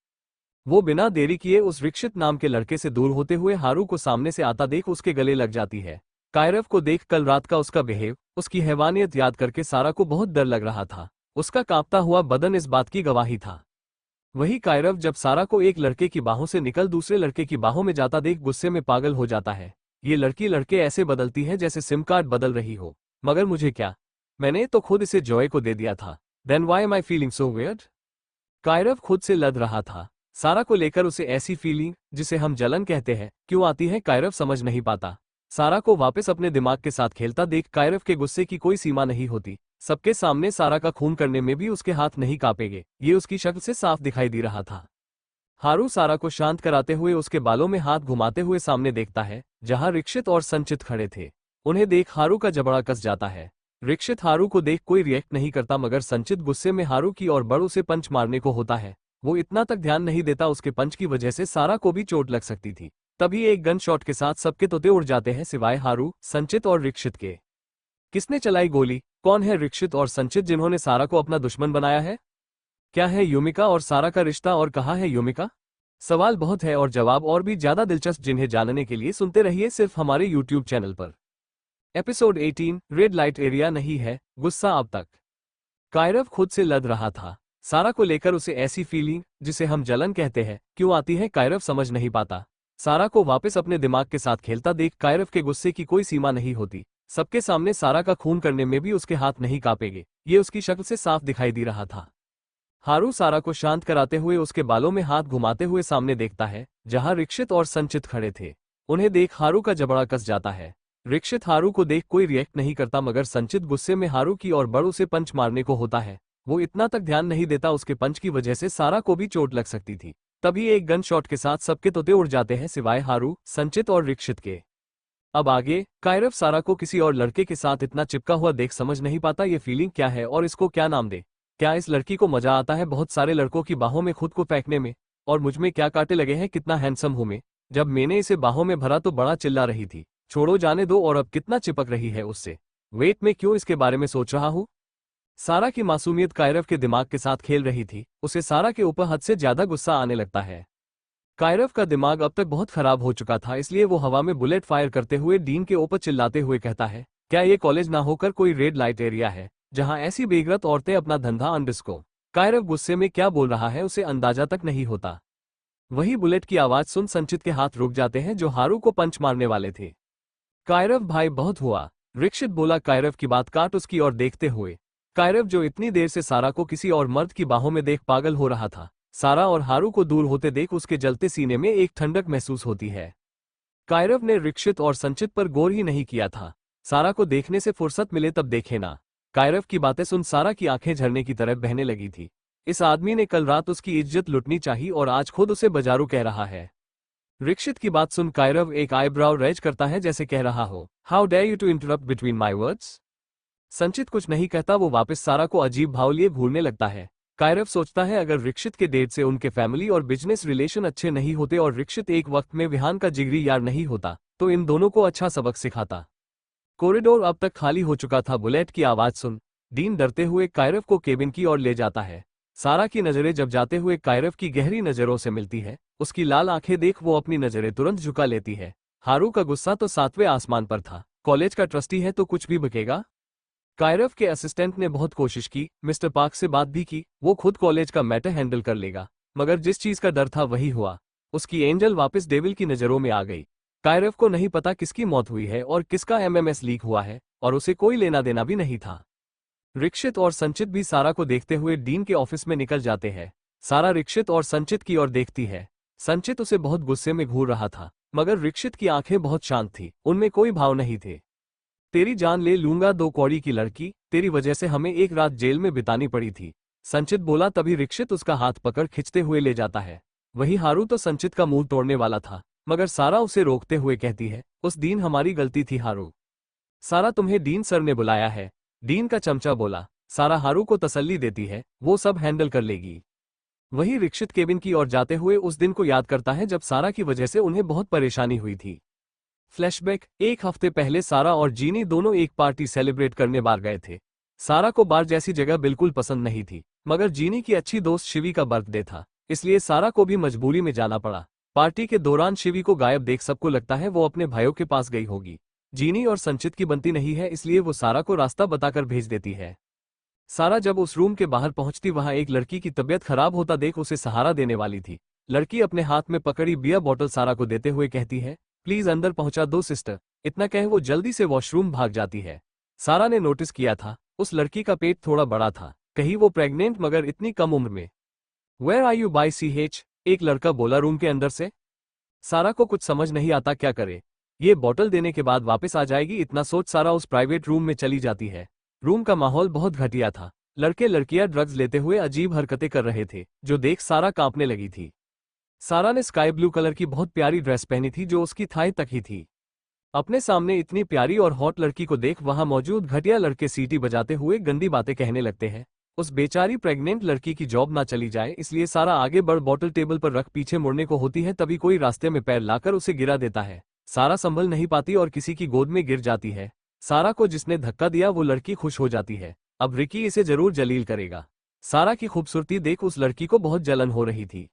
वो बिना देरी किए उस रिक्षित नाम के लड़के से दूर होते हुए हारू को सामने से आता देख उसके गले लग जाती है। कायरव को देख कल रात का उसका बिहेव, उसकी हैवानियत याद करके सारा को बहुत डर लग रहा था। उसका कांपता हुआ बदन इस बात की गवाही था। वही कायरव जब सारा को एक लड़के की बाहों से निकल दूसरे लड़के की बाहों में जाता देख गुस्से में पागल हो जाता है। ये लड़की लड़के ऐसे बदलती है जैसे सिम कार्ड बदल रही हो। मगर मुझे क्या, मैंने तो खुद इसे जॉय को दे दिया था। Then why am I feeling so weird. Kairav खुद से लद रहा था। सारा को लेकर उसे ऐसी फीलिंग, जिसे हम जलन कहते हैं, क्यों आती है कायरव समझ नहीं पाता। सारा को वापस अपने दिमाग के साथ खेलता देख कायरव के गुस्से की कोई सीमा नहीं होती। सबके सामने सारा का खून करने में भी उसके हाथ नहीं कांपेंगे, ये उसकी शक्ल से साफ दिखाई दे रहा था। हारू सारा को शांत कराते हुए उसके बालों में हाथ घुमाते हुए सामने देखता है, जहां रिक्षित और संचित खड़े थे। उन्हें देख हारू का जबड़ा कस जाता है। रिक्षित हारू को देख कोई रिएक्ट नहीं करता, मगर संचित गुस्से में हारू की और बड़ उसे पंच मारने को होता है। वो इतना तक ध्यान नहीं देता, उसके पंच की वजह से सारा को भी चोट लग सकती थी। तभी एक गन शॉट के साथ सबके तोते उड़ जाते हैं सिवाय हारू, संचित और रिक्षित के। किसने चलाई गोली? कौन है रिक्षित और संचित जिन्होंने सारा को अपना दुश्मन बनाया है? क्या है युमिका और सारा का रिश्ता और कहाँ है युमिका? सवाल बहुत है और जवाब और भी ज्यादा दिलचस्प, जिन्हें जानने के लिए सुनते रहिए सिर्फ हमारे यूट्यूब चैनल पर। एपिसोड 18 रेड लाइट एरिया नहीं है गुस्सा अब तक। कायरव खुद से लद रहा था। सारा को लेकर उसे ऐसी फीलिंग, जिसे हम जलन कहते हैं, क्यों आती है कायरव समझ नहीं पाता। सारा को वापस अपने दिमाग के साथ खेलता देख कायरव के गुस्से की कोई सीमा नहीं होती। सबके सामने सारा का खून करने में भी उसके हाथ नहीं कांपेंगे, ये उसकी शक्ल से साफ दिखाई दे रहा था। हारू सारा को शांत कराते हुए उसके बालों में हाथ घुमाते हुए सामने देखता है, जहां रिक्षित और संचित खड़े थे। उन्हें देख हारू का जबड़ा कस जाता है। रिक्षित हारू को देख कोई रिएक्ट नहीं करता, मगर संचित गुस्से में हारू की और बड़ उसे पंच मारने को होता है। वो इतना तक ध्यान नहीं देता, उसके पंच की वजह से सारा को भी चोट लग सकती थी। तभी एक गन शॉट के साथ सबके तोते उड़ जाते हैं सिवाय हारू, संचित और रिक्षित के। अब आगे कायरव सारा को किसी और लड़के के साथ इतना चिपका हुआ देख समझ नहीं पाता ये फीलिंग क्या है और इसको क्या नाम दे। क्या इस लड़की को मजा आता है बहुत सारे लड़कों की बाहों में खुद को फेंकने में? और मुझ में क्या कांटे लगे हैं, कितना हैंडसम हूं मैं। जब मैंने इसे बाहों में भरा तो बड़ा चिल्ला रही थी, छोड़ो जाने दो, और अब कितना चिपक रही है उससे। वेट, में क्यों इसके बारे में सोच रहा हूं? सारा की मासूमियत कायरव के दिमाग के साथ खेल रही थी। उसे सारा के ऊपर हद से ज्यादा गुस्सा आने लगता है। कायरव का दिमाग अब तक बहुत खराब हो चुका था, इसलिए वो हवा में बुलेट फायर करते हुए डीन के ऊपर चिल्लाते हुए कहता है, क्या ये कॉलेज ना होकर कोई रेड लाइट एरिया है, जहां ऐसी बेगरत औरतें अपना धंधा अनडिस्को। कायरव गुस्से में क्या बोल रहा है उसे अंदाजा तक नहीं होता। वही बुलेट की आवाज सुन संचित के हाथ रुक जाते हैं, जो हारू को पंच मारने वाले थे। कायरव भाई बहुत हुआ, रिक्षित बोला कायरव की बात काट उसकी ओर देखते हुए। कायरव जो इतनी देर से सारा को किसी और मर्द की बाहों में देख पागल हो रहा था, सारा और हारू को दूर होते देख उसके जलते सीने में एक ठंडक महसूस होती है। कायरव ने रिक्षित और संचित पर गौर ही नहीं किया था। सारा को देखने से फुर्सत मिले तब देखे ना। कायरव की बातें सुन सारा की आंखें झरने की तरह बहने लगी थी। इस आदमी ने कल रात उसकी इज्जत लुटनी चाहिए और आज खुद उसे बाजारू कह रहा है। रिक्षित की बात सुन कायरव एक आईब्राउ रेज करता है, जैसे कह रहा हो, how dare you to interrupt between my words. Sanchit कुछ नहीं कहता, वो वापस सारा को अजीब भाव लिए घूरने लगता है। कायरव सोचता है अगर रिक्षित के डेट से उनके फैमिली और बिजनेस रिलेशन अच्छे नहीं होते और रिक्षित एक वक्त में विहान का जिगरी यार नहीं होता, तो इन दोनों को अच्छा सबक सिखाता। कॉरिडोर अब तक खाली हो चुका था। बुलेट की आवाज सुन डीन डरते हुए कायरव को केबिन की ओर ले जाता है। सारा की नजरें जब जाते हुए कायरव की गहरी नजरों से मिलती है, उसकी लाल आंखें देख वो अपनी नजरें तुरंत झुका लेती है। हारू का गुस्सा तो 7वें आसमान पर था। कॉलेज का ट्रस्टी है तो कुछ भी बकेगा। कायरव के असिस्टेंट ने बहुत कोशिश की, मिस्टर पार्क से बात भी की, वो खुद कॉलेज का मैटर हैंडल कर लेगा, मगर जिस चीज का डर था वही हुआ। उसकी एंजल वापस डेविल की नजरों में आ गई। कायरव को नहीं पता किसकी मौत हुई है और किसका एमएमएस लीक हुआ है, और उसे कोई लेना देना भी नहीं था। रिक्षित और संचित भी सारा को देखते हुए डीन के ऑफिस में निकल जाते हैं। सारा रिक्षित और संचित की ओर देखती है। संचित उसे बहुत गुस्से में घूर रहा था, मगर रिक्षित की आंखें बहुत शांत थी, उनमें कोई भाव नहीं थे। तेरी जान ले लूंगा 2 कौड़ी की लड़की, तेरी वजह से हमें एक रात जेल में बितानी पड़ी थी, संचित बोला। तभी रिक्षित उसका हाथ पकड़ खिंचते हुए ले जाता है। वही हारू तो संचित का मुंह तोड़ने वाला था, मगर सारा उसे रोकते हुए कहती है, उस दिन हमारी गलती थी हारू। सारा तुम्हें डीन सर ने बुलाया है, डीन का चमचा बोला। सारा हारू को तसल्ली देती है, वो सब हैंडल कर लेगी। वही रिक्षित केबिन की ओर जाते हुए उस दिन को याद करता है जब सारा की वजह से उन्हें बहुत परेशानी हुई थी। फ्लैशबैक, एक हफ्ते पहले सारा और जीनी दोनों एक पार्टी सेलिब्रेट करने बाहर गए थे। सारा को बार जैसी जगह बिल्कुल पसंद नहीं थी, मगर जीनी की अच्छी दोस्त शिवी का बर्थडे था, इसलिए सारा को भी मजबूरी में जाना पड़ा। पार्टी के दौरान शिवी को गायब देख सबको लगता है वो अपने भाइयों के पास गई होगी। जीनी और संचित की बनती नहीं है, इसलिए वो सारा को रास्ता बताकर भेज देती है। सारा जब उस रूम के बाहर पहुंचती वहां एक लड़की की तबीयत खराब होता देख उसे सहारा देने वाली थी। लड़की अपने हाथ में पकड़ी बियर बॉटल सारा को देते हुए कहती है, प्लीज अंदर पहुंचा दो सिस्टर। इतना कह वो जल्दी से वॉशरूम भाग जाती है। सारा ने नोटिस किया था उस लड़की का पेट थोड़ा बड़ा था, कहीं वो प्रेग्नेंट, मगर इतनी कम उम्र में। Where are you by CH, एक लड़का बोला रूम के अंदर से। सारा को कुछ समझ नहीं आता क्या करे। ये बॉटल देने के बाद वापस आ जाएगी, इतना सोच सारा उस प्राइवेट रूम में चली जाती है। रूम का माहौल बहुत घटिया था। लड़के लड़कियां ड्रग्स लेते हुए अजीब हरकतें कर रहे थे, जो देख सारा कांपने लगी थी। सारा ने स्काई ब्लू कलर की बहुत प्यारी ड्रेस पहनी थी जो उसकी थाई तक ही थी। अपने सामने इतनी प्यारी और हॉट लड़की को देख वहां मौजूद घटिया लड़के सीटी बजाते हुए गंदी बातें कहने लगते हैं। उस बेचारी प्रेग्नेंट लड़की की जॉब ना चली जाए इसलिए सारा आगे बढ़ बॉटल टेबल पर रख पीछे मुड़ने को होती है, तभी कोई रास्ते में पैर लाकर उसे गिरा देता है। सारा संभल नहीं पाती और किसी की गोद में गिर जाती है। सारा को जिसने धक्का दिया वो लड़की खुश हो जाती है, अब रिकी इसे जरूर जलील करेगा। सारा की खूबसूरती देख उस लड़की को बहुत जलन हो रही थी।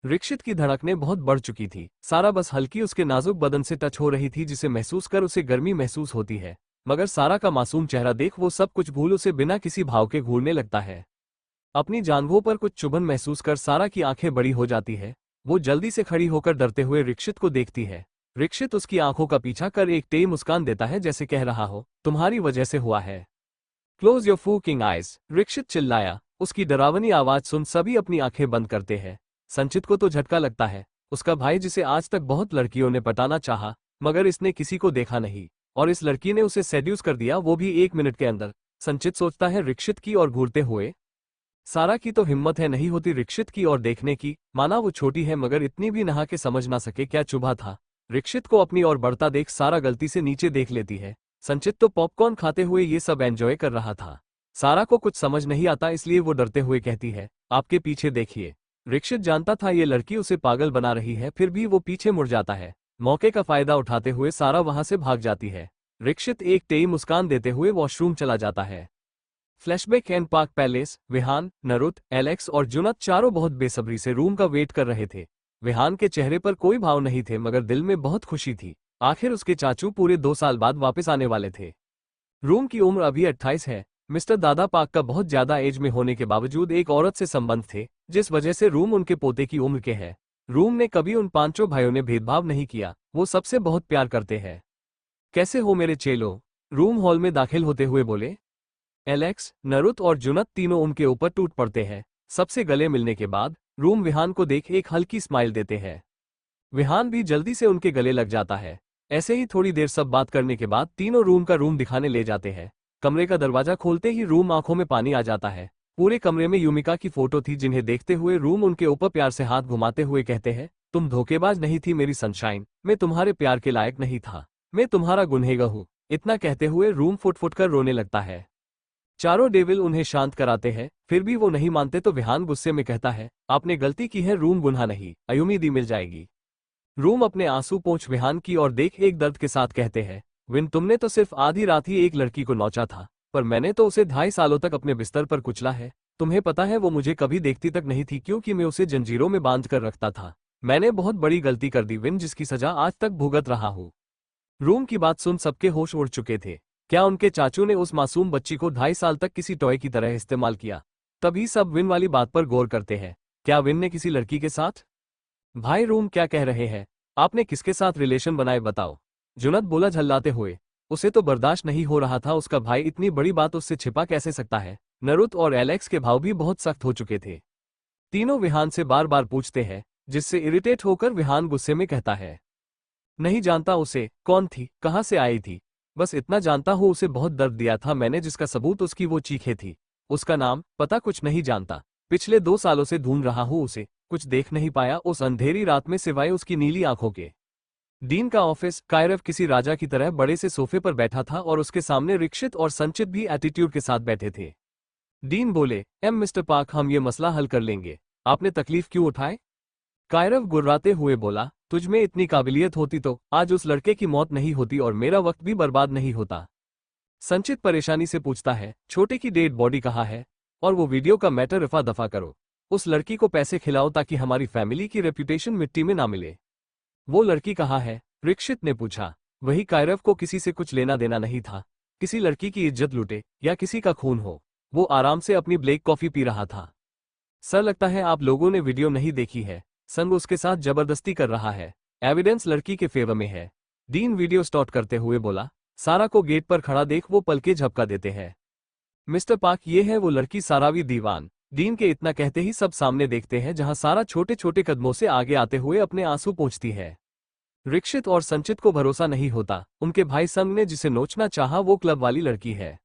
रिक्षित की धड़कनें बहुत बढ़ चुकी थी। सारा बस हल्की उसके नाजुक बदन से टच हो रही थी, जिसे महसूस कर उसे गर्मी महसूस होती है, मगर सारा का मासूम चेहरा देख वो सब कुछ भूल उसे बिना किसी भाव के घूरने लगता है। अपनी जांघों पर कुछ चुभन महसूस कर सारा की आंखें बड़ी हो जाती है। वो जल्दी से खड़ी होकर डरते हुए रिक्षित को देखती है। रिक्षित उसकी आंखों का पीछा कर एक टेढ़ी मुस्कान देता है, जैसे कह रहा हो, तुम्हारी वजह से हुआ है। क्लोज योर फूकिंग आइज, रिक्षित चिल्लाया। उसकी डरावनी आवाज सुन सभी अपनी आंखें बंद करते हैं। संचित को तो झटका लगता है। उसका भाई, जिसे आज तक बहुत लड़कियों ने पटाना चाहा, मगर इसने किसी को देखा नहीं, और इस लड़की ने उसे सेड्यूस कर दिया, वो भी 1 मिनट के अंदर। संचित सोचता है रिक्षित की ओर घूरते हुए, सारा की तो हिम्मत है नहीं होती रिक्षित की ओर देखने की, माना वो छोटी है मगर इतनी भी नहा के समझ ना सके क्या चुभा था। रिक्षित को अपनी ओर बढ़ता देख सारा गलती से नीचे देख लेती है। संचित तो पॉपकॉर्न खाते हुए ये सब एंजॉय कर रहा था। सारा को कुछ समझ नहीं आता, इसलिए वो डरते हुए कहती है, आपके पीछे देखिए। रिक्षित जानता था ये लड़की उसे पागल बना रही है, फिर भी वो पीछे मुड़ जाता है। मौके का फायदा उठाते हुए सारा वहां से भाग जाती है। रिक्षित एक टेढ़ी मुस्कान देते हुए वॉशरूम चला जाता है। Flashback and park palace. Vihaan, नरुत, एलेक्स और जुनत चारों बहुत बेसब्री से रूम का वेट कर रहे थे। विहान के चेहरे पर कोई भाव नहीं थे, मगर दिल में बहुत खुशी थी। आखिर उसके चाचू पूरे 2 साल बाद वापस आने वाले थे। रूम की उम्र अभी 28 है। मिस्टर दादा पार्क का बहुत ज्यादा एज में होने के बावजूद एक औरत से संबंध थे, जिस वजह से रूम उनके पोते की उम्र के है। रूम ने कभी उन 5 भाइयों ने भेदभाव नहीं किया, वो सबसे बहुत प्यार करते हैं। कैसे हो मेरे चेलो, रूम हॉल में दाखिल होते हुए बोले। एलेक्स, नरुत और जुनत तीनों उनके ऊपर टूट पड़ते हैं। सबसे गले मिलने के बाद रूम विहान को देख एक हल्की स्माइल देते हैं। विहान भी जल्दी से उनके गले लग जाता है। ऐसे ही थोड़ी देर सब बात करने के बाद तीनों रूम का रूम दिखाने ले जाते हैं। कमरे का दरवाजा खोलते ही रूम आंखों में पानी आ जाता है। पूरे कमरे में यूमिका की फोटो थी, जिन्हें देखते हुए रूम उनके ऊपर प्यार से हाथ घुमाते हुए कहते हैं, तुम धोखेबाज नहीं थी मेरी सनशाइन, मैं तुम्हारे प्यार के लायक नहीं था, मैं तुम्हारा गुनहगार हूँ। इतना कहते हुए रूम फुट फुट कर रोने लगता है। चारों डेविल उन्हें शांत कराते हैं, फिर भी वो नहीं मानते तो विहान गुस्से में कहता है, आपने गलती की है, रूम गुनाह नहीं, अयुमीदी मिल जाएगी। रूम अपने आंसू पोंछ विहान की और देख एक दर्द के साथ कहते हैं, विन तुमने तो सिर्फ आधी रात ही एक लड़की को नौचा था, पर मैंने तो उसे 2.5 सालों तक अपने बिस्तर पर कुचला है। तुम्हें पता है वो मुझे कभी देखती तक नहीं थी, क्योंकि मैं उसे जंजीरों में बांध कर रखता था। मैंने बहुत बड़ी गलती कर दी विन, जिसकी सजा आज तक भुगत रहा हूँ। रूम की बात सुन सबके होश उड़ चुके थे। क्या उनके चाचू ने उस मासूम बच्ची को 2.5 साल तक किसी टॉय की तरह इस्तेमाल किया? तभी सब विन वाली बात पर गौर करते हैं। क्या विन ने किसी लड़की के साथ? भाई रूम क्या कह रहे हैं? आपने किसके साथ रिलेशन बनाए बताओ? जुनत बोला झल्लाते हुए। उसे तो बर्दाश्त नहीं हो रहा था, उसका भाई इतनी बड़ी बात उससे छिपा कैसे सकता है। नरुत और एलेक्स के भाव भी बहुत सख्त हो चुके थे। तीनों विहान से बार बार पूछते हैं, जिससे इरिटेट होकर विहान गुस्से में कहता है, नहीं जानता उसे, कौन थी, कहां से आई थी, बस इतना जानता हूं उसे बहुत दर्द दिया था मैंने, जिसका सबूत उसकी वो चीखें थी। उसका नाम पता कुछ नहीं जानता। पिछले 2 सालों से ढूंढ रहा हूं उसे, कुछ देख नहीं पाया उस अंधेरी रात में सिवाय उसकी नीली आंखों के। डीन का ऑफिस। कायरव किसी राजा की तरह बड़े से सोफे पर बैठा था और उसके सामने रिक्षित और संचित भी एटीट्यूड के साथ बैठे थे। डीन बोले, मिस्टर पार्क, हम ये मसला हल कर लेंगे, आपने तकलीफ क्यों उठाए? कायरव गुर्राते हुए बोला, तुझ में इतनी काबिलियत होती तो आज उस लड़के की मौत नहीं होती और मेरा वक्त भी बर्बाद नहीं होता। संचित परेशानी से पूछता है, छोटे की डेड बॉडी कहाँ है? और वो वीडियो का मैटर रफा दफा करो। उस लड़की को पैसे खिलाओ ताकि हमारी फैमिली की रेप्यूटेशन मिट्टी में ना मिले। वो लड़की कहाँ है? रिक्षित ने पूछा। वही कायरव को किसी से कुछ लेना देना नहीं था। किसी लड़की की इज्जत लूटे या किसी का खून हो, वो आराम से अपनी ब्लैक कॉफी पी रहा था। सर, लगता है आप लोगों ने वीडियो नहीं देखी है। संग उसके साथ जबरदस्ती कर रहा है। एविडेंस लड़की के फेवर में है। डीन वीडियो स्टार्ट करते हुए बोला। सारा को गेट पर खड़ा देख वो पलके झपका देते हैं। मिस्टर पार्क, ये है वो लड़की सारावी दीवान। डीन के इतना कहते ही सब सामने देखते हैं जहां सारा छोटे छोटे कदमों से आगे आते हुए अपने आंसू पोंछती है। रिक्षित और संचित को भरोसा नहीं होता। उनके भाई संग ने जिसे नोचना चाहा वो क्लब वाली लड़की है।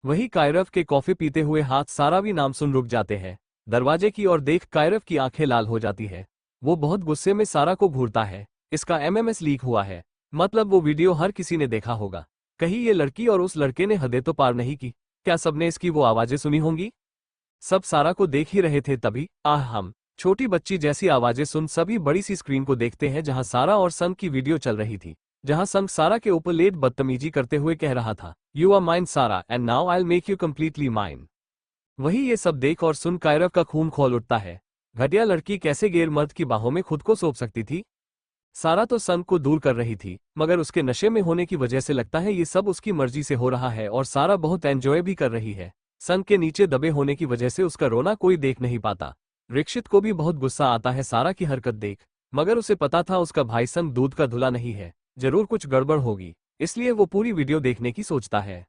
वही कायरव के कॉफी पीते हुए हाथ सारावी नाम सुन रुक जाते हैं। दरवाजे की ओर देख कायरव की आंखें लाल हो जाती है। वो बहुत गुस्से में सारा को घूरता है। इसका एमएमएस लीक हुआ है, मतलब वो वीडियो हर किसी ने देखा होगा। कहीं ये लड़की और उस लड़के ने हदें तो पार नहीं की? क्या सबने इसकी वो आवाजें सुनी होंगी? सब सारा को देख ही रहे थे तभी हम छोटी बच्ची जैसी आवाजें सुन सभी बड़ी सी स्क्रीन को देखते हैं जहां सारा और संग की वीडियो चल रही थी। जहां संग सारा के ऊपर लेट बदतमीजी करते हुए कह रहा था, यू आर माइन सारा and now I will make you completely mine. वही ये सब देख और सुन कायरव का खून खौल उठता है। घटिया लड़की कैसे गैर मर्द की बाहों में खुद को सौंप सकती थी? सारा तो संग को दूर कर रही थी, मगर उसके नशे में होने की वजह से लगता है ये सब उसकी मर्जी से हो रहा है और सारा बहुत एंजॉय भी कर रही है। संग के नीचे दबे होने की वजह से उसका रोना कोई देख नहीं पाता। रिक्षित को भी बहुत गुस्सा आता है सारा की हरकत देख, मगर उसे पता था उसका भाई संग दूध का धुला नहीं है, जरूर कुछ गड़बड़ होगी, इसलिए वो पूरी वीडियो देखने की सोचता है।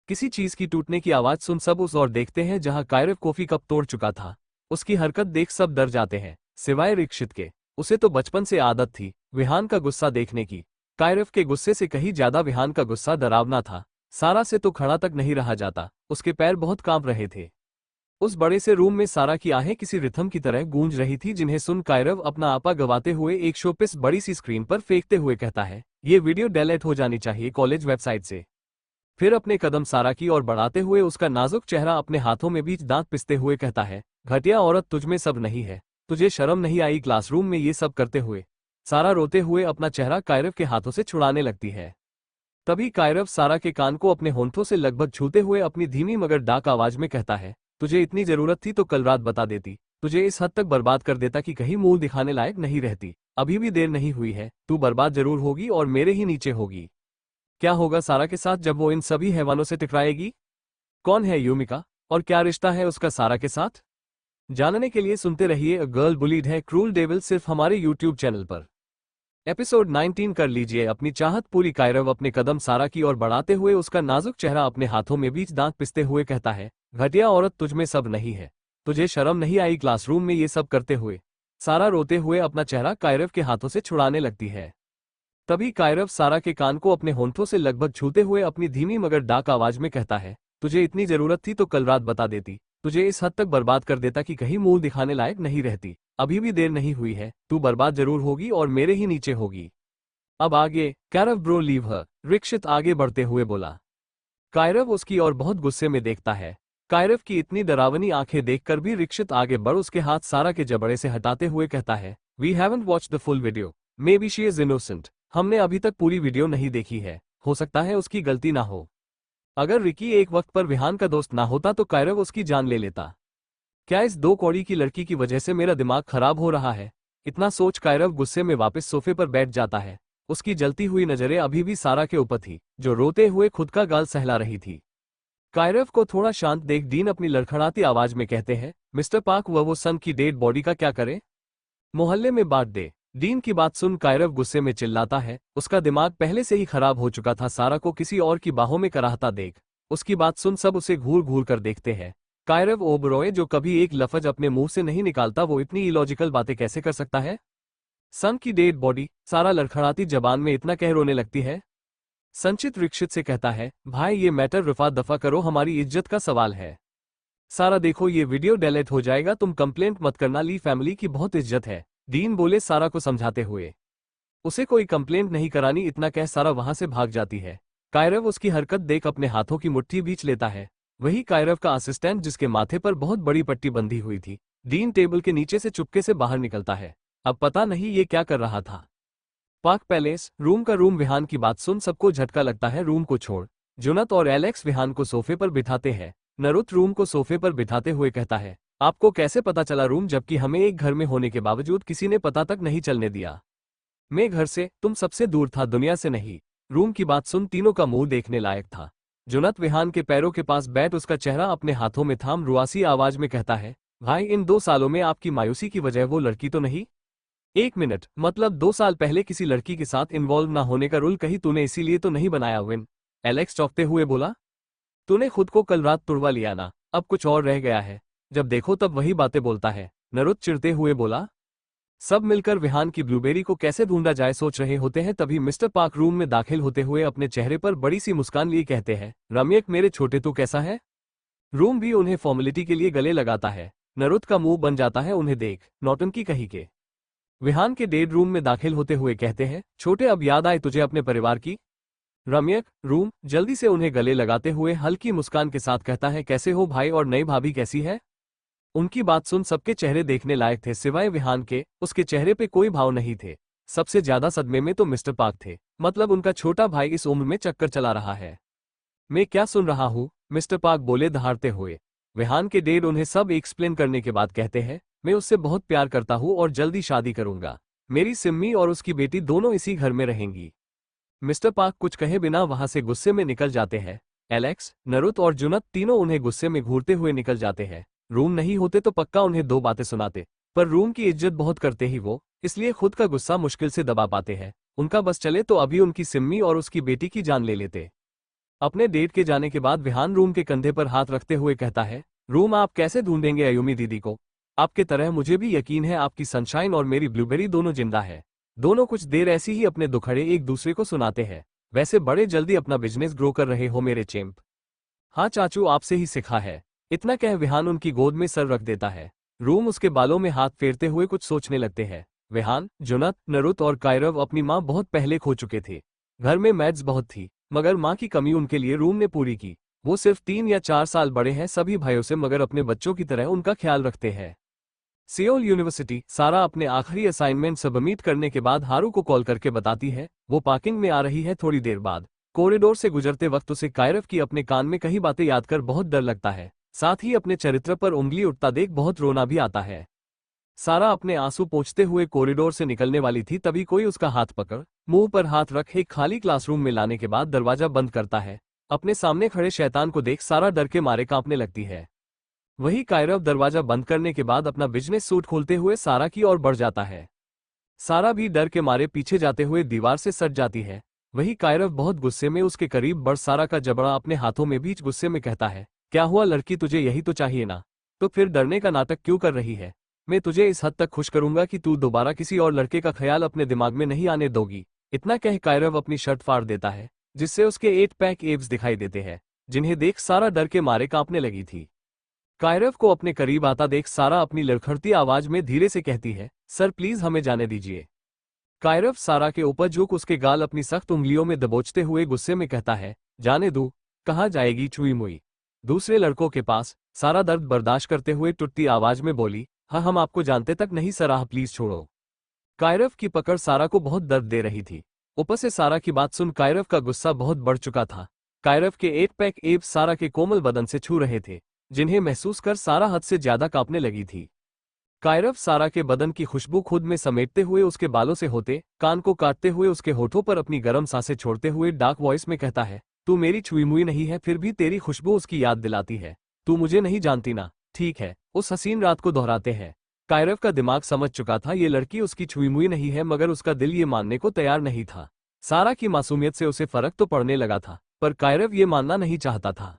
किसी चीज की टूटने की आवाज सुन सब उस ओर देखते हैं जहां कायरव कॉफी कप तोड़ चुका था। उसकी हरकत देख सब डर जाते हैं, सिवाय रिक्षित के। उसे तो बचपन से आदत थी विहान का गुस्सा देखने की। कायरव के गुस्से से कहीं ज्यादा विहान का गुस्सा डरावना था। सारा से तो खड़ा तक नहीं रहा जाता, उसके पैर बहुत कांप रहे थे। उस बड़े से रूम में सारा की आहें किसी रिथम की तरह गूंज रही थी, जिन्हें सुन कायरव अपना आपा गवाते हुए एक शोपीस बड़ी सी स्क्रीन पर फेंकते हुए कहता है, ये वीडियो डिलीट हो जानी चाहिए कॉलेज वेबसाइट से। फिर अपने कदम सारा की ओर बढ़ाते हुए उसका नाजुक चेहरा अपने हाथों में बीच दांत पिसते हुए कहता है, घटिया औरत, तुझमें सब नहीं है? तुझे शर्म नहीं आई क्लासरूम में ये सब करते हुए? सारा रोते हुए अपना चेहरा कायरव के हाथों से छुड़ाने लगती है। तभी कायरव सारा के कान को अपने होंठों से लगभग छूते हुए अपनी धीमी मगर डाक आवाज में कहता है, तुझे इतनी जरूरत थी तो कल रात बता देती, तुझे इस हद तक बर्बाद कर देता कि कहीं मुंह दिखाने लायक नहीं रहती। अभी भी देर नहीं हुई है, तू बर्बाद जरूर होगी और मेरे ही नीचे होगी। क्या होगा सारा के साथ जब वो इन सभी हैवानों से टकराएगी? कौन है यूमिका और क्या रिश्ता है उसका सारा के साथ? जानने के लिए सुनते रहिए अ गर्ल बुलीड है क्रूल डेविल, सिर्फ हमारे यूट्यूब चैनल पर। एपिसोड 19 कर लीजिए अपनी चाहत पूरी। कायरव अपने कदम सारा की ओर बढ़ाते हुए उसका नाजुक चेहरा अपने हाथों में बीच दांत पिसते हुए कहता है, घटिया औरत, तुझमें सब नहीं है? तुझे शर्म नहीं आई क्लासरूम में ये सब करते हुए? सारा रोते हुए अपना चेहरा कायरव के हाथों से छुड़ाने लगती है। तभी कायरव सारा के कान को अपने होंठों से लगभग छूते हुए अपनी धीमी मगर डाक आवाज में कहता है, तुझे इतनी जरूरत थी तो कल रात बता देती, तुझे इस हद तक बर्बाद कर देता कि कहीं मुंह दिखाने लायक नहीं रहती। अभी भी देर नहीं हुई है, तू बर्बाद जरूर होगी और मेरे ही नीचे होगी। अब आगे Kairav bro leave her, Rikshit आगे बढ़ते हुए बोला। कायरव उसकी ओर बहुत गुस्से में देखता है। कायरव की इतनी डरावनी आंखें देखकर भी रिक्षित आगे बढ़ उसके हाथ सारा के जबड़े से हटाते हुए कहता है, we haven't watched the full video, maybe she is innocent. हमने अभी तक पूरी वीडियो नहीं देखी है, हो सकता है उसकी गलती ना हो। अगर रिकी एक वक्त पर विहान का दोस्त ना होता तो कायरव उसकी जान ले लेता। क्या इस दो कौड़ी की लड़की की वजह से मेरा दिमाग खराब हो रहा है? इतना सोच कायरव गुस्से में वापस सोफे पर बैठ जाता है। उसकी जलती हुई नजरें अभी भी सारा के ऊपर थी, जो रोते हुए खुद का गाल सहला रही थी। कायरव को थोड़ा शांत देख डीन अपनी लड़खड़ाती आवाज में कहते हैं, मिस्टर पार्क, वो सन की डेड बॉडी का क्या करे? मोहल्ले में बांट दे। डीन की बात सुन कायरव गुस्से में चिल्लाता है। उसका दिमाग पहले से ही खराब हो चुका था सारा को किसी और की बाहों में कराहता देख। उसकी बात सुन सब उसे घूर घूर कर देखते हैं। कायरव ओबरॉय, जो कभी एक लफ्ज अपने मुंह से नहीं निकालता, वो इतनी इलॉजिकल बातें कैसे कर सकता है? सन की डेड बॉडी, सारा लड़खड़ाती जबान में इतना कह रोने लगती है। संचित रिक्षित से कहता है, भाई ये मैटर रफा दफा करो, हमारी इज्जत का सवाल है। सारा देखो ये वीडियो डिलीट हो जाएगा, तुम कंप्लेंट मत करना, ली फैमिली की बहुत इज्जत है। डीन बोले सारा को समझाते हुए। उसे कोई कंप्लेंट नहीं करानी, इतना कह सारा वहां से भाग जाती है। कायरव उसकी हरकत देख अपने हाथों की मुट्ठी बीच लेता है। वही कायरव का असिस्टेंट जिसके माथे पर बहुत बड़ी पट्टी बंधी हुई थी। डीन टेबल के नीचे से चुपके से बाहर निकलता है। अब पता नहीं ये क्या कर रहा था। पार्क पैलेस रूम का रूम। विहान की बात सुन सबको झटका लगता है। रूम को छोड़ जुनत और एलेक्स विहान को सोफे पर बिठाते हैं। नरुत रूम को सोफे पर बिठाते हुए कहता है, आपको कैसे पता चला रूम, जबकि हमें एक घर में होने के बावजूद किसी ने पता तक नहीं चलने दिया। मैं घर से, तुम सबसे दूर था, दुनिया से नहीं। रूम की बात सुन तीनों का मुंह देखने लायक था। जुनत विहान के पैरों के पास बैठ उसका चेहरा अपने हाथों में थाम रुआसी आवाज में कहता है, भाई इन 2 सालों में आपकी मायूसी की वजह वो लड़की तो नहीं? 1 मिनट, मतलब 2 साल पहले किसी लड़की के साथ इन्वॉल्व ना होने का रूल कहीं तूने इसीलिए तो नहीं बनाया विन? एलेक्स चौंकते हुए बोला, तूने खुद को कल रात तुड़वा लिया ना, अब कुछ और रह गया है। जब देखो तब वही बातें बोलता है। नरुत चिढ़ते हुए बोला। सब मिलकर विहान की ब्लूबेरी को कैसे ढूंढा जाए सोच रहे होते हैं, तभी मिस्टर पार्क रूम में दाखिल होते हुए अपने चेहरे पर बड़ी सी मुस्कान लिए कहते हैं, रम्यक मेरे छोटे तू कैसा है? रूम भी उन्हें फॉर्मेलिटी के लिए गले लगाता है। नरुत का मुंह बन जाता है उन्हें देख, नौटंकी कही के। विहान के डेड रूम में दाखिल होते हुए कहते हैं, छोटे अब याद आए तुझे अपने परिवार की? रम्यक रूम जल्दी से उन्हें गले लगाते हुए हल्की मुस्कान के साथ कहता है, कैसे हो भाई, और नई भाभी कैसी है? उनकी बात सुन सबके चेहरे देखने लायक थे सिवाय विहान के। उसके चेहरे पे कोई भाव नहीं थे। सबसे ज्यादा सदमे में तो मिस्टर पार्क थे, मतलब उनका छोटा भाई इस उम्र में चक्कर चला रहा है। मैं क्या सुन रहा हूँ? मिस्टर पार्क बोले दहाड़ते हुए। विहान के डेड उन्हें सब एक्सप्लेन करने के बाद कहते हैं, मैं उससे बहुत प्यार करता हूँ और जल्दी शादी करूंगा। मेरी सिम्मी और उसकी बेटी दोनों इसी घर में रहेंगी। मिस्टर पार्क कुछ कहे बिना वहां से गुस्से में निकल जाते हैं। एलेक्स, नरुत और जुनत तीनों उन्हें गुस्से में घूरते हुए निकल जाते हैं। रूम नहीं होते तो पक्का उन्हें 2 बातें सुनाते, पर रूम की इज्जत बहुत करते ही वो, इसलिए खुद का गुस्सा मुश्किल से दबा पाते हैं। उनका बस चले तो अभी उनकी सिम्मी और उसकी बेटी की जान ले लेते। अपने डेट के जाने के बाद विहान रूम के कंधे पर हाथ रखते हुए कहता है, रूम आप कैसे ढूंढेंगे अयुमी दीदी को? आपके तरह मुझे भी यकीन है आपकी सनशाइन और मेरी ब्लूबेरी दोनों जिंदा है। दोनों कुछ देर ऐसी ही अपने दुखड़े एक दूसरे को सुनाते हैं। वैसे बड़े जल्दी अपना बिजनेस ग्रो कर रहे हो मेरे चेम्प। हाँ चाचू, आपसे ही सीखा है। इतना कह विहान उनकी गोद में सर रख देता है। रूम उसके बालों में हाथ फेरते हुए कुछ सोचने लगते हैं। विहान, जुनत, नरुत और कायरव अपनी माँ बहुत पहले खो चुके थे। घर में मैड्स बहुत थी, मगर माँ की कमी उनके लिए रूम ने पूरी की। वो सिर्फ 3 या 4 साल बड़े हैं सभी भाइयों से, मगर अपने बच्चों की तरह उनका ख्याल रखते हैं। Seoul university. सारा अपने आखिरी असाइनमेंट सबमिट करने के बाद हारू को कॉल करके बताती है वो पार्किंग में आ रही है। थोड़ी देर बाद कॉरिडोर से गुजरते वक्त उसे कायरव की अपने कान में कही बातें याद कर बहुत डर लगता है। साथ ही अपने चरित्र पर उंगली उठता देख बहुत रोना भी आता है। सारा अपने आंसू पोंछते हुए कॉरिडोर से निकलने वाली थी, तभी कोई उसका हाथ पकड़ मुंह पर हाथ रख एक खाली क्लासरूम में लाने के बाद दरवाजा बंद करता है। अपने सामने खड़े शैतान को देख सारा डर के मारे कांपने लगती है। वही कायरव दरवाजा बंद करने के बाद अपना बिजनेस सूट खोलते हुए सारा की ओर बढ़ जाता है। सारा भी डर के मारे पीछे जाते हुए दीवार से सट जाती है। वही कायरव बहुत गुस्से में उसके करीब बढ़ सारा का जबड़ा अपने हाथों में बीच गुस्से में कहता है, क्या हुआ लड़की, तुझे यही तो चाहिए ना? तो फिर डरने का नाटक क्यों कर रही है? मैं तुझे इस हद तक खुश करूंगा कि तू दोबारा किसी और लड़के का ख्याल अपने दिमाग में नहीं आने दोगी। इतना कह कायरव अपनी शर्ट फाड़ देता है, जिससे उसके 8 पैक एब्स दिखाई देते हैं, जिन्हें देख सारा डर के मारे कांपने लगी थी। कायरव को अपने करीब आता देख सारा अपनी लड़खड़ती आवाज में धीरे से कहती है, सर प्लीज हमें जाने दीजिए। कायरव सारा के ऊपर झुक उसके गाल अपनी सख्त उंगलियों में दबोचते हुए गुस्से में कहता है, जाने दो। कहाँ जाएगी चुई मुई? दूसरे लड़कों के पास? सारा दर्द बर्दाश्त करते हुए टूटती आवाज में बोली, हाँ हम आपको जानते तक नहीं सराह, प्लीज छोड़ो। कायरव की पकड़ सारा को बहुत दर्द दे रही थी। ऊपर से सारा की बात सुन कायरव का गुस्सा बहुत बढ़ चुका था। कायरव के 8 पैक एब्स सारा के कोमल बदन से छू रहे थे, जिन्हें महसूस कर सारा हद से ज्यादा कांपने लगी थी। कायरव सारा के बदन की खुशबू खुद में समेटते हुए उसके बालों से होते कान को काटते हुए उसके होठों पर अपनी गर्म सांसें छोड़ते हुए डार्क वॉइस में कहता है, तू मेरी छुई मुई नहीं है, फिर भी तेरी खुशबू उसकी याद दिलाती है। तू मुझे नहीं जानती ना? ठीक है। उस हसीन रात को दोहराते हैं। कायरव का दिमाग समझ चुका था ये लड़की उसकी छुई मुई नहीं है, मगर उसका दिल ये मानने को तैयार नहीं था। सारा की मासूमियत से उसे फर्क तो पड़ने लगा था, पर कायरव ये मानना नहीं चाहता था।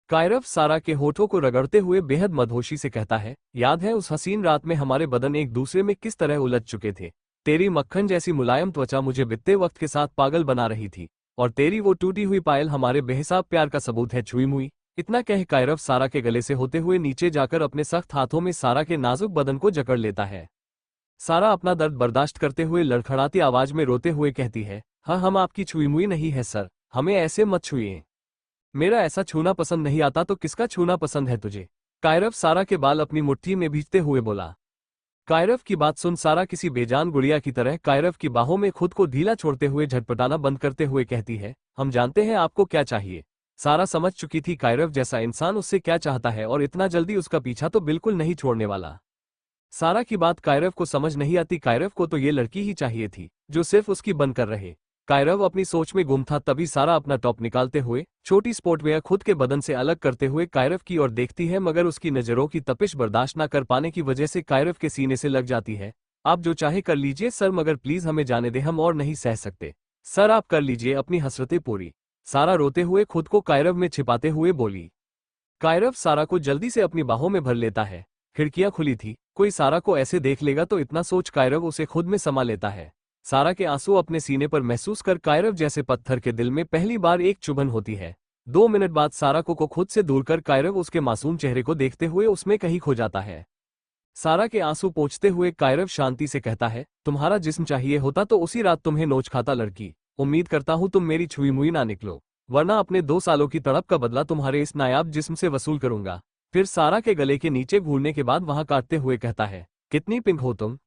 कायरव सारा के होठों को रगड़ते हुए बेहद मदहोशी से कहता है, याद है उस हसीन रात में हमारे बदन एक दूसरे में किस तरह उलझ चुके थे? तेरी मक्खन जैसी मुलायम त्वचा मुझे बीतते वक्त के साथ पागल बना रही थी, और तेरी वो टूटी हुई पायल हमारे बेहिसाब प्यार का सबूत है छुई मुई। इतना कह कायरव सारा के गले से होते हुए नीचे जाकर अपने सख्त हाथों में सारा के नाजुक बदन को जकड़ लेता है। सारा अपना दर्द बर्दाश्त करते हुए लड़खड़ाती आवाज में रोते हुए कहती है, हाँ हम आपकी छुई मुई नहीं है सर, हमें ऐसे मत छुइए। मेरा ऐसा छूना पसंद नहीं आता तो किसका छूना पसंद है तुझे? कायरव सारा के बाल अपनी मुट्ठी में भींचते हुए बोला। कायरव की बात सुन सारा किसी बेजान गुड़िया की तरह कायरव की बाहों में खुद को ढीला छोड़ते हुए झटपटाना बंद करते हुए कहती है, हम जानते हैं आपको क्या चाहिए। सारा समझ चुकी थी कायरव जैसा इंसान उससे क्या चाहता है और इतना जल्दी उसका पीछा तो बिल्कुल नहीं छोड़ने वाला। सारा की बात कायरव को समझ नहीं आती, कायरव को तो ये लड़की ही चाहिए थी जो सिर्फ उसकी बनकर रहे। कायरव अपनी सोच में गुम था, तभी सारा अपना टॉप निकालते हुए छोटी स्पोर्टवेयर खुद के बदन से अलग करते हुए कायरव की ओर देखती है, मगर उसकी नजरों की तपिश बर्दाश्त न कर पाने की वजह से कायरव के सीने से लग जाती है। आप जो चाहे कर लीजिए सर, मगर प्लीज हमें जाने दे, हम और नहीं सह सकते। सर आप कर लीजिए अपनी हसरतें पूरी। सारा रोते हुए खुद को कायरव में छिपाते हुए बोली। कायरव सारा को जल्दी से अपनी बाहों में भर लेता है। खिड़कियां खुली थी, कोई सारा को ऐसे देख लेगा तो इतना सोच कायरव उसे खुद में समा लेता है। सारा के आंसू अपने सीने पर महसूस कर कायरव जैसे पत्थर के दिल में पहली बार एक चुभन होती है। 2 मिनट बाद सारा को खुद से दूर कर कायरव उसके मासूम चेहरे को देखते हुए उसमें कहीं खो जाता है। सारा के आंसू पोंछते हुए कायरव शांति से कहता है, तुम्हारा जिस्म चाहिए होता तो उसी रात तुम्हें नोच खाता लड़की। उम्मीद करता हूं तुम मेरी छुई मुई ना निकलो, वरना अपने 2 सालों की तड़प का बदला तुम्हारे इस नायाब जिस्म से वसूल करूंगा। फिर सारा के गले के नीचे घूरने के बाद वहां काटते हुए कहता है, कितनी पिंक हो तुम।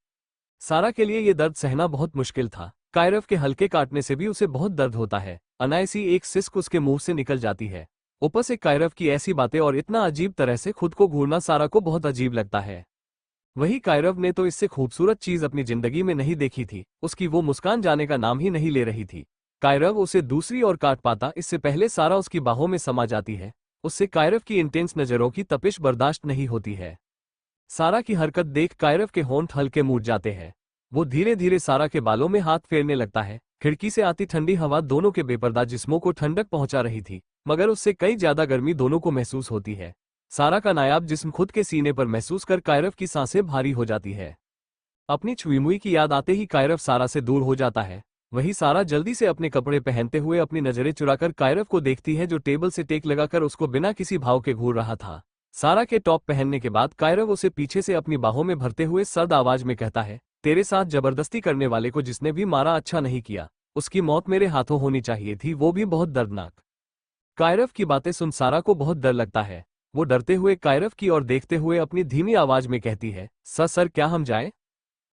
सारा के लिए ये दर्द सहना बहुत मुश्किल था। कायरव के हल्के काटने से भी उसे बहुत दर्द होता है। अनायसी एक सिस्क उसके मुंह से निकल जाती है। ऊपर से कायरव की ऐसी बातें और इतना अजीब तरह से खुद को घूरना सारा को बहुत अजीब लगता है। वही कायरव ने तो इससे खूबसूरत चीज अपनी जिंदगी में नहीं देखी थी। उसकी वो मुस्कान जाने का नाम ही नहीं ले रही थी। कायरव उसे दूसरी ओर काट पाता इससे पहले सारा उसकी बाहों में समा जाती है। उससे कायरव की इंटेंस नजरों की तपिश बर्दाश्त नहीं होती है। सारा की हरकत देख कायरव के होंठ हल्के मूड जाते हैं। वो धीरे धीरे सारा के बालों में हाथ फेरने लगता है। खिड़की से आती ठंडी हवा दोनों के बेपर्दा जिस्मों को ठंडक पहुंचा रही थी, मगर उससे कई ज्यादा गर्मी दोनों को महसूस होती है। सारा का नायाब जिस्म खुद के सीने पर महसूस कर कायरव की सांसें भारी हो जाती है। अपनी छुईमुई की याद आते ही कायरव सारा से दूर हो जाता है। वही सारा जल्दी से अपने कपड़े पहनते हुए अपनी नजरें चुराकर कायरव को देखती है, जो टेबल से टेक लगाकर उसको बिना किसी भाव के घूर रहा था। सारा के टॉप पहनने के बाद कायरव उसे पीछे से अपनी बाहों में भरते हुए सर्द आवाज में कहता है, तेरे साथ जबरदस्ती करने वाले को जिसने भी मारा अच्छा नहीं किया, उसकी मौत मेरे हाथों होनी चाहिए थी, वो भी बहुत दर्दनाक। कायरव की बातें सुन सारा को बहुत डर लगता है। वो डरते हुए कायरव की ओर देखते हुए अपनी धीमी आवाज में कहती है, सर क्या हम जाएं?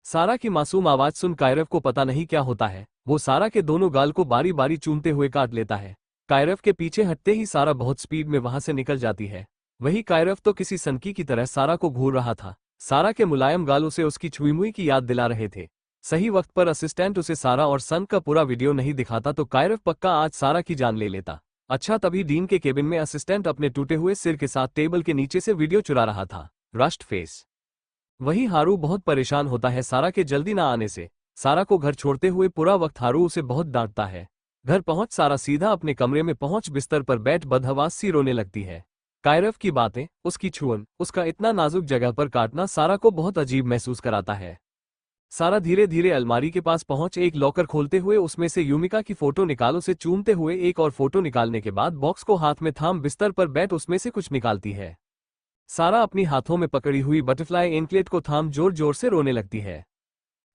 सारा की मासूम आवाज सुन कायरव को पता नहीं क्या होता है। वो सारा के दोनों गाल को बारी बारी चूमते हुए काट लेता है। कायरव के पीछे हटते ही सारा बहुत स्पीड में वहां से निकल जाती है। वही कायरव तो किसी सनकी की तरह सारा को घूर रहा था। सारा के मुलायम गाल उसे उसकी छुईमुई की याद दिला रहे थे। सही वक्त पर असिस्टेंट उसे सारा और सन का पूरा वीडियो नहीं दिखाता तो कायरव पक्का आज सारा की जान ले लेता। अच्छा, तभी डीन के केबिन में असिस्टेंट अपने टूटे हुए सिर के साथ टेबल के नीचे से वीडियो चुरा रहा था। Rushed face. वही हारू बहुत परेशान होता है सारा के जल्दी ना आने से। सारा को घर छोड़ते हुए पूरा वक्त हारू उसे बहुत डांटता है। घर पहुंच सारा सीधा अपने कमरे में पहुंच बिस्तर पर बैठ बदहवास सी रोने लगती है। कायरव की बातें, उसकी छुअन, उसका इतना नाजुक जगह पर काटना सारा को बहुत अजीब महसूस कराता है। सारा धीरे धीरे अलमारी के पास पहुंच एक लॉकर खोलते हुए उसमें से यूमिका की फोटो निकाल उसे चूमते हुए एक और फोटो निकालने के बाद बॉक्स को हाथ में थाम बिस्तर पर बैठ उसमें से कुछ निकालती है। सारा अपनी हाथों में पकड़ी हुई बटरफ्लाई एंकलेट को थाम जोर जोर से रोने लगती है।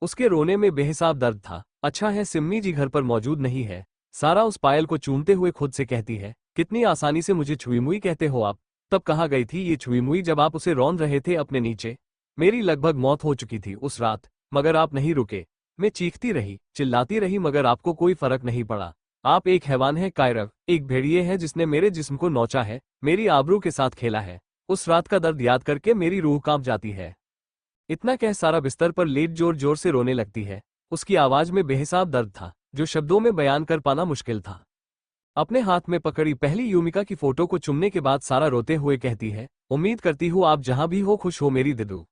उसके रोने में बेहिसाब दर्द था। अच्छा है सिम्मी जी घर पर मौजूद नहीं है। सारा उस पायल को चूमते हुए खुद से कहती है, कितनी आसानी से मुझे छुईमुई कहते हो आप। तब कहाँ गई थी ये छुईमुई जब आप उसे रौंद रहे थे अपने नीचे। मेरी लगभग मौत हो चुकी थी उस रात, मगर आप नहीं रुके। मैं चीखती रही, चिल्लाती रही, मगर आपको कोई फर्क नहीं पड़ा। आप एक हैवान है कायरव, एक भेड़िए है जिसने मेरे जिस्म को नोचा है, मेरी आबरू के साथ खेला है। उस रात का दर्द याद करके मेरी रूह कांप जाती है। इतना कह सारा बिस्तर पर लेट जोर जोर से रोने लगती है। उसकी आवाज में बेहिसाब दर्द था जो शब्दों में बयान कर पाना मुश्किल था। अपने हाथ में पकड़ी पहली यूमिका की फोटो को चुमने के बाद सारा रोते हुए कहती है, उम्मीद करती हूँ आप जहां भी हो खुश हो मेरी दिदू।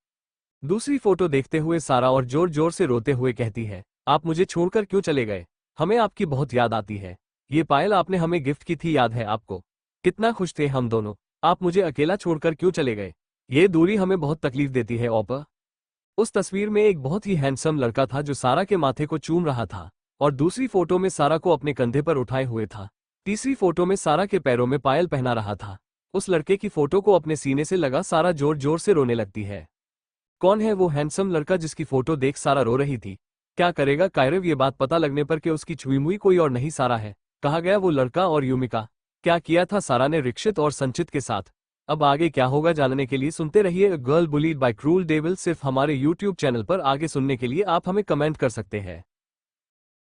दूसरी फोटो देखते हुए सारा और जोर जोर से रोते हुए कहती है, आप मुझे छोड़कर क्यों चले गए? हमें आपकी बहुत याद आती है। ये पायल आपने हमें गिफ्ट की थी, याद है आपको? कितना खुश थे हम दोनों। आप मुझे अकेला छोड़कर क्यों चले गए? ये दूरी हमें बहुत तकलीफ देती है ओपा। उस तस्वीर में एक बहुत ही हैंडसम लड़का था जो सारा के माथे को चूम रहा था, और दूसरी फोटो में सारा को अपने कंधे पर उठाए हुए था। तीसरी फोटो में सारा के पैरों में पायल पहना रहा था। उस लड़के की फोटो को अपने सीने से लगा सारा जोर जोर से रोने लगती है। कौन है वो हैंडसम लड़का जिसकी फोटो देख सारा रो रही थी? क्या करेगा कायरव ये बात पता लगने पर कि उसकी छुईमुई कोई और नहीं सारा है? कहाँ गया वो लड़का और यूमिका? क्या किया था सारा ने रिक्षित और संचित के साथ? अब आगे क्या होगा जानने के लिए सुनते रहिए girl bullied by cruel devil सिर्फ हमारे YouTube चैनल पर। आगे सुनने के लिए आप हमें कमेंट कर सकते हैं।